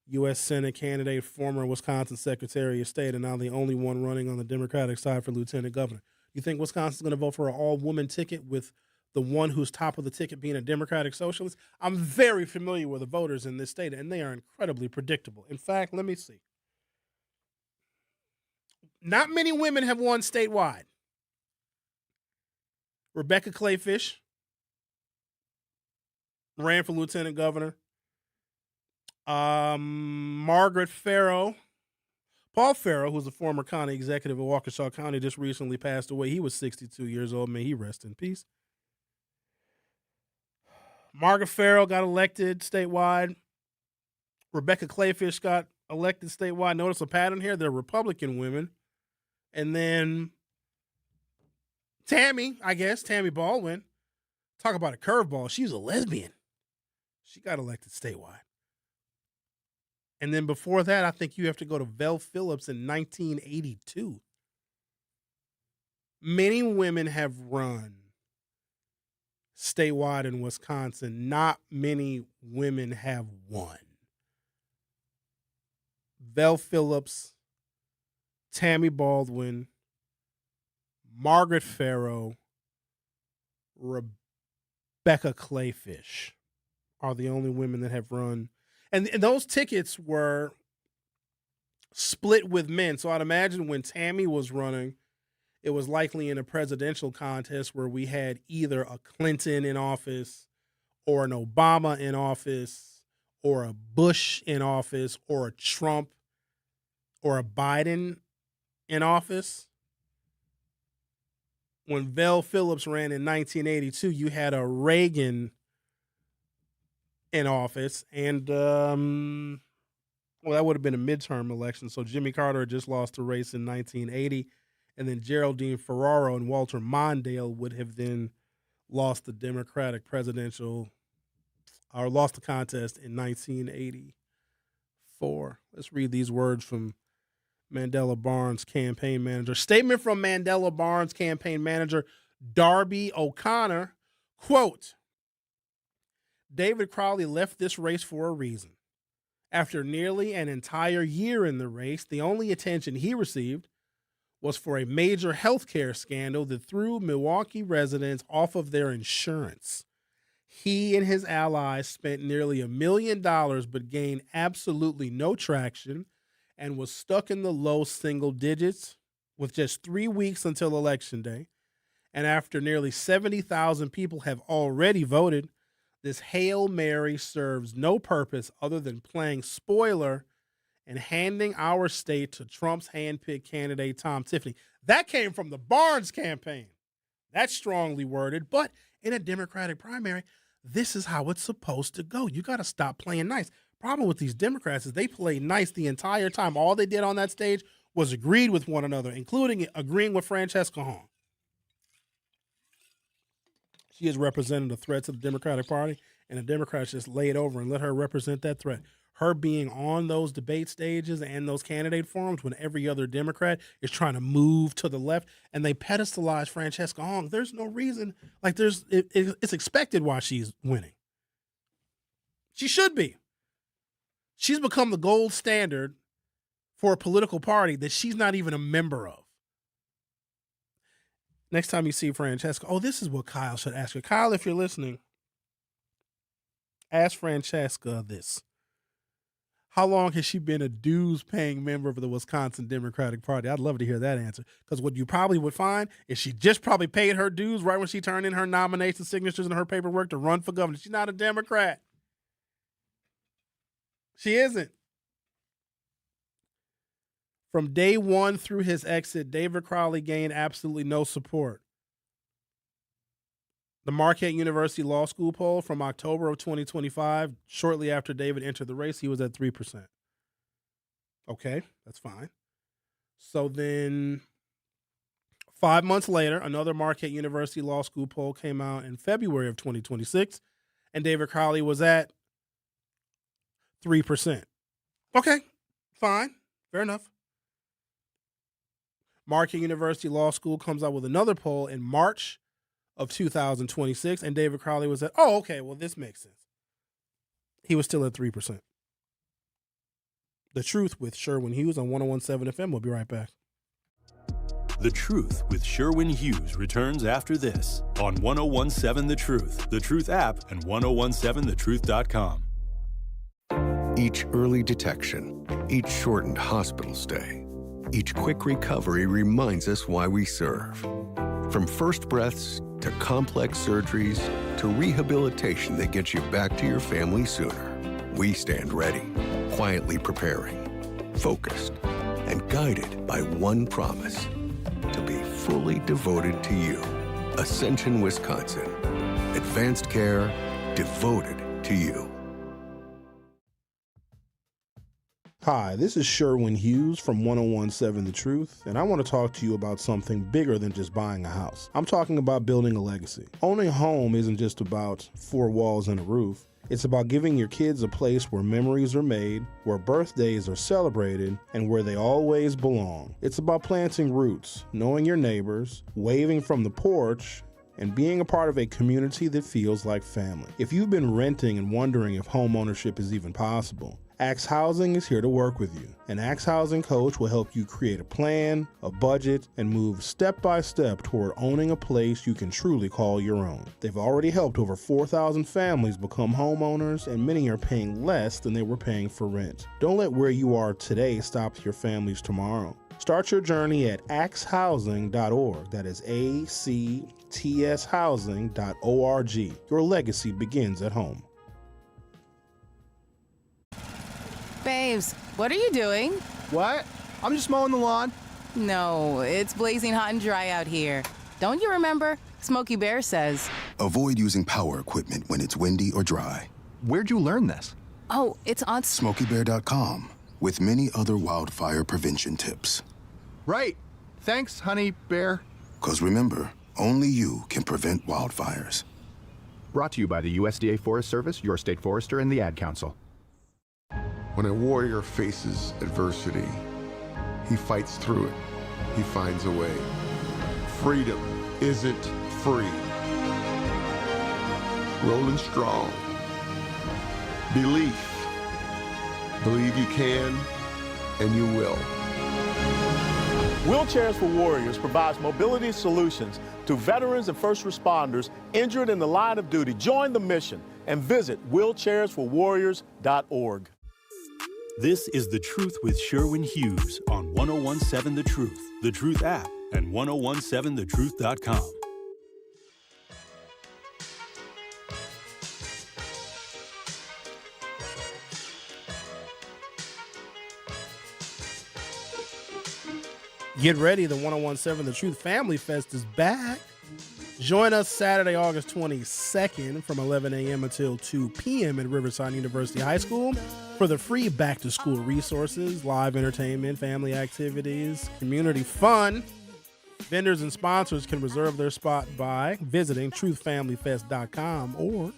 U.S. Senate candidate, former Wisconsin Secretary of State, and now the only one running on the Democratic side for lieutenant governor? You think Wisconsin's going to vote for an all-woman ticket with the one who's top of the ticket being a Democratic socialist? I'm very familiar with the voters in this state, and they are incredibly predictable. In fact, let me see. Not many women have won statewide. Rebecca Clayfish ran for lieutenant governor. Margaret Farrow. Paul Farrow, who's a former county executive of Waukesha County, just recently passed away. He was 62 years old. May he rest in peace. Margaret Farrow got elected statewide. Rebecca Clayfish got elected statewide. Notice a pattern here. They're Republican women. And then Tammy Baldwin. Talk about a curveball. She was a lesbian. She got elected statewide. And then before that, I think you have to go to Vel Phillips in 1982. Many women have run statewide in Wisconsin. Not many women have won. Vel Phillips, Tammy Baldwin, Margaret Farrow, Rebecca Clayfish are the only women that have run. And those tickets were split with men. So I'd imagine when Tammy was running, it was likely in a presidential contest where we had either a Clinton in office or an Obama in office or a Bush in office or a Trump or a Biden in office. When Vel Phillips ran in 1982, you had a Reagan in office, and that would have been a midterm election. So Jimmy Carter had just lost the race in 1980, and then Geraldine Ferraro and Walter Mondale would have then lost the Democratic presidential, or lost the contest in 1984. Let's read these words from Mandela Barnes' campaign manager. Statement from Mandela Barnes' campaign manager, Darby O'Connor, quote, David Crowley left this race for a reason. After nearly an entire year in the race, the only attention he received was for a major healthcare scandal that threw Milwaukee residents off of their insurance. He and his allies spent nearly $1 million but gained absolutely no traction and was stuck in the low single digits with just 3 weeks until Election Day. And after nearly 70,000 people have already voted, this Hail Mary serves no purpose other than playing spoiler and handing our state to Trump's handpicked candidate, Tom Tiffany. That came from the Barnes campaign. That's strongly worded, but in a Democratic primary, this is how it's supposed to go. You got to stop playing nice. Problem with these Democrats is they play nice the entire time. All they did on that stage was agreed with one another, including agreeing with Francesca Hong. She has represented a threat to the Democratic Party, and the Democrats just laid over and let her represent that threat. Her being on those debate stages and those candidate forums when every other Democrat is trying to move to the left, and they pedestalize Francesca Hong. There's no reason. Like, it's expected why she's winning. She should be. She's become the gold standard for a political party that she's not even a member of. Next time you see Francesca, this is what Kyle should ask her. Kyle, if you're listening, ask Francesca this. How long has she been a dues-paying member of the Wisconsin Democratic Party? I'd love to hear that answer, because what you probably would find is she just probably paid her dues right when she turned in her nomination signatures and her paperwork to run for governor. She's not a Democrat. She isn't. From day one through his exit, David Crowley gained absolutely no support. The Marquette University Law School poll from October of 2025, shortly after David entered the race, he was at 3%. Okay, that's fine. So then 5 months later, another Marquette University Law School poll came out in February of 2026, and David Crowley was at 3%. Okay, fine, fair enough. Marquette University Law School comes out with another poll in March of 2026, and David Crowley was at, this makes sense. He was still at 3%. The Truth with Sherwin Hughes on 101.7 FM. We'll be right back. The Truth with Sherwin Hughes returns after this on 101.7 The Truth app, and 1017thetruth.com. Each early detection, each shortened hospital stay, each quick recovery reminds us why we serve. From first breaths to complex surgeries to rehabilitation that gets you back to your family sooner, we stand ready, quietly preparing, focused, and guided by one promise: to be fully devoted to you. Ascension, Wisconsin. Advanced care devoted to you. Hi, this is Sherwin Hughes from 101.7 The Truth, and I want to talk to you about something bigger than just buying a house. I'm talking about building a legacy. Owning a home isn't just about four walls and a roof. It's about giving your kids a place where memories are made, where birthdays are celebrated, and where they always belong. It's about planting roots, knowing your neighbors, waving from the porch, and being a part of a community that feels like family. If you've been renting and wondering if home ownership is even possible, Axe Housing is here to work with you. An Axe Housing coach will help you create a plan, a budget, and move step by step toward owning a place you can truly call your own. They've already helped over 4,000 families become homeowners, and many are paying less than they were paying for rent. Don't let where you are today stop your family's tomorrow. Start your journey at axehousing.org. That is ACTShousing.org. Your legacy begins at home. Babes, what are you doing? What? I'm just mowing the lawn. No, it's blazing hot and dry out here. Don't you remember? Smokey Bear says. Avoid using power equipment when it's windy or dry. Where'd you learn this? Oh, it's on SmokeyBear.com with many other wildfire prevention tips. Right. Thanks, honey bear. 'Cause remember, only you can prevent wildfires. Brought to you by the USDA Forest Service, your state forester, and the Ad Council. When a warrior faces adversity, he fights through it. He finds a way. Freedom isn't free. Rolling strong. Belief. Believe you can, and you will. Wheelchairs for Warriors provides mobility solutions to veterans and first responders injured in the line of duty. Join the mission and visit wheelchairsforwarriors.org. This is The Truth with Sherwin Hughes on 101.7 The Truth app, and 1017thetruth.com. Get ready, the 101.7 The Truth Family Fest is back. Join us Saturday, August 22nd from 11 a.m. until 2 p.m. at Riverside University High School for the free back-to-school resources, live entertainment, family activities, community fun. Vendors and sponsors can reserve their spot by visiting truthfamilyfest.com or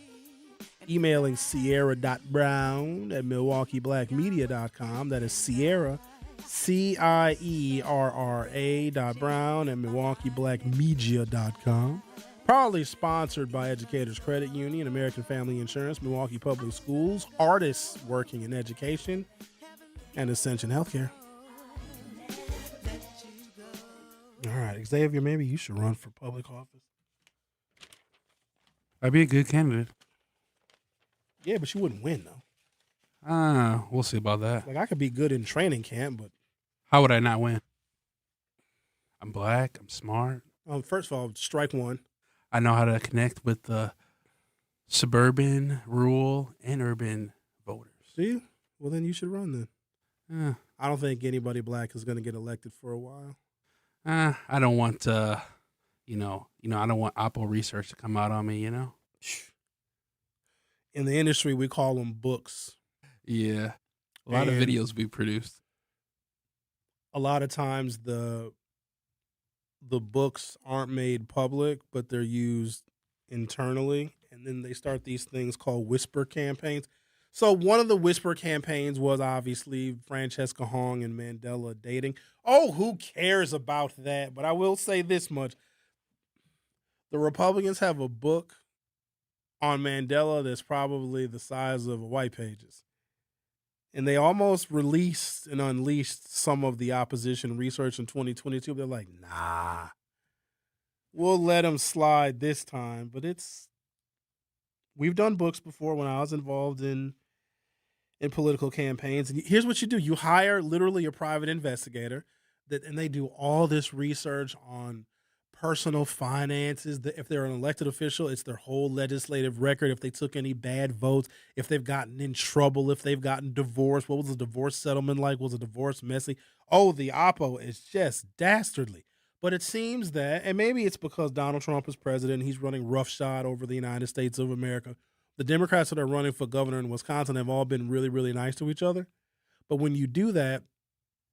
emailing sierra.brown@milwaukeeblackmedia.com. That is Sierra, Cierra.brown@milwaukeeblackmedia.com. Proudly sponsored by Educators Credit Union, American Family Insurance, Milwaukee Public Schools, artists working in education, and Ascension Healthcare. All right, Xavier, maybe you should run for public office. I'd be a good candidate. Yeah, but you wouldn't win, though. We'll see about that. Like, I could be good in training camp, but... How would I not win? I'm black. I'm smart. First of all, strike one. I know how to connect with the suburban, rural, and urban voters. Do you? Well, then you should run then. Yeah. I don't think anybody black is going to get elected for a while. I don't want I don't want Oppo research to come out on me, In the industry, we call them books. Yeah. A lot of videos we produced. A lot of times the books aren't made public, but they're used internally. And then they start these things called whisper campaigns. So one of the whisper campaigns was obviously Francesca Hong and Mandela dating. Oh, who cares about that? But I will say this much. The Republicans have a book on Mandela that's probably the size of a white pages. And they almost released and unleashed some of the opposition research in 2022. They're like, nah, we'll let them slide this time. But we've done books before when I was involved in political campaigns. And here's what you do. You hire literally a private investigator and they do all this research on personal finances. If they're an elected official, it's their whole legislative record. If they took any bad votes, if they've gotten in trouble, if they've gotten divorced, what was the divorce settlement like? Was the divorce messy? Oh, the Oppo is just dastardly. But it seems that, and maybe it's because Donald Trump is president, he's running roughshod over the United States of America. The Democrats that are running for governor in Wisconsin have all been really, really nice to each other. But when you do that,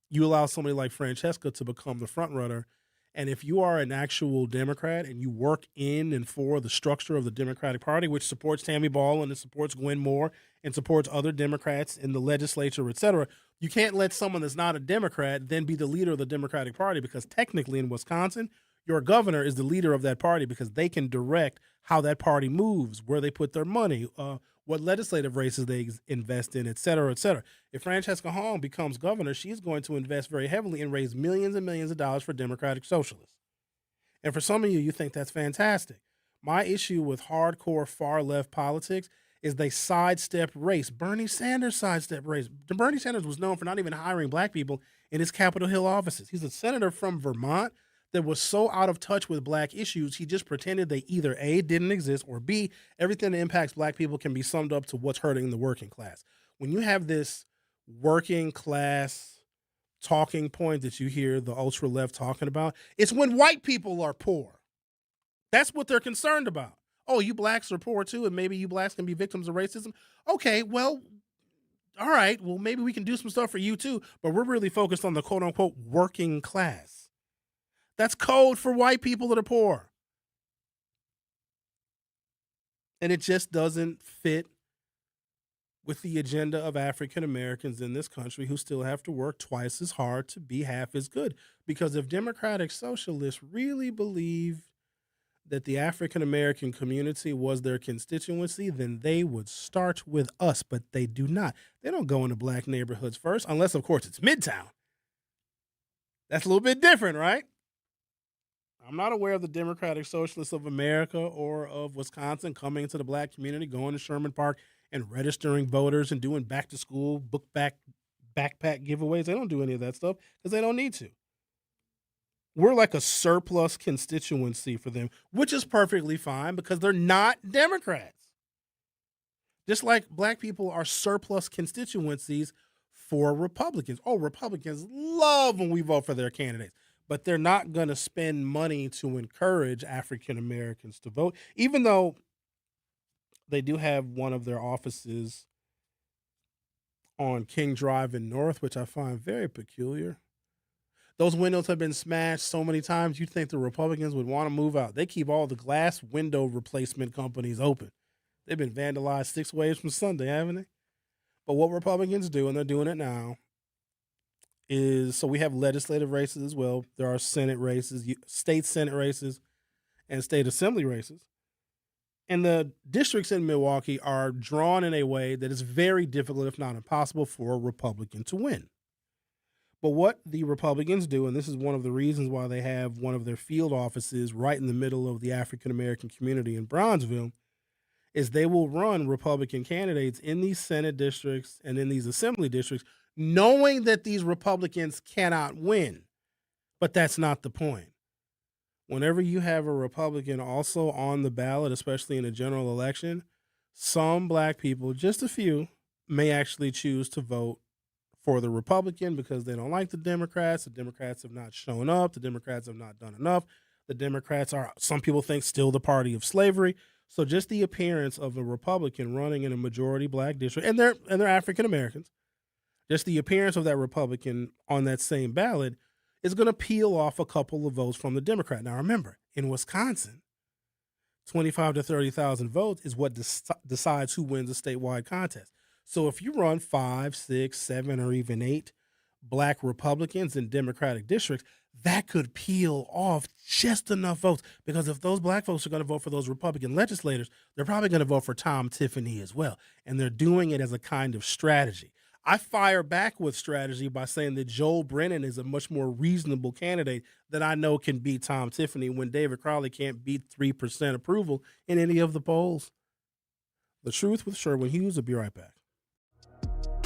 you allow somebody like Francesca to become the front runner. And if you are an actual Democrat and you work in and for the structure of the Democratic Party, which supports Tammy Ball and it supports Gwen Moore and supports other Democrats in the legislature, et cetera, you can't let someone that's not a Democrat then be the leader of the Democratic Party, because technically in Wisconsin, your governor is the leader of that party because they can direct how that party moves, where they put their money, what legislative races they invest in, et cetera, et cetera. If Francesca Hong becomes governor, she's going to invest very heavily and raise millions and millions of dollars for Democratic Socialists. And for some of you, you think that's fantastic. My issue with hardcore far-left politics is they sidestep race. Bernie Sanders sidestepped race. Bernie Sanders was known for not even hiring black people in his Capitol Hill offices. He's a senator from Vermont that was so out of touch with black issues, he just pretended they either A, didn't exist, or B, everything that impacts black people can be summed up to what's hurting the working class. When you have this working class talking point that you hear the ultra left talking about, it's when white people are poor. That's what they're concerned about. Oh, you blacks are poor too, and maybe you blacks can be victims of racism. Okay, well, all right, well, maybe we can do some stuff for you too, but we're really focused on the quote unquote working class. That's code for white people that are poor. And it just doesn't fit with the agenda of African Americans in this country who still have to work twice as hard to be half as good. Because if Democratic Socialists really believe that the African American community was their constituency, then they would start with us, but they do not. They don't go into black neighborhoods first, unless, of course, it's Midtown. That's a little bit different, right? I'm not aware of the Democratic Socialists of America or of Wisconsin coming to the black community, going to Sherman Park and registering voters and doing back-to-school backpack giveaways. They don't do any of that stuff because they don't need to. We're like a surplus constituency for them, which is perfectly fine because they're not Democrats. Just like black people are surplus constituencies for Republicans. Oh, Republicans love when we vote for their candidates. But they're not going to spend money to encourage African Americans to vote, even though they do have one of their offices on King Drive in North, which I find very peculiar. Those windows have been smashed so many times, you'd think the Republicans would want to move out. They keep all the glass window replacement companies open. They've been vandalized 6 ways from Sunday, haven't they? But what Republicans do, and they're doing it now, is so we have legislative races as well. There are Senate races, state Senate races, and state assembly races. And the districts in Milwaukee are drawn in a way that is very difficult, if not impossible, for a Republican to win. But what the Republicans do, and this is one of the reasons why they have one of their field offices right in the middle of the African-American community in Bronzeville, is they will run Republican candidates in these Senate districts and in these assembly districts, knowing that these Republicans cannot win. But that's not the point. Whenever you have a Republican also on the ballot, especially in a general election, some black people, just a few, may actually choose to vote for the Republican because they don't like the Democrats. The Democrats have not shown up. The Democrats have not done enough. The Democrats are, some people think, still the party of slavery. So just the appearance of a Republican running in a majority black district, and they're African Americans, just the appearance of that Republican on that same ballot is going to peel off a couple of votes from the Democrat. Now remember, in Wisconsin, 25 to 30,000 votes is what decides who wins a statewide contest. So if you run 5, 6, 7, or even 8 black Republicans in Democratic districts, that could peel off just enough votes, because if those black folks are going to vote for those Republican legislators, they're probably going to vote for Tom Tiffany as well. And they're doing it as a kind of strategy. I fire back with strategy by saying that Joel Brennan is a much more reasonable candidate that I know can beat Tom Tiffany when David Crowley can't beat 3% approval in any of the polls. The Truth with Sherwin Hughes. Will be right back.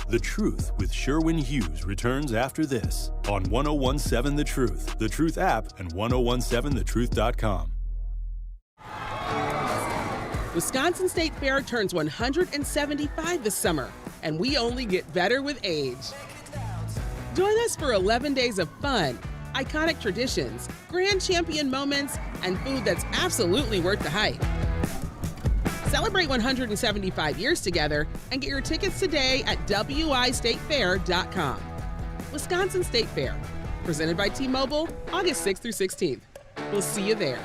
The Truth with Sherwin Hughes returns after this on 1017 The Truth app, and 1017thetruth.com. Wisconsin State Fair turns 175 this summer, and we only get better with age. Join us for 11 days of fun, iconic traditions, grand champion moments, and food that's absolutely worth the hype. Celebrate 175 years together and get your tickets today at wistatefair.com. Wisconsin State Fair, presented by T-Mobile, August 6th through 16th. We'll see you there.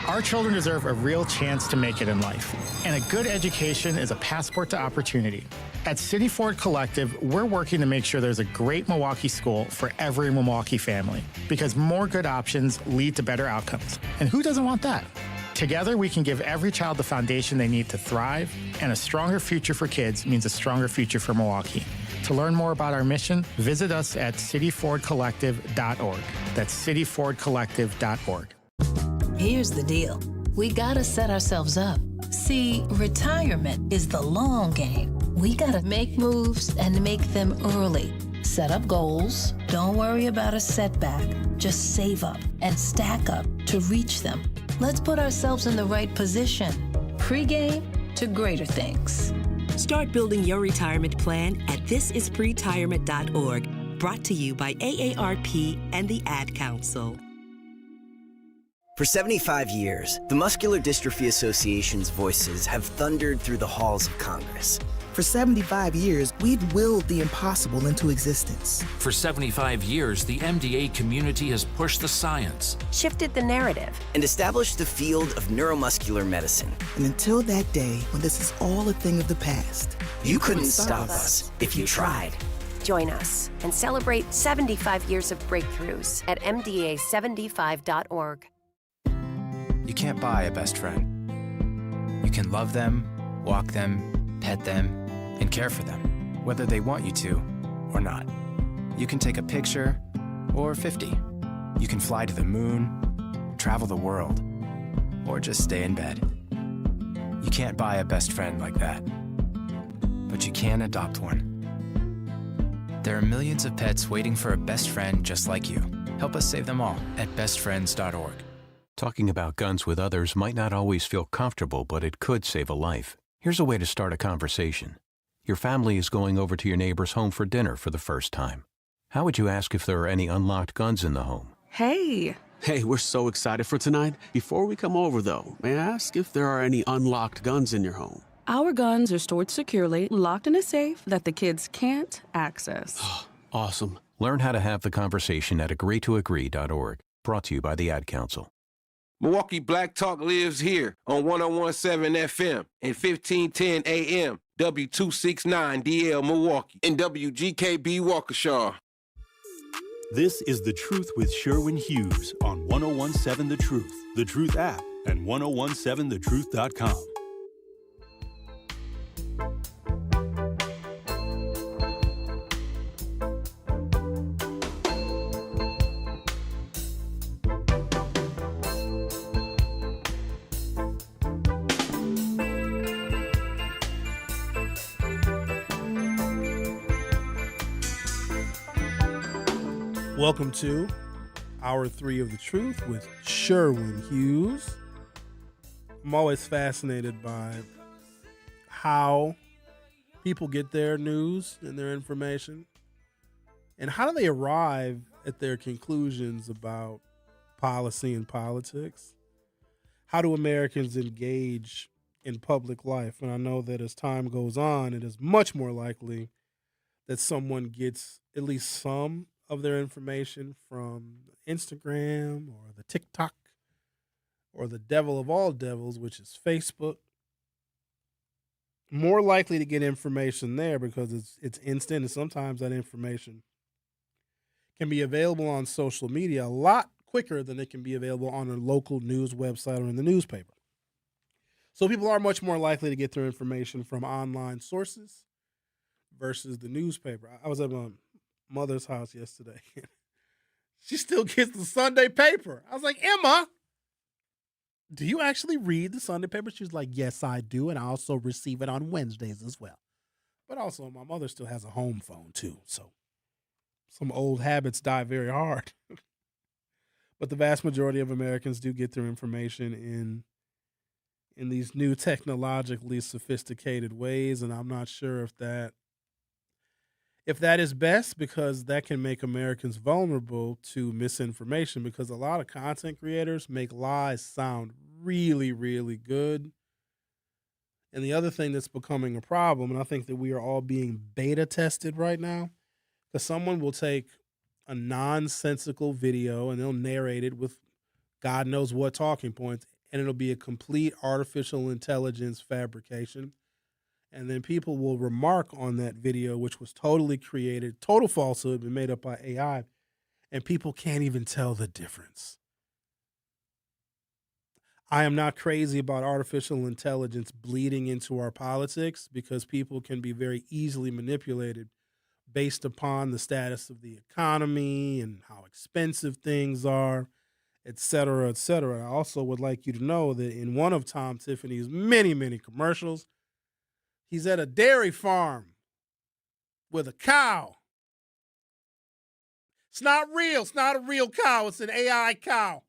Our children deserve a real chance to make it in life, and a good education is a passport to opportunity. At City Ford Collective, we're working to make sure there's a great Milwaukee school for every Milwaukee family, because more good options lead to better outcomes. And who doesn't want that? Together, we can give every child the foundation they need to thrive, and a stronger future for kids means a stronger future for Milwaukee. To learn more about our mission, visit us at cityfordcollective.org. That's cityfordcollective.org. Here's the deal. We gotta set ourselves up. See, retirement is the long game. We gotta make moves and make them early. Set up goals. Don't worry about a setback. Just save up and stack up to reach them. Let's put ourselves in the right position. Pre-game to greater things. Start building your retirement plan at thisispretirement.org. Brought to you by AARP and the Ad Council. For 75 years, the Muscular Dystrophy Association's voices have thundered through the halls of Congress. For 75 years, we've willed the impossible into existence. For 75 years, the MDA community has pushed the science, shifted the narrative, and established the field of neuromuscular medicine. And until that day when this is all a thing of the past, you couldn't stop us if you tried. Join us and celebrate 75 years of breakthroughs at MDA75.org. You can't buy a best friend. You can love them, walk them, pet them, and care for them, whether they want you to or not. You can take a picture or 50. You can fly to the moon, travel the world, or just stay in bed. You can't buy a best friend like that, but you can adopt one. There are millions of pets waiting for a best friend just like you. Help us save them all at bestfriends.org. Talking about guns with others might not always feel comfortable, but it could save a life. Here's a way to start a conversation. Your family is going over to your neighbor's home for dinner for the first time. How would you ask if there are any unlocked guns in the home? Hey, we're so excited for tonight. Before we come over, though, may I ask if there are any unlocked guns in your home? Our guns are stored securely, locked in a safe that the kids can't access. Awesome. Learn how to have the conversation at agreetoagree.org. Brought to you by the Ad Council. Milwaukee Black Talk lives here on 1017 FM and 1510 AM, W269DL Milwaukee, and WGKB Waukesha. This is The Truth with Sherwin Hughes on 1017 The Truth app, and 1017thetruth.com. Welcome to Hour 3 of The Truth with Sherwin Hughes. I'm always fascinated by how people get their news and their information, and how do they arrive at their conclusions about policy and politics. How do Americans engage in public life? And I know that as time goes on, it is much more likely that someone gets at least some of their information from Instagram or the TikTok or the devil of all devils, which is Facebook. More likely to get information there because it's instant, and sometimes that information can be available on social media a lot quicker than it can be available on a local news website or in the newspaper. So people are much more likely to get their information from online sources versus the newspaper. I was at my mother's house yesterday. She still gets the Sunday paper. I was like, Emma, do you actually read the Sunday paper? She was like, yes, I do. And I also receive it on Wednesdays as well. But also, my mother still has a home phone too. So some old habits die very hard. But the vast majority of Americans do get their information in these new technologically sophisticated ways. And I'm not sure if that is best, because that can make Americans vulnerable to misinformation, because a lot of content creators make lies sound really, really good. And the other thing that's becoming a problem, and I think that we are all being beta tested right now, because someone will take a nonsensical video and they'll narrate it with God knows what talking points, and it'll be a complete artificial intelligence fabrication. And then people will remark on that video, which was totally created, total falsehood, and made up by AI, and people can't even tell the difference. I am not crazy about artificial intelligence bleeding into our politics, because people can be very easily manipulated based upon the status of the economy and how expensive things are, et cetera, et cetera. I also would like you to know that in one of Tom Tiffany's many, many commercials, he's at a dairy farm with a cow. It's not real. It's not a real cow. It's an AI cow.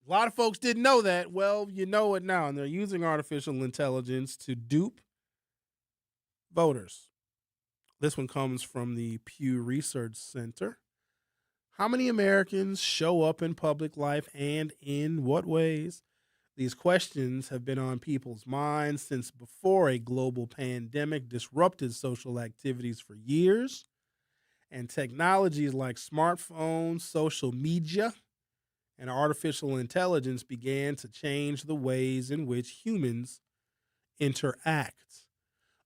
A lot of folks didn't know that. Well, you know it now. And they're using artificial intelligence to dupe voters. This one comes from the Pew Research Center. How many Americans show up in public life, and in what ways? These questions have been on people's minds since before a global pandemic disrupted social activities for years. And technologies like smartphones, social media, and artificial intelligence began to change the ways in which humans interact.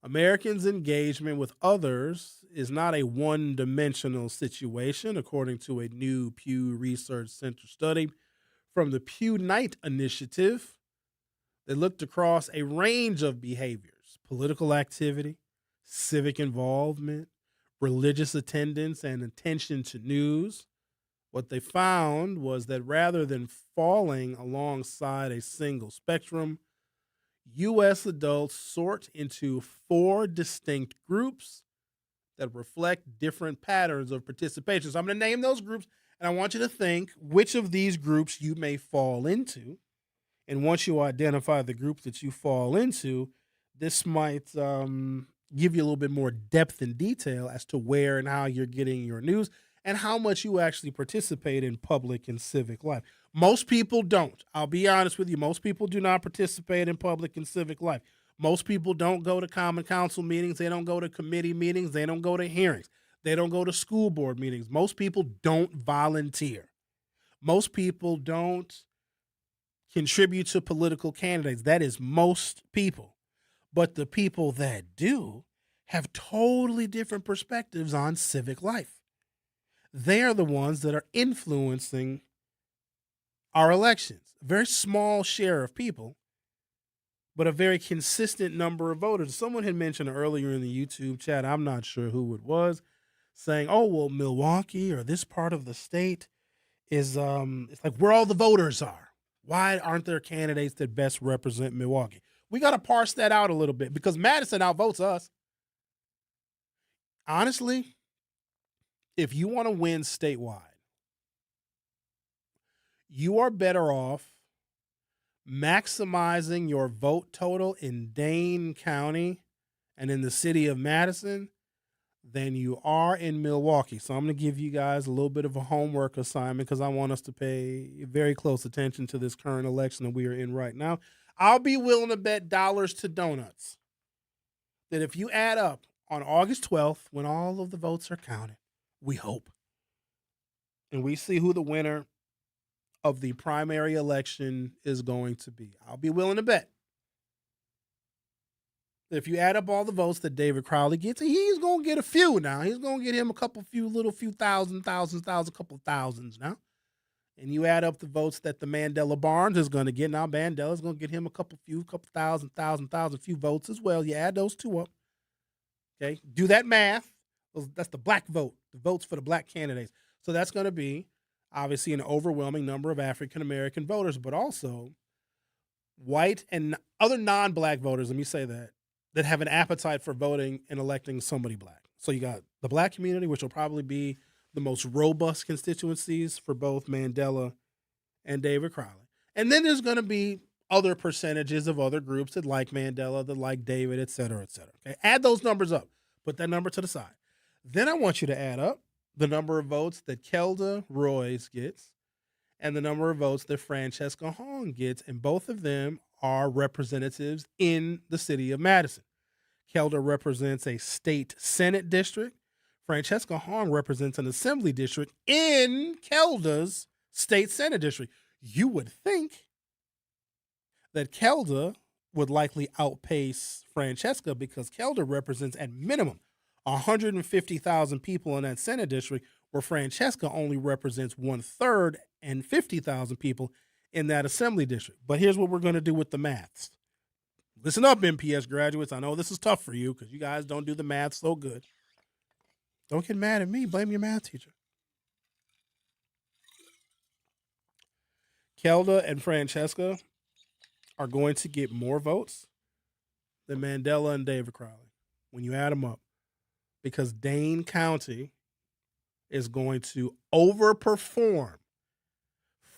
Americans' engagement with others is not a one-dimensional situation, according to a new Pew Research Center study from the Pew Night Initiative. They looked across a range of behaviors: political activity, civic involvement, religious attendance, and attention to news. What they found was that rather than falling alongside a single spectrum, U.S. adults sort into 4 distinct groups that reflect different patterns of participation. So I'm going to name those groups, and I want you to think which of these groups you may fall into. And once you identify the group that you fall into, this might give you a little bit more depth and detail as to where and how you're getting your news and how much you actually participate in public and civic life. Most people don't. I'll be honest with you. Most people do not participate in public and civic life. Most people don't go to common council meetings. They don't go to committee meetings. They don't go to hearings. They don't go to school board meetings. Most people don't volunteer. Most people don't contribute to political candidates. That is most people. But the people that do have totally different perspectives on civic life. they are the ones that are influencing our elections. A very small share of people, but a very consistent number of voters. Someone had mentioned earlier in the YouTube chat, I'm not sure who it was, saying, oh, well, Milwaukee or this part of the state is it's like where all the voters are. Why aren't there candidates that best represent Milwaukee? We got to parse that out a little bit because Madison outvotes us. Honestly, if you want to win statewide, you are better off maximizing your vote total in Dane County and in the city of Madison than you are in Milwaukee. So I'm going to give you guys a little bit of a homework assignment because I want us to pay very close attention to this current election that we are in right now. I'll be willing to bet dollars to donuts that if you add up on August 12th, when all of the votes are counted, we hope, and we see who the winner of the primary election is going to be, I'll be willing to bet if you add up all the votes that David Crowley gets, he's going to get a few now. He's going to get him a couple few thousand, couple thousands now. And you add up the votes that the Mandela Barnes is going to get. Now Mandela's going to get him a couple thousand, few votes as well. You add those two up. Okay, do that math. That's the black vote, the votes for the black candidates. So that's going to be obviously an overwhelming number of African-American voters, but also white and other non-black voters, let me say that have an appetite for voting and electing somebody black. So you got the black community, which will probably be the most robust constituencies for both Mandela and David Crowley. And then there's going to be other percentages of other groups that like Mandela, that like David, et cetera, et cetera. Okay? Add those numbers up. Put that number to the side. Then I want you to add up the number of votes that Kelda Royce gets and the number of votes that Francesca Hong gets, and both of them are representatives in the city of Madison. Kelda represents a state Senate district. Francesca Hong represents an assembly district in Kelda's state Senate district. You would think that Kelda would likely outpace Francesca because Kelda represents at minimum 150,000 people in that Senate district, where Francesca only represents 1/3 and 50,000 people in that assembly district. But here's what we're going to do with the maths. Listen up, MPS graduates. I know this is tough for you because you guys don't do the math so good. Don't get mad at me. Blame your math teacher. Kelda and Francesca are going to get more votes than Mandela and David Crowley when you add them up, because Dane County is going to overperform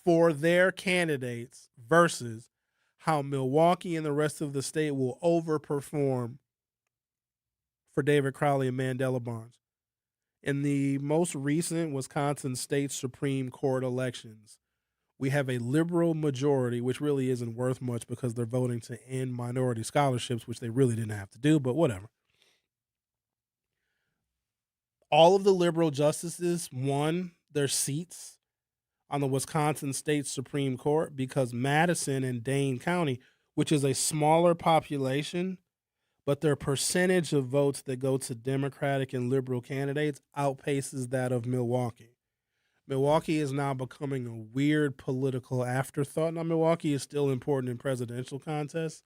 for their candidates versus how Milwaukee and the rest of the state will overperform for David Crowley and Mandela Barnes. In the most recent Wisconsin State Supreme Court elections, we have a liberal majority, which really isn't worth much because they're voting to end minority scholarships, which they really didn't have to do, but whatever. All of the liberal justices won their seats on the Wisconsin State Supreme Court because Madison and Dane County, which is a smaller population, but their percentage of votes that go to Democratic and liberal candidates outpaces that of Milwaukee. Milwaukee is now becoming a weird political afterthought. Now, Milwaukee is still important in presidential contests,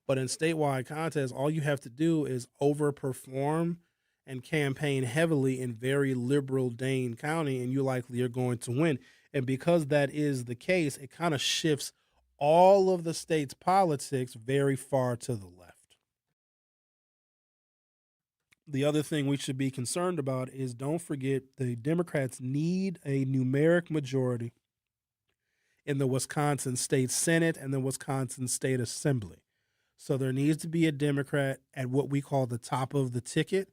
but in statewide contests, all you have to do is overperform and campaign heavily in very liberal Dane County, and you likely are going to win. And because that is the case, it kind of shifts all of the state's politics very far to the left. The other thing we should be concerned about is, don't forget, the Democrats need a numeric majority in the Wisconsin State Senate and the Wisconsin State Assembly. So there needs to be a Democrat at what we call the top of the ticket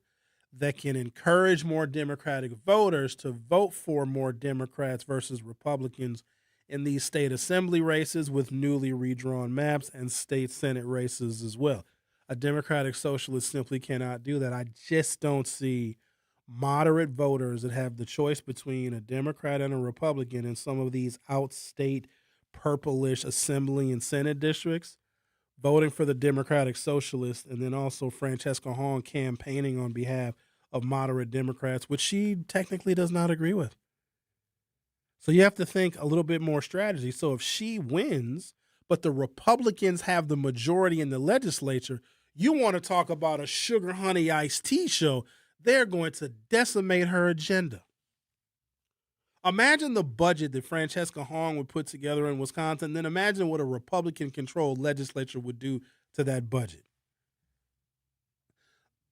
that can encourage more Democratic voters to vote for more Democrats versus Republicans in these state assembly races with newly redrawn maps and state Senate races as well. A Democratic Socialist simply cannot do that. I just don't see moderate voters that have the choice between a Democrat and a Republican in some of these outstate purplish assembly and Senate districts voting for the Democratic Socialist, and then also Francesca Hong campaigning on behalf of moderate Democrats, which she technically does not agree with. So you have to think a little bit more strategy. So if she wins, but the Republicans have the majority in the legislature, you want to talk about a sugar honey iced tea show. They're going to decimate her agenda. Imagine the budget that Francesca Hong would put together in Wisconsin. Then imagine what a Republican-controlled legislature would do to that budget.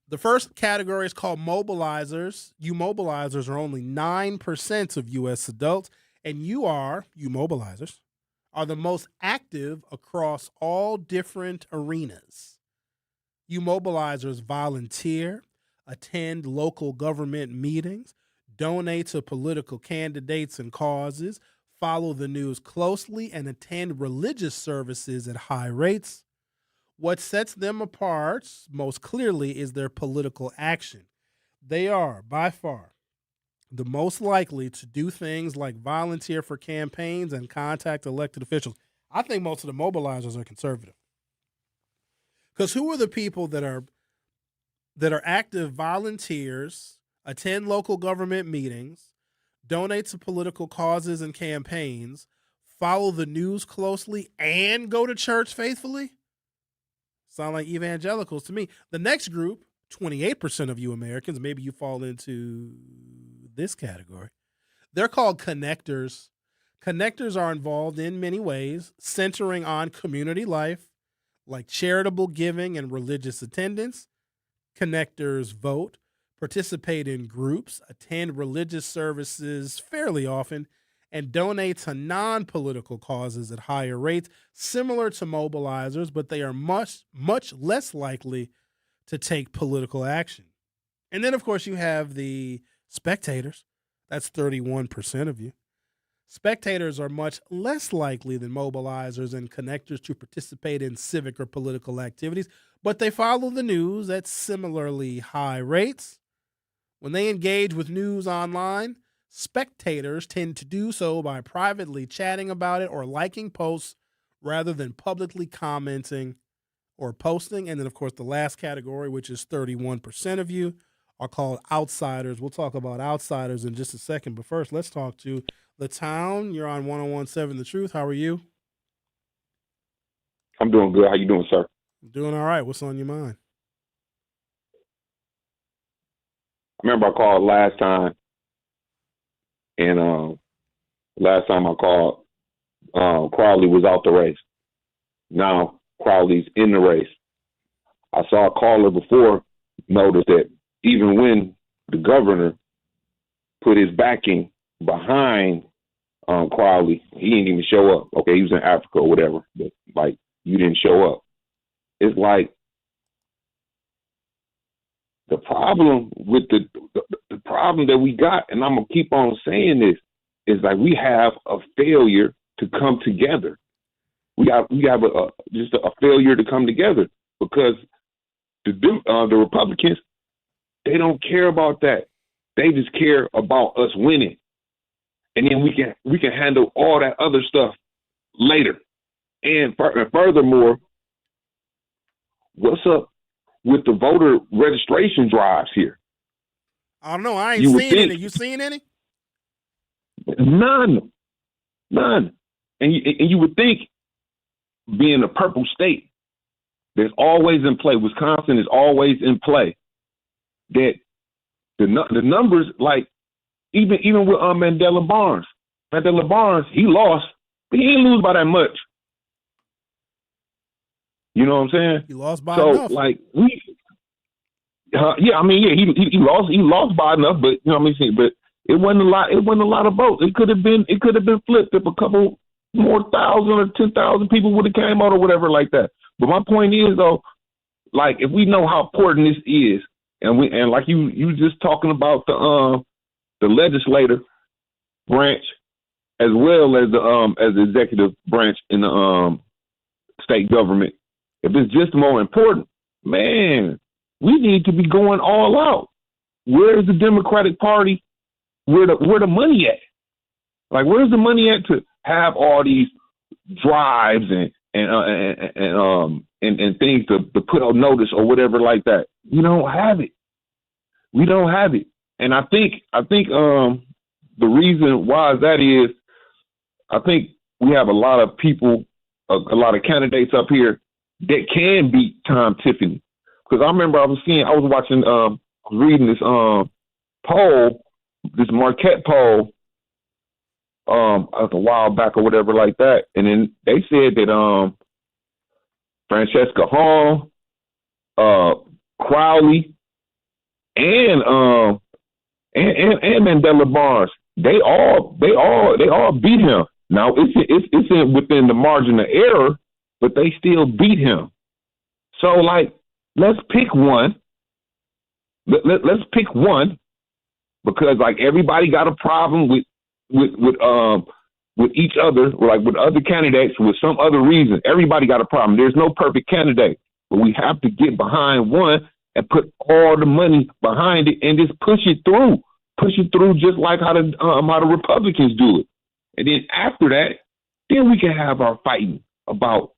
The first category is called mobilizers. You mobilizers are only 9% of U.S. adults, and you mobilizers, are the most active across all different arenas. You mobilizers volunteer, attend local government meetings, donate to political candidates and causes, follow the news closely, and attend religious services at high rates. What sets them apart most clearly is their political action. They are, by far, the most likely to do things like volunteer for campaigns and contact elected officials. I think most of the mobilizers are conservative. Because who are the people that are active volunteers, attend local government meetings, donate to political causes and campaigns, follow the news closely, and go to church faithfully? Sound like evangelicals to me. The next group, 28% of you Americans, maybe you fall into this category. They're called connectors. Connectors are involved in many ways, centering on community life, like charitable giving and religious attendance. Connectors vote, participate in groups, attend religious services fairly often, and donate to non-political causes at higher rates, similar to mobilizers, but they are much, much less likely to take political action. And then, of course, you have the spectators. That's 31% of you. Spectators are much less likely than mobilizers and connectors to participate in civic or political activities, but they follow the news at similarly high rates. When they engage with news online, spectators tend to do so by privately chatting about it or liking posts rather than publicly commenting or posting. And then, of course, the last category, which is 31% of you, are called outsiders. We'll talk about outsiders in just a second. But first, let's talk to the town. You're on 101.7 The Truth. How are you? I'm doing good. How you doing, sir? Doing all right. What's on your mind? I remember I called last time, and last time I called, Crowley was out the race. Now Crowley's in the race. I saw a caller before notice that even when the governor put his backing behind Crowley, he didn't even show up. Okay, he was in Africa or whatever, but like you didn't show up. It's like the problem with the problem that we got, and I'm gonna keep on saying this, is like we have a failure to come together. We have just a failure to come together because the Republicans, they don't care about that. They just care about us winning, and then we can handle all that other stuff later. And furthermore, what's up with the voter registration drives here? I don't know. I ain't seeing any. You seeing any? None. And you would think, being a purple state that's always in play, Wisconsin is always in play, that the numbers, like even with Mandela Barnes, he lost, but he didn't lose by that much. You know what I'm saying? He lost by So enough. like he lost by enough, but you know what I mean. But it wasn't a lot. It wasn't a lot of votes. It could have been flipped if a couple more 1,000 or 10,000 people would have came out or whatever like that. But my point is though, like if we know how important this is, and like you just talking about the legislative branch as well as the executive branch in the state government. If it's just more important, man, we need to be going all out. Where's the Democratic Party? Where the money at? Like, where's the money at to have all these drives and things to put on notice or whatever like that? You don't have it. We don't have it. And I think the reason why that is, I think we have a lot of people, a lot of candidates up here that can beat Tom Tiffany. Because I remember I was reading this poll, this Marquette poll, a while back or whatever like that, and then they said that Francesca Hall, Crowley, and Mandela Barnes, they all beat him. Now it's within the margin of error, but they still beat him. So like, let's pick one. Let's pick one, because like everybody got a problem with each other, like with other candidates for some other reason. Everybody got a problem. There's no perfect candidate, but we have to get behind one and put all the money behind it and just push it through just like how the Republicans do it. And then after that, then we can have our fighting about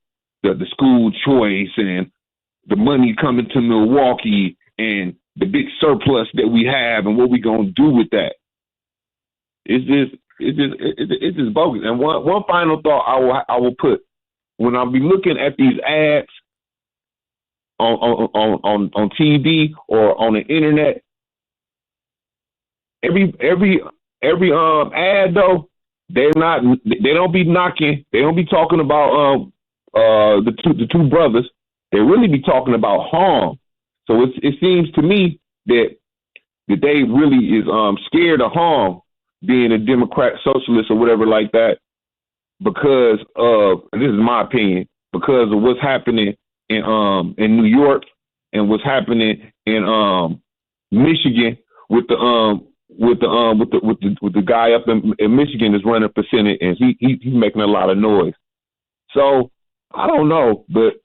the school choice and the money coming to Milwaukee and the big surplus that we have and what we gonna do with that. It's just bogus. And one final thought I will put, when I'll be looking at these ads on TV or on the internet, every ad though, they don't be knocking, they don't be talking about the two brothers. They really be talking about harm. So it seems to me that they really is scared of harm, being a Democrat, socialist, or whatever like that, because of, and this is my opinion, because of what's happening in New York and what's happening in Michigan with the guy up in Michigan that's running for Senate, and he's making a lot of noise. So I don't know, but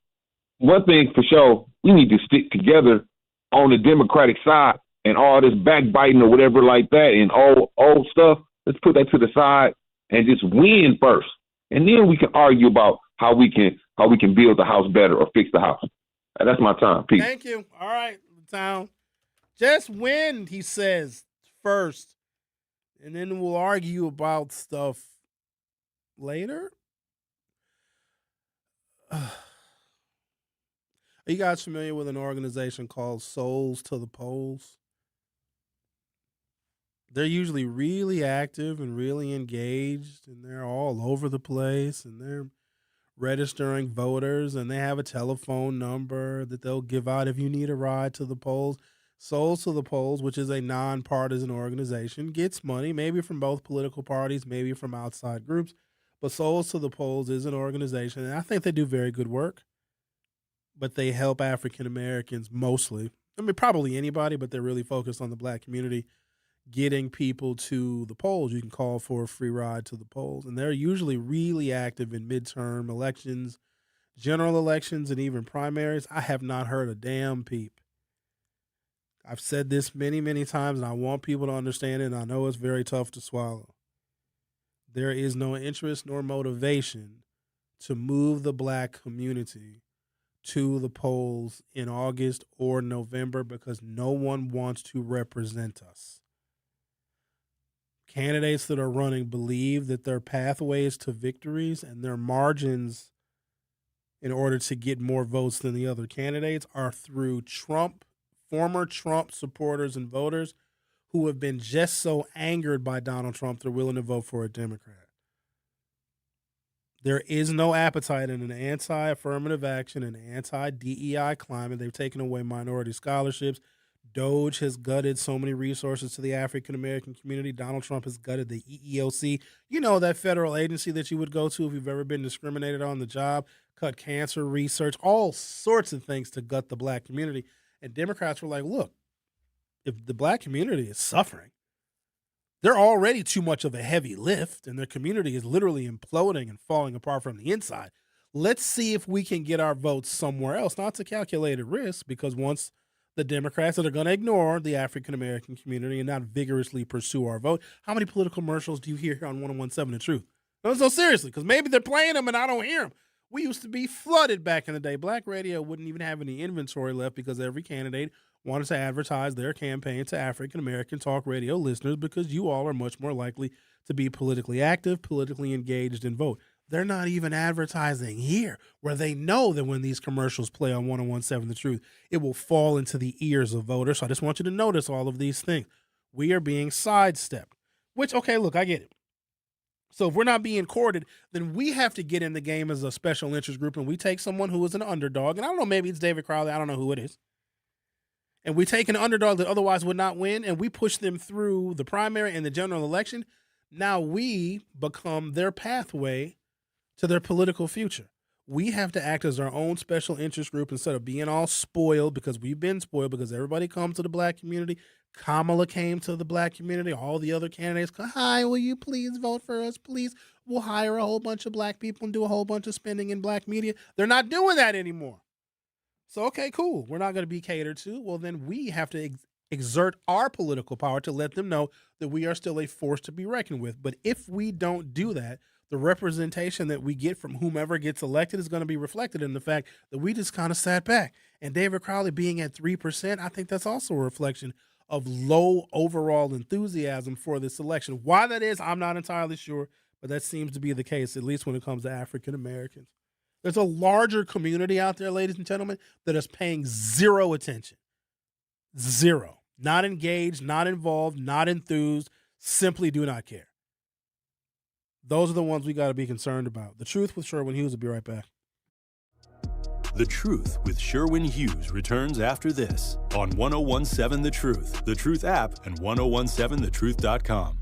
one thing for sure, we need to stick together on the Democratic side, and all this backbiting or whatever like that and old stuff, let's put that to the side and just win first. And then we can argue about how we can build the house better or fix the house. That's my time. Peace. Thank you. All right, Town. Just win, he says, first. And then we'll argue about stuff later. Are you guys familiar with an organization called Souls to the Polls? They're usually really active and really engaged, and they're all over the place, and they're registering voters, and they have a telephone number that they'll give out if you need a ride to the polls. Souls to the Polls, which is a nonpartisan organization, gets money, maybe from both political parties, maybe from outside groups, but Souls to the Polls is an organization, and I think they do very good work, but they help African Americans mostly. I mean, probably anybody, but they're really focused on the black community, getting people to the polls. You can call for a free ride to the polls. And they're usually really active in midterm elections, general elections, and even primaries. I have not heard a damn peep. I've said this many, many times, and I want people to understand it, and I know it's very tough to swallow. There is no interest nor motivation to move the black community to the polls in August or November because no one wants to represent us. Candidates that are running believe that their pathways to victories and their margins in order to get more votes than the other candidates are through former Trump supporters and voters who have been just so angered by Donald Trump they're willing to vote for a Democrat. There is no appetite in an anti-affirmative action and anti-DEI climate. They've taken away minority scholarships. Doge has gutted so many resources to the African-American community. Donald Trump has gutted the EEOC. You know, that federal agency that you would go to if you've ever been discriminated on the job, cut cancer research, all sorts of things to gut the black community. And Democrats were like, look, if the black community is suffering, they're already too much of a heavy lift, and their community is literally imploding and falling apart from the inside. Let's see if we can get our votes somewhere else. Not to calculated risk, because once the Democrats that are going to ignore the African-American community and not vigorously pursue our vote. How many political commercials do you hear here on 101.7 The Truth? No, so seriously, because maybe they're playing them and I don't hear them. We used to be flooded back in the day. Black radio wouldn't even have any inventory left because every candidate wanted to advertise their campaign to African American talk radio listeners because you all are much more likely to be politically active, politically engaged, and vote. They're not even advertising here, where they know that when these commercials play on 101.7 The Truth, it will fall into the ears of voters. So I just want you to notice all of these things. We are being sidestepped, which, okay, look, I get it. So if we're not being courted, then we have to get in the game as a special interest group, and we take someone who is an underdog, and I don't know, maybe it's David Crowley, I don't know who it is, and we take an underdog that otherwise would not win, and we push them through the primary and the general election. Now we become their pathway to their political future. We have to act as our own special interest group instead of being all spoiled, because we've been spoiled because everybody comes to the black community. Kamala came to the black community. All the other candidates go, hi, will you please vote for us, please? We'll hire a whole bunch of black people and do a whole bunch of spending in black media. They're not doing that anymore. So, okay, cool. We're not going to be catered to. Well, then we have to exert our political power to let them know that we are still a force to be reckoned with. But if we don't do that, the representation that we get from whomever gets elected is going to be reflected in the fact that we just kind of sat back. And David Crowley being at 3%, I think that's also a reflection of low overall enthusiasm for this election. Why that is, I'm not entirely sure, but that seems to be the case, at least when it comes to African Americans. There's a larger community out there, ladies and gentlemen, that is paying zero attention. Zero. Not engaged, not involved, not enthused, simply do not care. Those are the ones we got to be concerned about. The Truth with Sherwin Hughes will be right back. The Truth with Sherwin Hughes returns after this on 101.7 The Truth app, and 1017thetruth.com.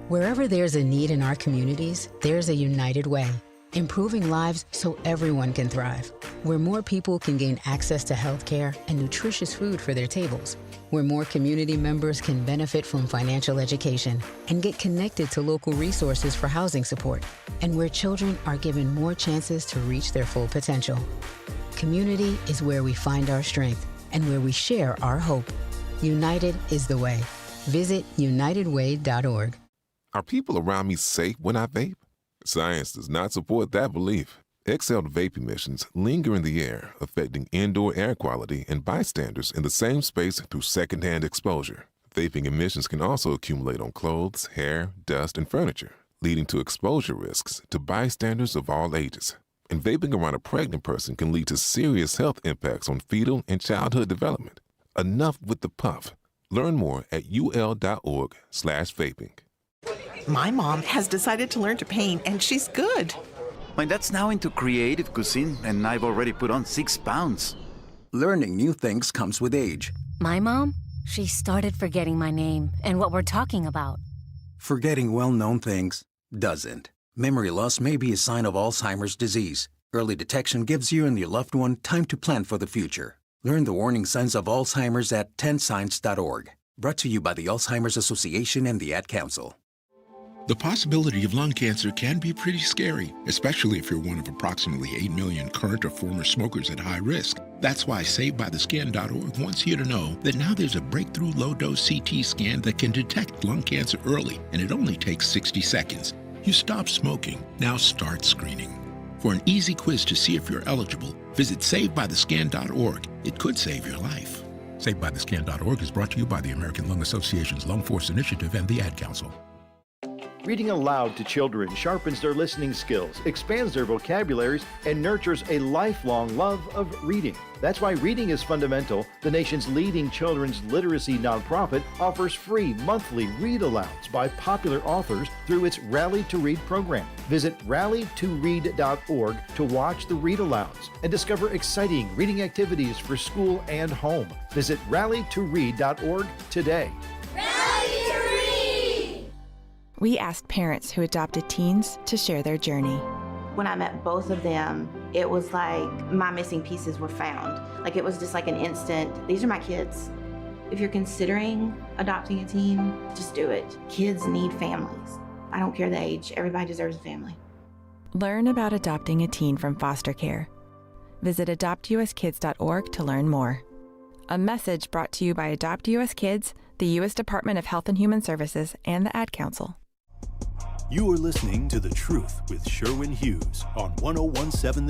Wherever there's a need in our communities, there's a United Way. Improving lives so everyone can thrive. Where more people can gain access to health care and nutritious food for their tables. Where more community members can benefit from financial education and get connected to local resources for housing support. And where children are given more chances to reach their full potential. Community is where we find our strength and where we share our hope. United is the way. Visit unitedway.org. Are people around me safe when I vape? Science does not support that belief. Exhaled vape emissions linger in the air, affecting indoor air quality and bystanders in the same space through secondhand exposure. Vaping emissions can also accumulate on clothes, hair, dust, and furniture, leading to exposure risks to bystanders of all ages. And vaping around a pregnant person can lead to serious health impacts on fetal and childhood development. Enough with the puff. Learn more at ul.org/vaping. My mom has decided to learn to paint, and she's good. My dad's now into creative cuisine, and I've already put on 6 pounds. Learning new things comes with age. My mom, she started forgetting my name and what we're talking about. Forgetting well-known things doesn't. Memory loss may be a sign of Alzheimer's disease. Early detection gives you and your loved one time to plan for the future. Learn the warning signs of Alzheimer's at 10signs.org. Brought to you by the Alzheimer's Association and the Ad Council. The possibility of lung cancer can be pretty scary, especially if you're one of approximately 8 million current or former smokers at high risk. That's why SaveByTheScan.org wants you to know that now there's a breakthrough low-dose CT scan that can detect lung cancer early, and it only takes 60 seconds. You stop smoking, now start screening. For an easy quiz to see if you're eligible, visit SaveByTheScan.org. It could save your life. SaveByTheScan.org is brought to you by the American Lung Association's Lung Force Initiative and the Ad Council. Reading aloud to children sharpens their listening skills, expands their vocabularies, and nurtures a lifelong love of reading. That's why Reading is Fundamental, the nation's leading children's literacy nonprofit, offers free monthly read-alouds by popular authors through its Rally to Read program. Visit rallytoread.org to watch the read-alouds and discover exciting reading activities for school and home. Visit rallytoread.org today. We asked parents who adopted teens to share their journey. When I met both of them, it was like my missing pieces were found. Like it was just like an instant, these are my kids. If you're considering adopting a teen, just do it. Kids need families. I don't care the age, everybody deserves a family. Learn about adopting a teen from foster care. Visit adoptuskids.org to learn more. A message brought to you by Adopt US Kids, the U.S. Department of Health and Human Services, and the Ad Council. You are listening to The Truth with Sherwin Hughes on 1017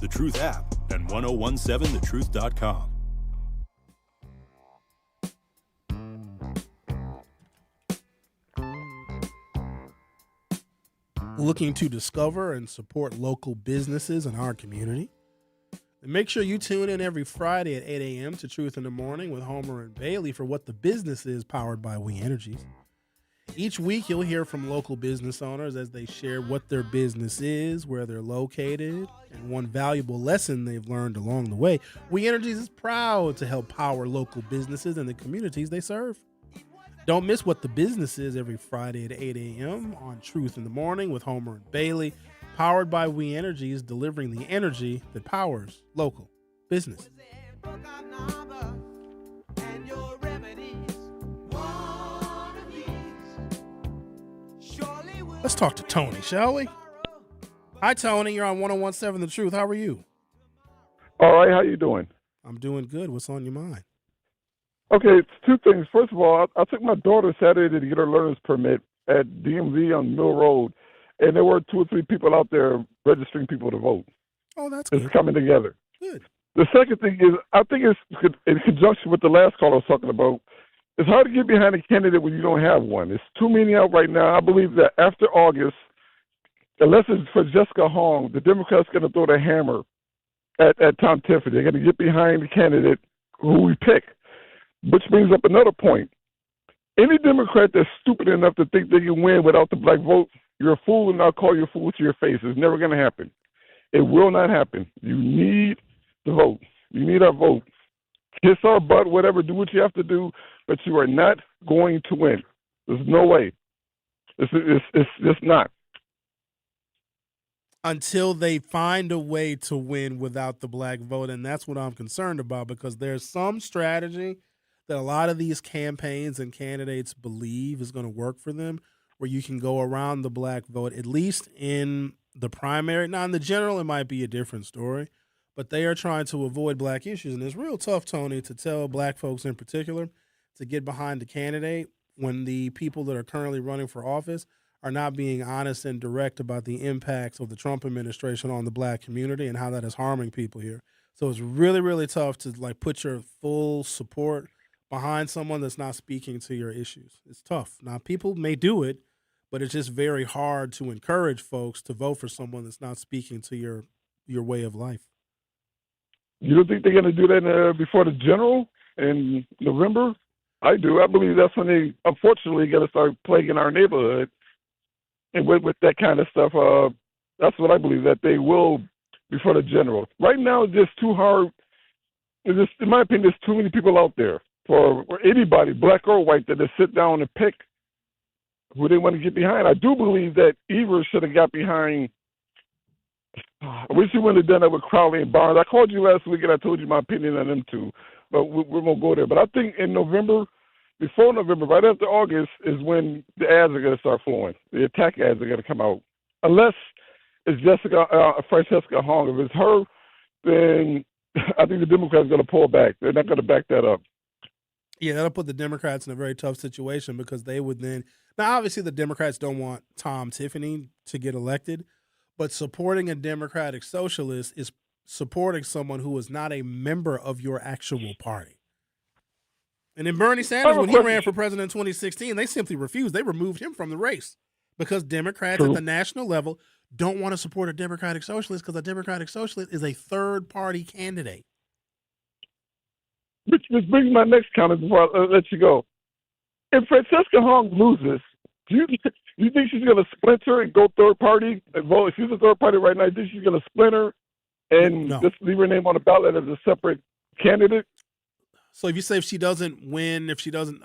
The Truth app, and 1017thetruth.com. looking to discover and support local businesses in our community? And make sure you tune in every Friday at 8 a.m. to Truth in the Morning with Homer and Bailey for What the Business Is, powered by We Energies. Each week, you'll hear from local business owners as they share what their business is, where they're located, and one valuable lesson they've learned along the way. We Energies is proud to help power local businesses and the communities they serve. Don't miss What the Business Is every Friday at 8 a.m. on Truth in the Morning with Homer and Bailey, powered by We Energies, delivering the energy that powers local business. Let's talk to Tony, shall we? Hi, Tony. You're on 101.7 The Truth. How are you? All right. How you doing? I'm doing good. What's on your mind? Okay, it's two things. First of all, I took my daughter Saturday to get her learner's permit at DMV on Mill Road, and there were 2 or 3 people out there registering people to vote. Oh, that's good. It's coming together. Good. The second thing is, I think it's in conjunction with the last call I was talking about, it's hard to get behind a candidate when you don't have one. There's too many out right now. I believe that after August, unless it's for Jessica Hong, the Democrats are going to throw the hammer at Tom Tiffany. They're going to get behind the candidate who we pick, which brings up another point. Any Democrat that's stupid enough to think they can win without the black vote, you're a fool, and I'll call you a fool to your face. It's never going to happen. It will not happen. You need the vote. You need our vote. Kiss our butt, whatever, do what you have to do, but you are not going to win. There's no way. It's just not. Until they find a way to win without the black vote, and that's what I'm concerned about, because there's some strategy that a lot of these campaigns and candidates believe is going to work for them, where you can go around the black vote, at least in the primary. Now, in the general, it might be a different story, but they are trying to avoid black issues. And it's real tough, Tony, to tell black folks in particular to get behind the candidate when the people that are currently running for office are not being honest and direct about the impacts of the Trump administration on the black community and how that is harming people here. So it's really, really tough to put your full support behind someone that's not speaking to your issues. It's tough. Now, people may do it, but it's just very hard to encourage folks to vote for someone that's not speaking to your way of life. You don't think they're going to do that before the general in November? I do. I believe that's when they, unfortunately, got to start plaguing our neighborhood. And with that kind of stuff, that's what I believe, that they will before the general. Right now, it's just too hard. It's just, in my opinion, there's too many people out there for anybody, black or white, that they sit down and pick who they want to get behind. I do believe that Evers should have got behind. I wish he wouldn't have done that with Crowley and Barnes. I called you last week and I told you my opinion on them too, but we won't go there. But I think in November, before November, right after August, is when the ads are going to start flowing. The attack ads are going to come out. Unless it's Francesca Hong. If it's her, then I think the Democrats are going to pull back. They're not going to back that up. Yeah, that'll put the Democrats in a very tough situation, because they would then – now, obviously, the Democrats don't want Tom Tiffany to get elected, but supporting a Democratic socialist is supporting someone who is not a member of your actual party. And then Bernie Sanders, when he ran for president in 2016, they simply refused. They removed him from the race because Democrats at the national level don't want to support a Democratic socialist, because a Democratic socialist is a third-party candidate. Which brings my next comment before I let you go. If Francesca Hong loses, do you think she's going to splinter and go third party and vote? If she's a third party right now, do you think she's going to splinter and just leave her name on the ballot as a separate candidate? So if you say if she doesn't win,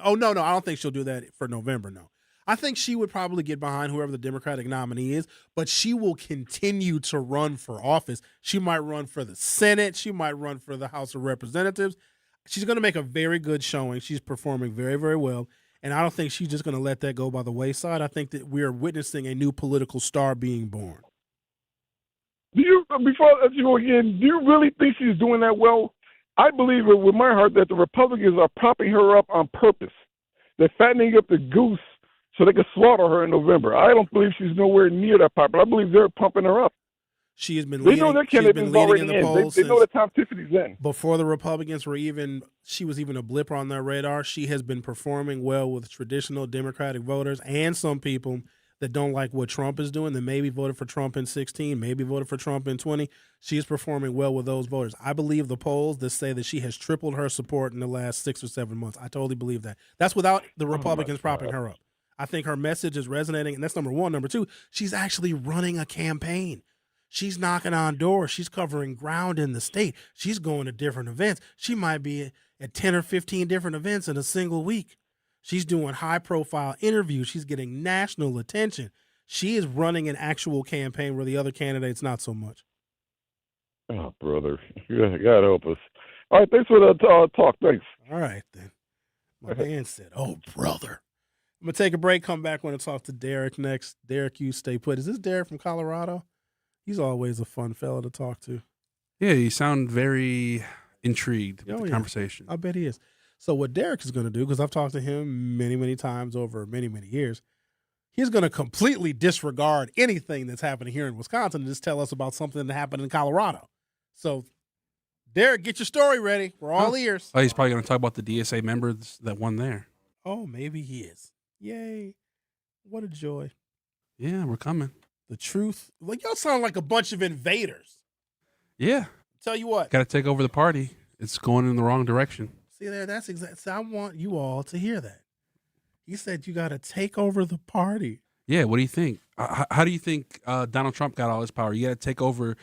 oh, no, I don't think she'll do that for November, no. I think she would probably get behind whoever the Democratic nominee is, but she will continue to run for office. She might run for the Senate. She might run for the House of Representatives. She's going to make a very good showing. She's performing very, very well. And I don't think she's just going to let that go by the wayside. I think that we are witnessing a new political star being born. Before I let you go again, do you really think she's doing that well? I believe it with my heart that the Republicans are propping her up on purpose. They're fattening up the goose so they can slaughter her in November. I don't believe she's nowhere near that popular. I believe they're pumping her up. She has been leading. They know their candidate's already in the polls. They know that Tom Tiffany's in. Before the Republicans she was even a blip on their radar. She has been performing well with traditional Democratic voters and some people that don't like what Trump is doing, that maybe voted for Trump in 16, maybe voted for Trump in 20, she is performing well with those voters. I believe the polls that say that she has tripled her support in the last 6 or 7 months. I totally believe that. That's without the Republicans propping her up. I think her message is resonating, and that's number one. Number two, she's actually running a campaign. She's knocking on doors. She's covering ground in the state. She's going to different events. She might be at 10 or 15 different events in a single week. She's doing high-profile interviews. She's getting national attention. She is running an actual campaign where the other candidates not so much. Oh, brother. God help us. All right, thanks for the talk. Thanks. All right, then. My man said, oh, brother. I'm going to take a break, come back when I talk to Derek next. Derek, you stay put. Is this Derek from Colorado? He's always a fun fella to talk to. Yeah, you sound very intrigued with the conversation. I bet he is. So what Derek is going to do, because I've talked to him many, many times over many, many years, he's going to completely disregard anything that's happening here in Wisconsin and just tell us about something that happened in Colorado. So, Derek, get your story ready. We're all ears. Oh, he's probably going to talk about the DSA members that won there. Oh, maybe he is. Yay. What a joy. Yeah, we're coming. The truth. Like, y'all sound like a bunch of invaders. Yeah. Tell you what. Got to take over the party. It's going in the wrong direction. See there, that's exactly. So I want you all to hear that. He said you got to take over the party. Yeah, what do you think? How do you think Donald Trump got all his power? You got to take over.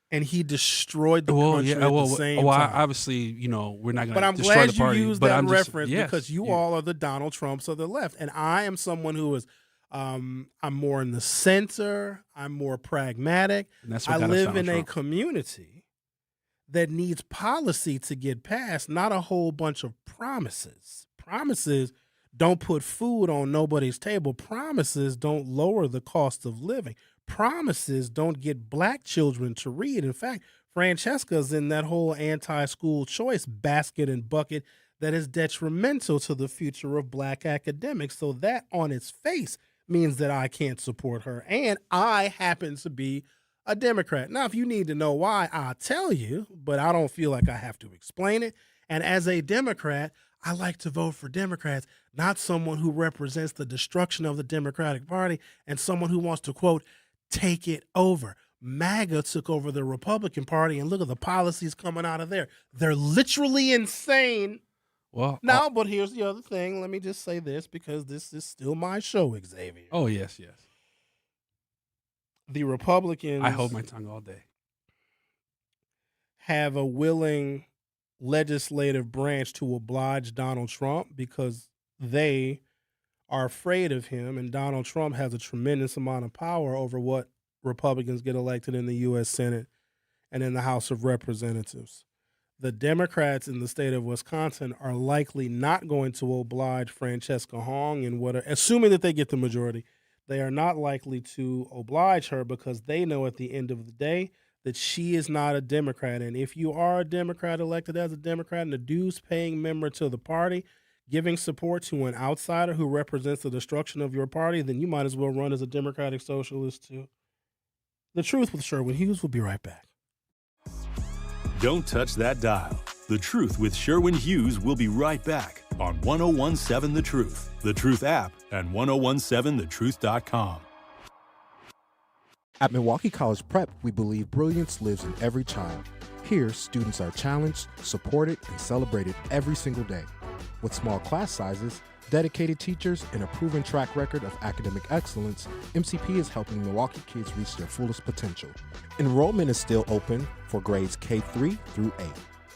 And he destroyed the country at the same time. Obviously, we're not going to destroy the party. But I'm glad you used that reference yes, because you all are the Donald Trumps of the left. And I am someone who is, I'm more in the center. I'm more pragmatic. And that's what I live in Donald a community that needs policy to get passed, not a whole bunch of promises. Promises don't put food on nobody's table. Promises don't lower the cost of living. Promises don't get black children to read. In fact, Francesca's in that whole anti-school choice basket and bucket that is detrimental to the future of black academics. So that on its face means that I can't support her. And I happen to be a Democrat. Now, if you need to know why, I'll tell you, but I don't feel like I have to explain it. And as a Democrat, I like to vote for Democrats, not someone who represents the destruction of the Democratic Party and someone who wants to, quote, take it over. MAGA took over the Republican Party, and look at the policies coming out of there. They're literally insane. Well, now, but here's the other thing. Let me just say this because this is still my show, Xavier. Oh, yes. The Republicans, I hold my tongue all day, have a willing legislative branch to oblige Donald Trump because they are afraid of him, and Donald Trump has a tremendous amount of power over what Republicans get elected in the U.S. Senate and in the House of Representatives. The Democrats in the state of Wisconsin are likely not going to oblige Francesca Hong in assuming that they get the majority. They are not likely to oblige her because they know at the end of the day that she is not a Democrat. And if you are a Democrat elected as a Democrat and a dues-paying member to the party, giving support to an outsider who represents the destruction of your party, then you might as well run as a Democratic Socialist too. The Truth with Sherwin Hughes. Will be right back. Don't touch that dial. The Truth with Sherwin Hughes will be right back on 1017 The Truth, The Truth app, and 1017thetruth.com. At Milwaukee College Prep, we believe brilliance lives in every child. Here, students are challenged, supported, and celebrated every single day. With small class sizes, dedicated teachers, and a proven track record of academic excellence, MCP is helping Milwaukee kids reach their fullest potential. Enrollment is still open for grades K-3 through 8.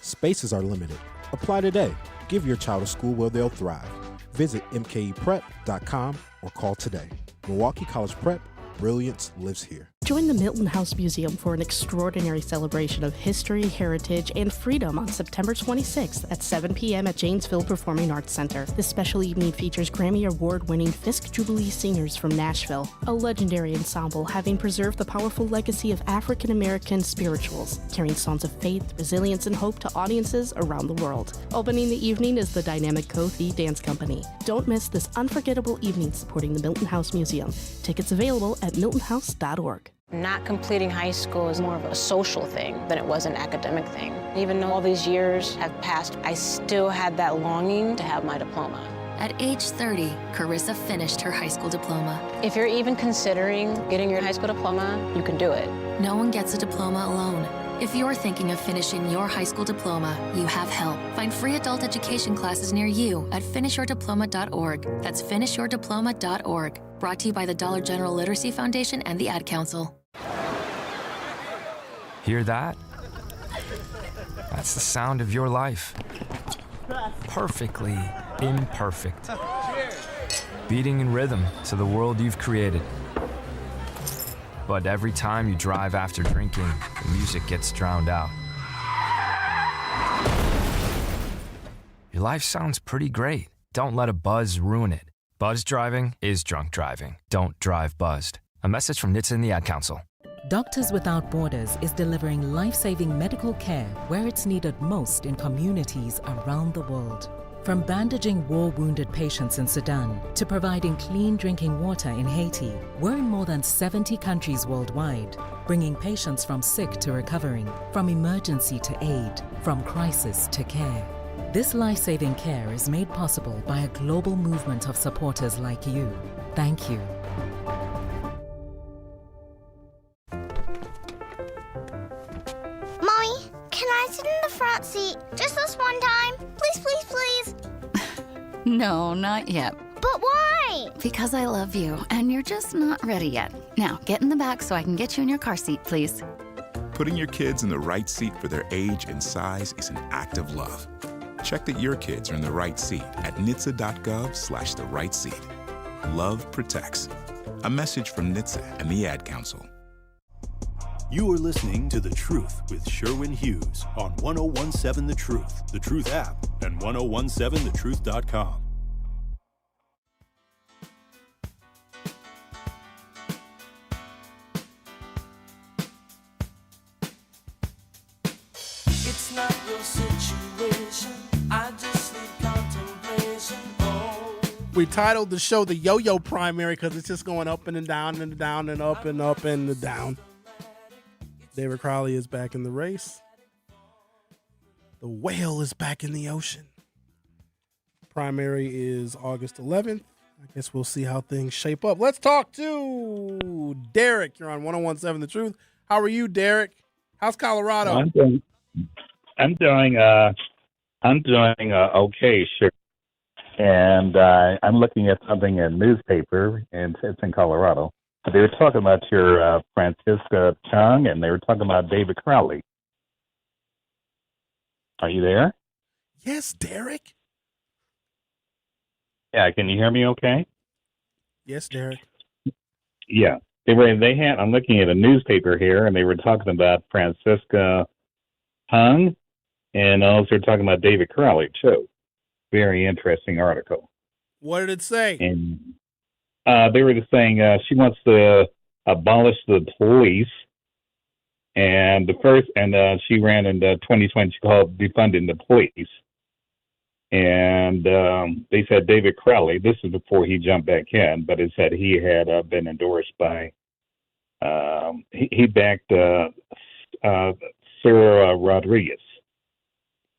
Spaces are limited. Apply today. Give your child a school where they'll thrive. Visit mkeprep.com or call today. Milwaukee College Prep, brilliance lives here. Join the Milton House Museum for an extraordinary celebration of history, heritage, and freedom on September 26th at 7 p.m. at Janesville Performing Arts Center. This special evening features Grammy Award-winning Fisk Jubilee singers from Nashville, a legendary ensemble having preserved the powerful legacy of African-American spirituals, carrying songs of faith, resilience, and hope to audiences around the world. Opening the evening is the dynamic Kothi Dance Company. Don't miss this unforgettable evening supporting the Milton House Museum. Tickets available at miltonhouse.org. Not completing high school is more of a social thing than it was an academic thing. Even though all these years have passed, I still had that longing to have my diploma. At age 30, Carissa finished her high school diploma. If you're even considering getting your high school diploma, you can do it. No one gets a diploma alone. If you're thinking of finishing your high school diploma, you have help. Find free adult education classes near you at finishyourdiploma.org. That's finishyourdiploma.org. Brought to you by the Dollar General Literacy Foundation and the Ad Council. Hear that? That's the sound of your life. Perfectly imperfect. Beating in rhythm to the world you've created. But every time you drive after drinking, the music gets drowned out. Your life sounds pretty great. Don't let a buzz ruin it. Buzz driving is drunk driving. Don't drive buzzed. A message from NHTSA and the Ad Council. Doctors Without Borders is delivering life-saving medical care where it's needed most in communities around the world. From bandaging war-wounded patients in Sudan to providing clean drinking water in Haiti, we're in more than 70 countries worldwide, bringing patients from sick to recovering, from emergency to aid, from crisis to care. This life-saving care is made possible by a global movement of supporters like you. Thank you. Mommy, can I sit in the front seat just this one time? Please, please, please. No, not yet. But why? Because I love you, and you're just not ready yet. Now, get in the back so I can get you in your car seat, please. Putting your kids in the right seat for their age and size is an act of love. Check that your kids are in the right seat at nhtsa.gov/the right seat. Love protects. A message from NHTSA and the Ad Council. You are listening to The Truth with Sherwin Hughes on 1017 The Truth app, and 1017thetruth.com. It's not your situation. I just need contemplation. Oh. We titled the show the Yo-Yo Primary because it's just going up and down and down and up and up and down. David Crowley is back in the race. The whale is back in the ocean. Primary is August 11th. I guess we'll see how things shape up. Let's talk to Derek. You're on 1017 The Truth. How are you, Derek? How's Colorado? I'm doing okay, sure. And I'm looking at something in a newspaper, and it's in Colorado. They were talking about your Francisca Chung, and they were talking about David Crowley. Are you there? Yes, Derek. Yeah, can you hear me okay? Yes, Derek. Yeah. I'm looking at a newspaper here, and they were talking about Francisca Chung, and also talking about David Crowley, too. Very interesting article. What did it say? And they were just saying she wants to abolish the police, and she ran in 2020. She called defunding the police, and they said David Crowley. This is before he jumped back in, but it said he had been endorsed by. He backed Sarah Rodriguez.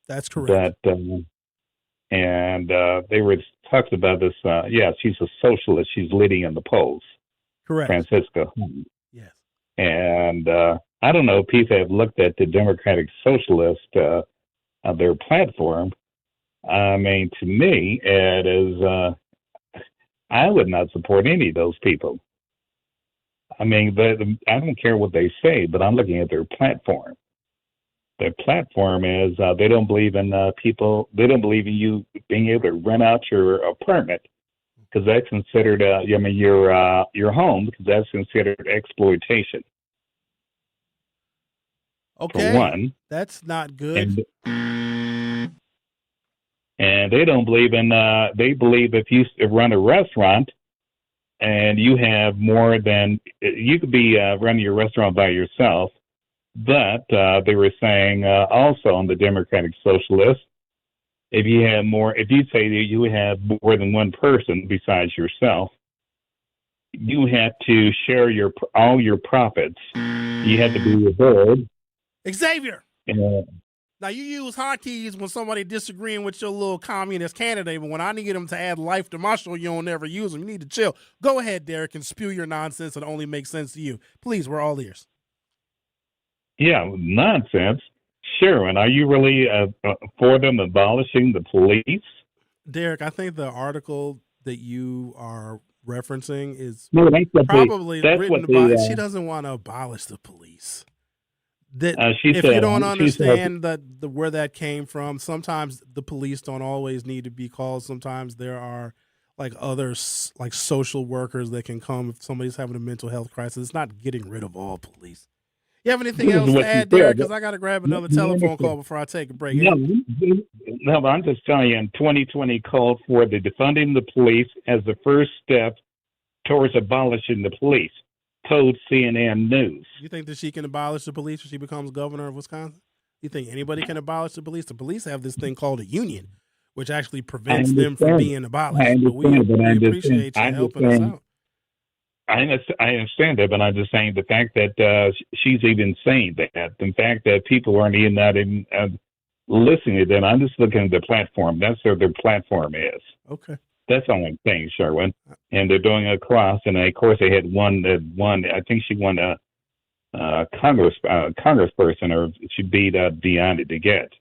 That's correct. But and they were talking about this. She's a socialist. She's leading in the polls. Correct. Francisca. Yes. And I don't know if people have looked at the Democratic Socialist, their platform. I mean, to me, it is. I would not support any of those people. I mean, I don't care what they say, but I'm looking at their platform. Their platform is they don't believe in people. They don't believe in you being able to rent out your apartment because that's considered. Your home because that's considered exploitation. Okay. For one, that's not good. And they don't believe in. They believe if you run a restaurant and you have more than you could be running your restaurant by yourself. But they were saying also on the Democratic Socialists, if you say that you have more than one person besides yourself, you have to share all your profits. You have to be a board. Xavier. No, Now, you use hotkeys when somebody disagreeing with your little communist candidate, but when I need them to add life to my show, you don't ever use them. You need to chill. Go ahead, Derek, and spew your nonsense that only makes sense to you. Please, we're all ears. Yeah, nonsense. Sherwin, are you really for them abolishing the police? Derek, I think the article that you are referencing is probably written about. She doesn't want to abolish the police. If you don't understand where that came from, sometimes the police don't always need to be called. Sometimes there are like others, like social workers that can come if somebody's having a mental health crisis. It's not getting rid of all police. You have anything else to add, Derek? Because I got to grab another telephone call before I take a break. No, but I'm just telling you, in 2020 called for the defunding the police as the first step towards abolishing the police, told CNN News. You think that she can abolish the police when she becomes governor of Wisconsin? You think anybody can abolish the police? The police have this thing called a union, which actually prevents them from being abolished. But we appreciate you helping us out. I understand that, but I'm just saying the fact that she's even saying that, the fact that people aren't even listening to them. I'm just looking at the platform. That's what their platform is. Okay. That's the only thing, Sherwin. And they're doing a cross, and of course they had one that won. I think she won a congressperson, or she beat Deanna to get.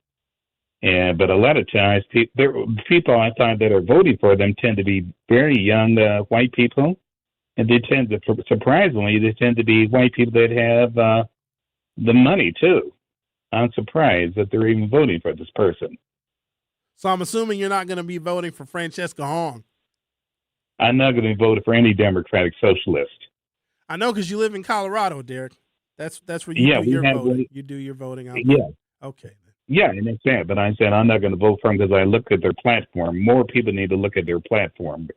But a lot of times, people I find that are voting for them tend to be very young white people, and they tend to, surprisingly, they tend to be white people that have the money too. I'm surprised that they're even voting for this person. So I'm assuming you're not going to be voting for Francesca Hong. I'm not going to be voting for any Democratic socialist. I know, because you live in Colorado, Derek. That's where you do your voting. You do your voting out there. Yeah. Okay. Yeah, I understand. But I'm saying I'm not going to vote for them because I look at their platform. More people need to look at their platform.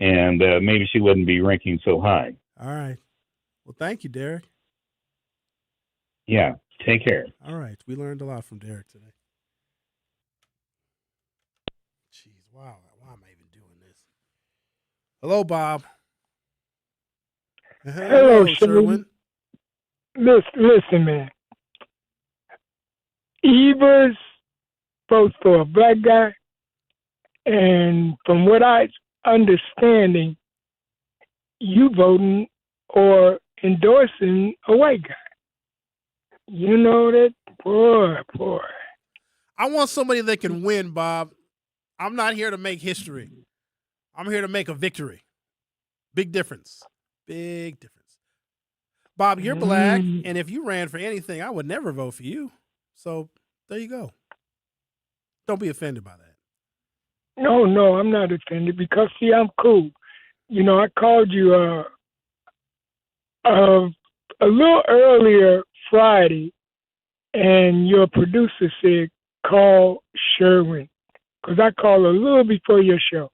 And maybe she wouldn't be ranking so high. All right. Well, thank you, Derek. Yeah. Take care. All right. We learned a lot from Derek today. Jeez, wow. Why am I even doing this? Hello, Bob. Hello, Sherwin. Listen, man. Evers votes for a black guy, and from what I understanding, you voting or endorsing a white guy. You know that? Boy. I want somebody that can win, Bob. I'm not here to make history. I'm here to make a victory. Big difference. Big difference. Bob, you're black, and if you ran for anything, I would never vote for you. So there you go. Don't be offended by that. No, I'm not offended because, see, I'm cool. You know, I called you a little earlier Friday, and your producer said, call Sherwin, because I called a little before your show.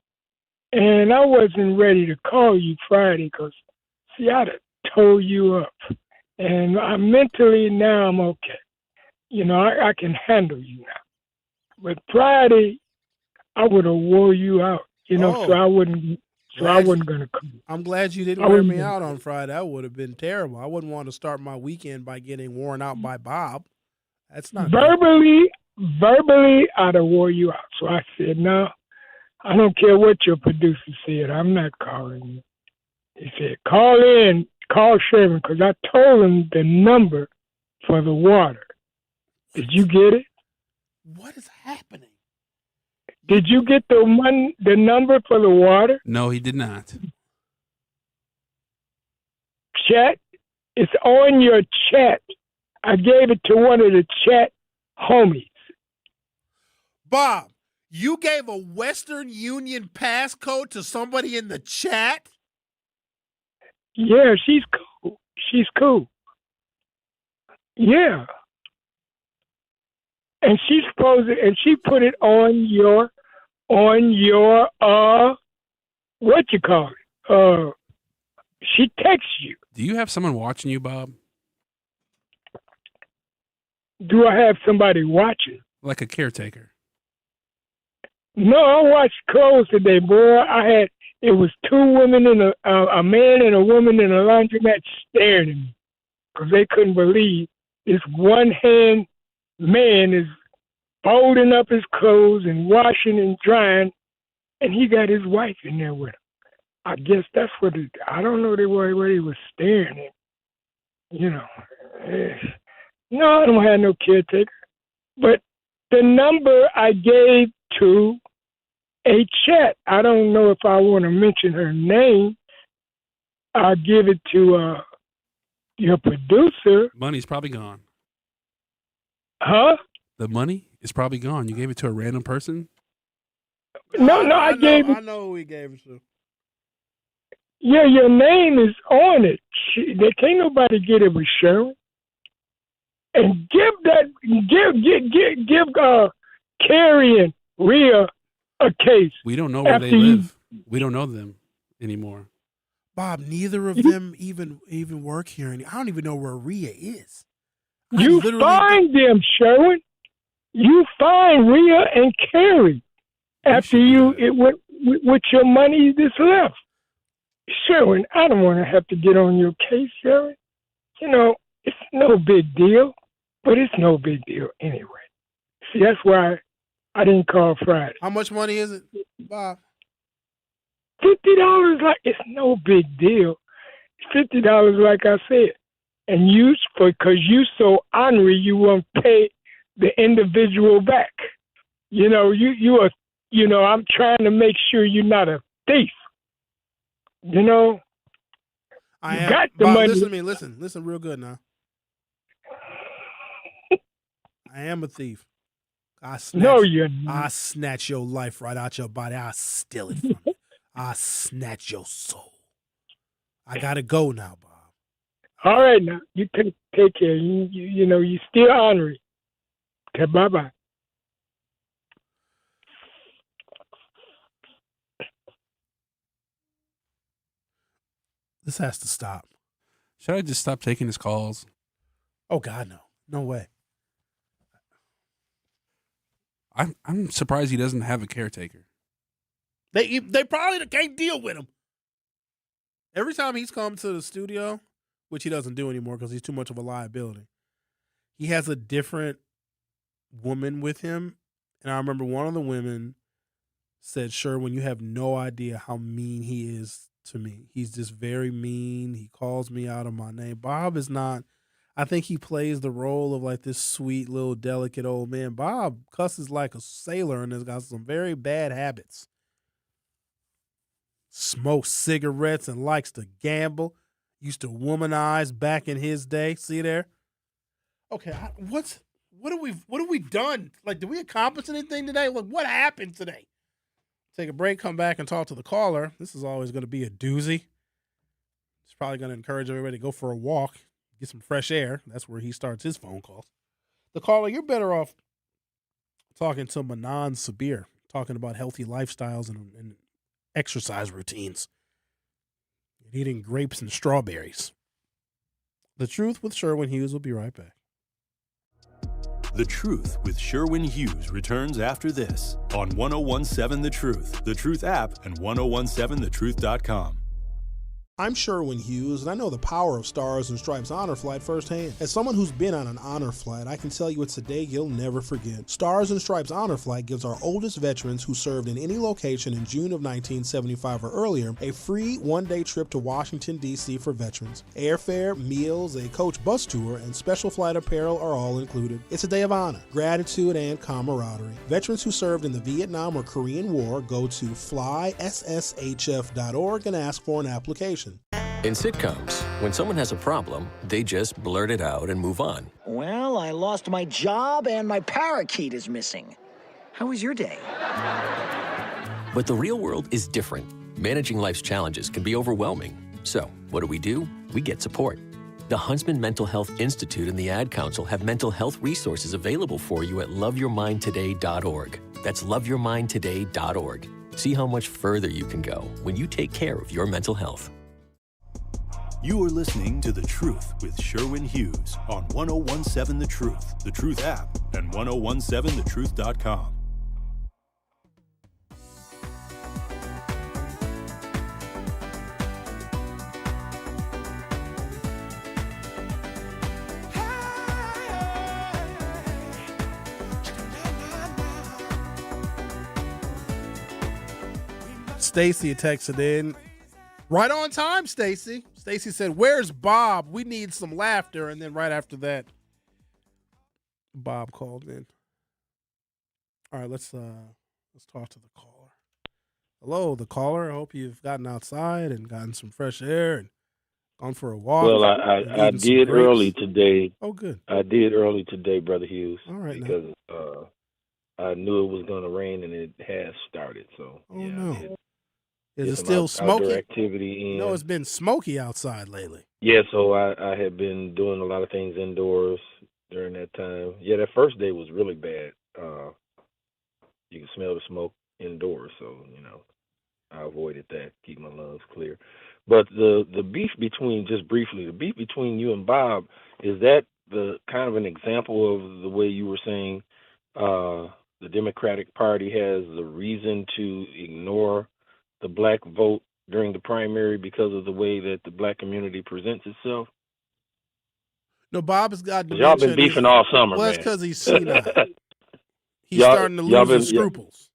And I wasn't ready to call you Friday because, see, I'd have told you up. And mentally now I'm okay. You know, I can handle you now. But Friday, I would have wore you out, you know, so I wasn't going to come. I'm glad you didn't wear me out on Friday. That would have been terrible. I wouldn't want to start my weekend by getting worn out by Bob. That's not verbally, I'd have wore you out. So I said, no, I don't care what your producer said. I'm not calling you. He said, call Sherwin, because I told him the number for the water. Did you get it? What is happening? Did you get the number for the water? No, he did not. Chat, it's on your chat. I gave it to one of the chat homies. Bob, you gave a Western Union passcode to somebody in the chat? Yeah, she's cool. Yeah. And she put it on your what you call it? She texts you. Do you have someone watching you, Bob? Do I have somebody watching? Like a caretaker? No, I watched clothes today, boy. It was two women and a man and a woman in a laundromat staring at me because they couldn't believe this one hand man is folding up his clothes and washing and drying, and he got his wife in there with him. I guess that's what I don't know what he was staring at. You know. No, I don't have no caretaker. But the number I gave to a chat, I don't know if I want to mention her name. I'll give it to your producer. Money's probably gone. Huh? The money is probably gone. You gave it to a random person? No, I gave it. I know who he gave it to. Yeah, your name is on it. There can't nobody get it with Sherwin. And give Carrie and Rhea a case. We don't know where they live. We don't know them anymore. Bob, neither of them even work here. I don't even know where Rhea is. You find them, Sherwin. You find Rhea and Carrie after with your money that's left. Sherwin, I don't want to have to get on your case, Sherwin. You know, it's no big deal, but it's no big deal anyway. See, that's why I didn't call Friday. How much money is it, Bob? $50, like it's no big deal. $50, like I said, and because you so ornery, you won't pay the individual back. You know, you are. You know, I'm trying to make sure you're not a thief. You know, I am. Got the Bob, money. Listen to me. Listen real good now. I am a thief. No, you're not. I snatch your life right out your body. I steal it from you. I snatch your soul. I gotta go now, Bob. All right, now you take care. You know you still ornery. Okay, bye. This has to stop. Should I just stop taking his calls? Oh God, no. No way. I'm surprised he doesn't have a caretaker. They probably can't deal with him. Every time he's come to the studio, which he doesn't do anymore because he's too much of a liability, he has a different woman with him. And I remember one of the women said, Sherwin, you have no idea how mean he is to me. He's just very mean. He calls me out of my name. Bob is not. I think he plays the role of like this sweet little delicate old man. Bob cusses like a sailor and has got some very bad habits. Smokes cigarettes and likes to gamble. Used to womanize back in his day. See there? Okay, what have we done? Like, did we accomplish anything today? Like, what happened today? Take a break, come back and talk to the caller. This is always going to be a doozy. It's probably going to encourage everybody to go for a walk, get some fresh air. That's where he starts his phone calls. The caller, you're better off talking to Manan Sabir, talking about healthy lifestyles and exercise routines, and eating grapes and strawberries. The Truth with Sherwin Hughes will be right back. The Truth with Sherwin Hughes returns after this on 1017 The Truth app, and 1017thetruth.com. I'm Sherwin Hughes, and I know the power of Stars and Stripes Honor Flight firsthand. As someone who's been on an honor flight, I can tell you it's a day you'll never forget. Stars and Stripes Honor Flight gives our oldest veterans who served in any location in June of 1975 or earlier a free one-day trip to Washington, D.C. for veterans. Airfare, meals, a coach bus tour, and special flight apparel are all included. It's a day of honor, gratitude, and camaraderie. Veterans who served in the Vietnam or Korean War go to flysshf.org and ask for an application. In sitcoms, when someone has a problem, they just blurt it out and move on. Well, I lost my job and my parakeet is missing. How was your day? But the real world is different. Managing life's challenges can be overwhelming. So, what do? We get support. The Huntsman Mental Health Institute and the Ad Council have mental health resources available for you at loveyourmindtoday.org. That's loveyourmindtoday.org. See how much further you can go when you take care of your mental health. You are listening to The Truth with Sherwin Hughes on 1017 The Truth app, and 1017thetruth.com. Stacy texted in. Right on time, Stacy. Stacy said, "Where's Bob? We need some laughter." And then right after that, Bob called in. All right, let's talk to the caller. Hello, the caller. I hope you've gotten outside and gotten some fresh air and gone for a walk. Well, I did early today. Oh, good. I did early today, Brother Hughes. All right, because I knew it was going to rain and it has started. So no. Is did it some still outdoor smoky? activity in. It's been smoky outside lately. Yeah, so I had been doing a lot of things indoors during that time. Yeah, that first day was really bad. You could smell the smoke indoors, so I avoided that, keep my lungs clear. But the beef between, just briefly, the beef between you and Bob, is that the kind of an example of the way you were saying the Democratic Party has the reason to ignore the black vote during the primary because of the way that the black community presents itself? No, Bob has got to y'all been beefing all summer, well, man. that's because he's senile. He's starting to lose his scruples.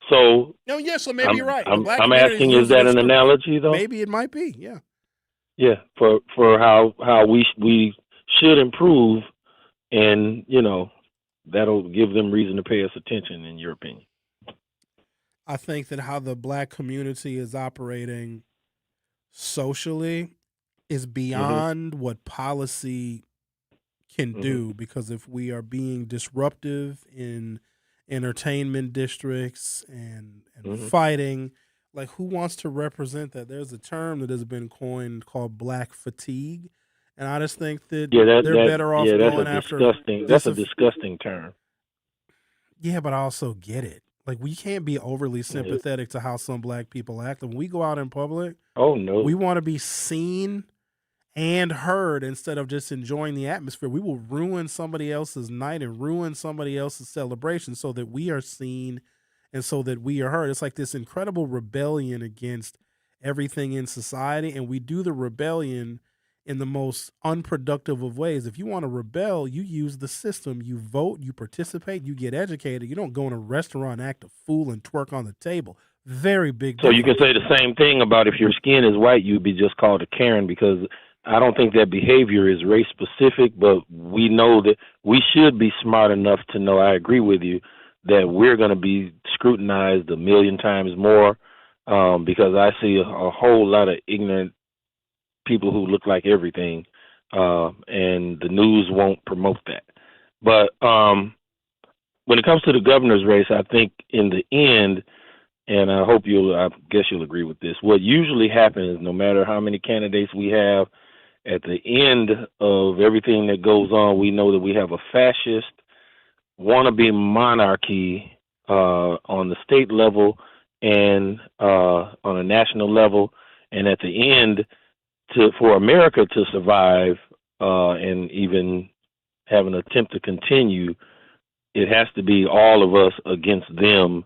So, so maybe you're right. I'm asking, is that an analogy, though? Maybe it might be, yeah. Yeah, for how we should improve, and, that'll give them reason to pay us attention, in your opinion. I think that how the black community is operating socially is beyond what policy can do, because if we are being disruptive in entertainment districts and fighting, like, who wants to represent that? There's a term that has been coined called black fatigue, and I just think that they're better off going after. That's a disgusting term. Yeah, but I also get it. Like, we can't be overly sympathetic to how some black people act. When we go out in public, we want to be seen and heard instead of just enjoying the atmosphere. We will ruin somebody else's night and ruin somebody else's celebration so that we are seen and so that we are heard. It's like this incredible rebellion against everything in society, and we do the rebellion in the most unproductive of ways. If you want to rebel, you use the system. You vote, you participate, you get educated. You don't go in a restaurant, act a fool, and twerk on the table. Very big difference. So you can say the same thing about if your skin is white, you'd be just called a Karen, because I don't think that behavior is race specific, but we know that we should be smart enough to know, I agree with you, that we're going to be scrutinized a million times more, because I see a whole lot of ignorant people who look like everything, and the news won't promote that. But when it comes to the governor's race, I think in the end, and I guess you'll agree with this, what usually happens, no matter how many candidates we have, at the end of everything that goes on, we know that we have a fascist wannabe monarchy on the state level and on a national level. And at the end, for America to survive and even have an attempt to continue, it has to be all of us against them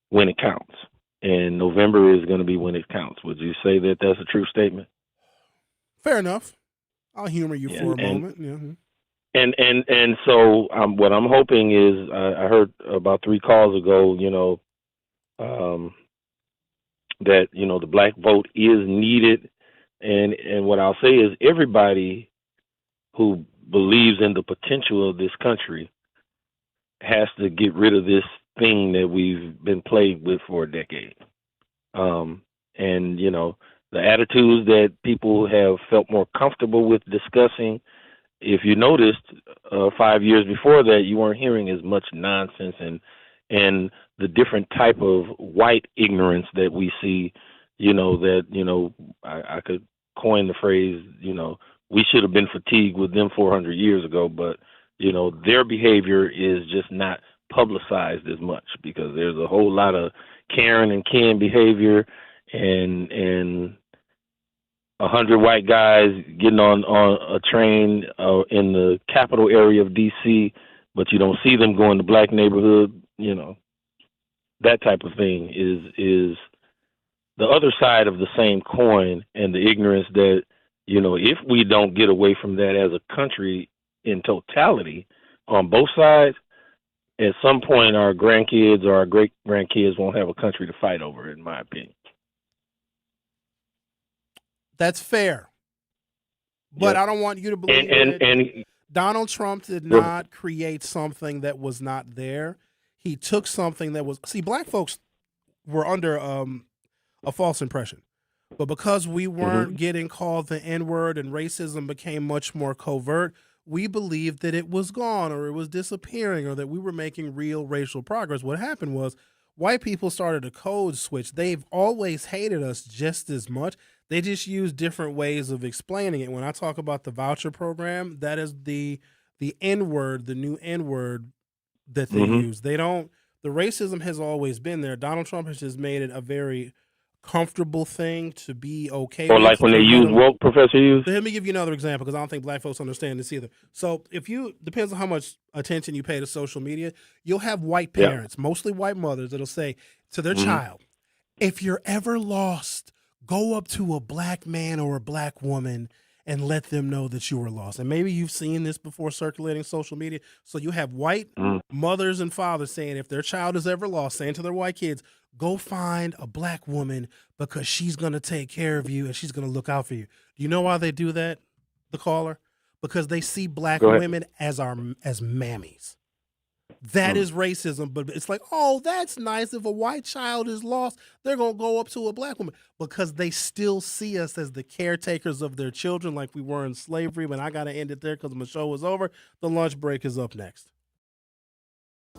when it counts. And November is going to be when it counts. Would you say that that's a true statement? Fair enough. I'll humor you for a moment. Yeah. And so what I'm hoping is, I heard about 3 calls ago, that, the black vote is needed. And what I'll say is everybody who believes in the potential of this country has to get rid of this thing that we've been plagued with for a decade. And, the attitudes that people have felt more comfortable with discussing, if you noticed, 5 years before that, you weren't hearing as much nonsense and the different type of white ignorance that we see, I could coin the phrase, we should have been fatigued with them 400 years ago, but, their behavior is just not publicized as much because there's a whole lot of Karen and Ken behavior and 100 white guys getting on a train in the capital area of D.C., but you don't see them going to black neighborhood, that type of thing is the other side of the same coin, and the ignorance that, if we don't get away from that as a country in totality on both sides, at some point our grandkids or our great grandkids won't have a country to fight over, in my opinion. That's fair. But I don't want you to believe that Donald Trump did not create something that was not there. He took something that was... See, black folks were under a false impression. But because we weren't getting called the N-word and racism became much more covert, we believed that it was gone or it was disappearing or that we were making real racial progress. What happened was white people started to code switch. They've always hated us just as much. They just use different ways of explaining it. When I talk about the voucher program, that is the N-word, the new N-word that they use. They don't, the racism has always been there. Donald Trump has just made it a very comfortable thing to be okay or with. like when they use woke, Professor Hughes. Let me give you another example because I don't think black folks understand this either. So depends on how much attention you pay to social media, you'll have white parents, mostly white mothers, that'll say to their child, if you're ever lost, go up to a black man or a black woman and let them know that you were lost. And maybe you've seen this before circulating social media. So you have white mothers and fathers saying if their child is ever lost, saying to their white kids, go find a black woman because she's going to take care of you and she's going to look out for you. Do you know why they do that, the caller? Because they see black women as mammies. That is racism, but it's like, oh, that's nice. If a white child is lost, they're going to go up to a black woman because they still see us as the caretakers of their children like we were in slavery. But I got to end it there because my show is over. The lunch break is up next.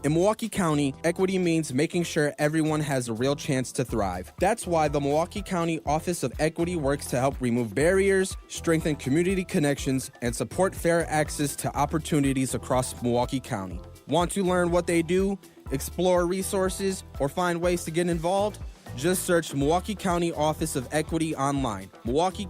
In Milwaukee County, equity means making sure everyone has a real chance to thrive. That's why the Milwaukee County Office of Equity works to help remove barriers, strengthen community connections, and support fair access to opportunities across Milwaukee County. Want to learn what they do, explore resources, or find ways to get involved? Just search Milwaukee County Office of Equity online. Milwaukee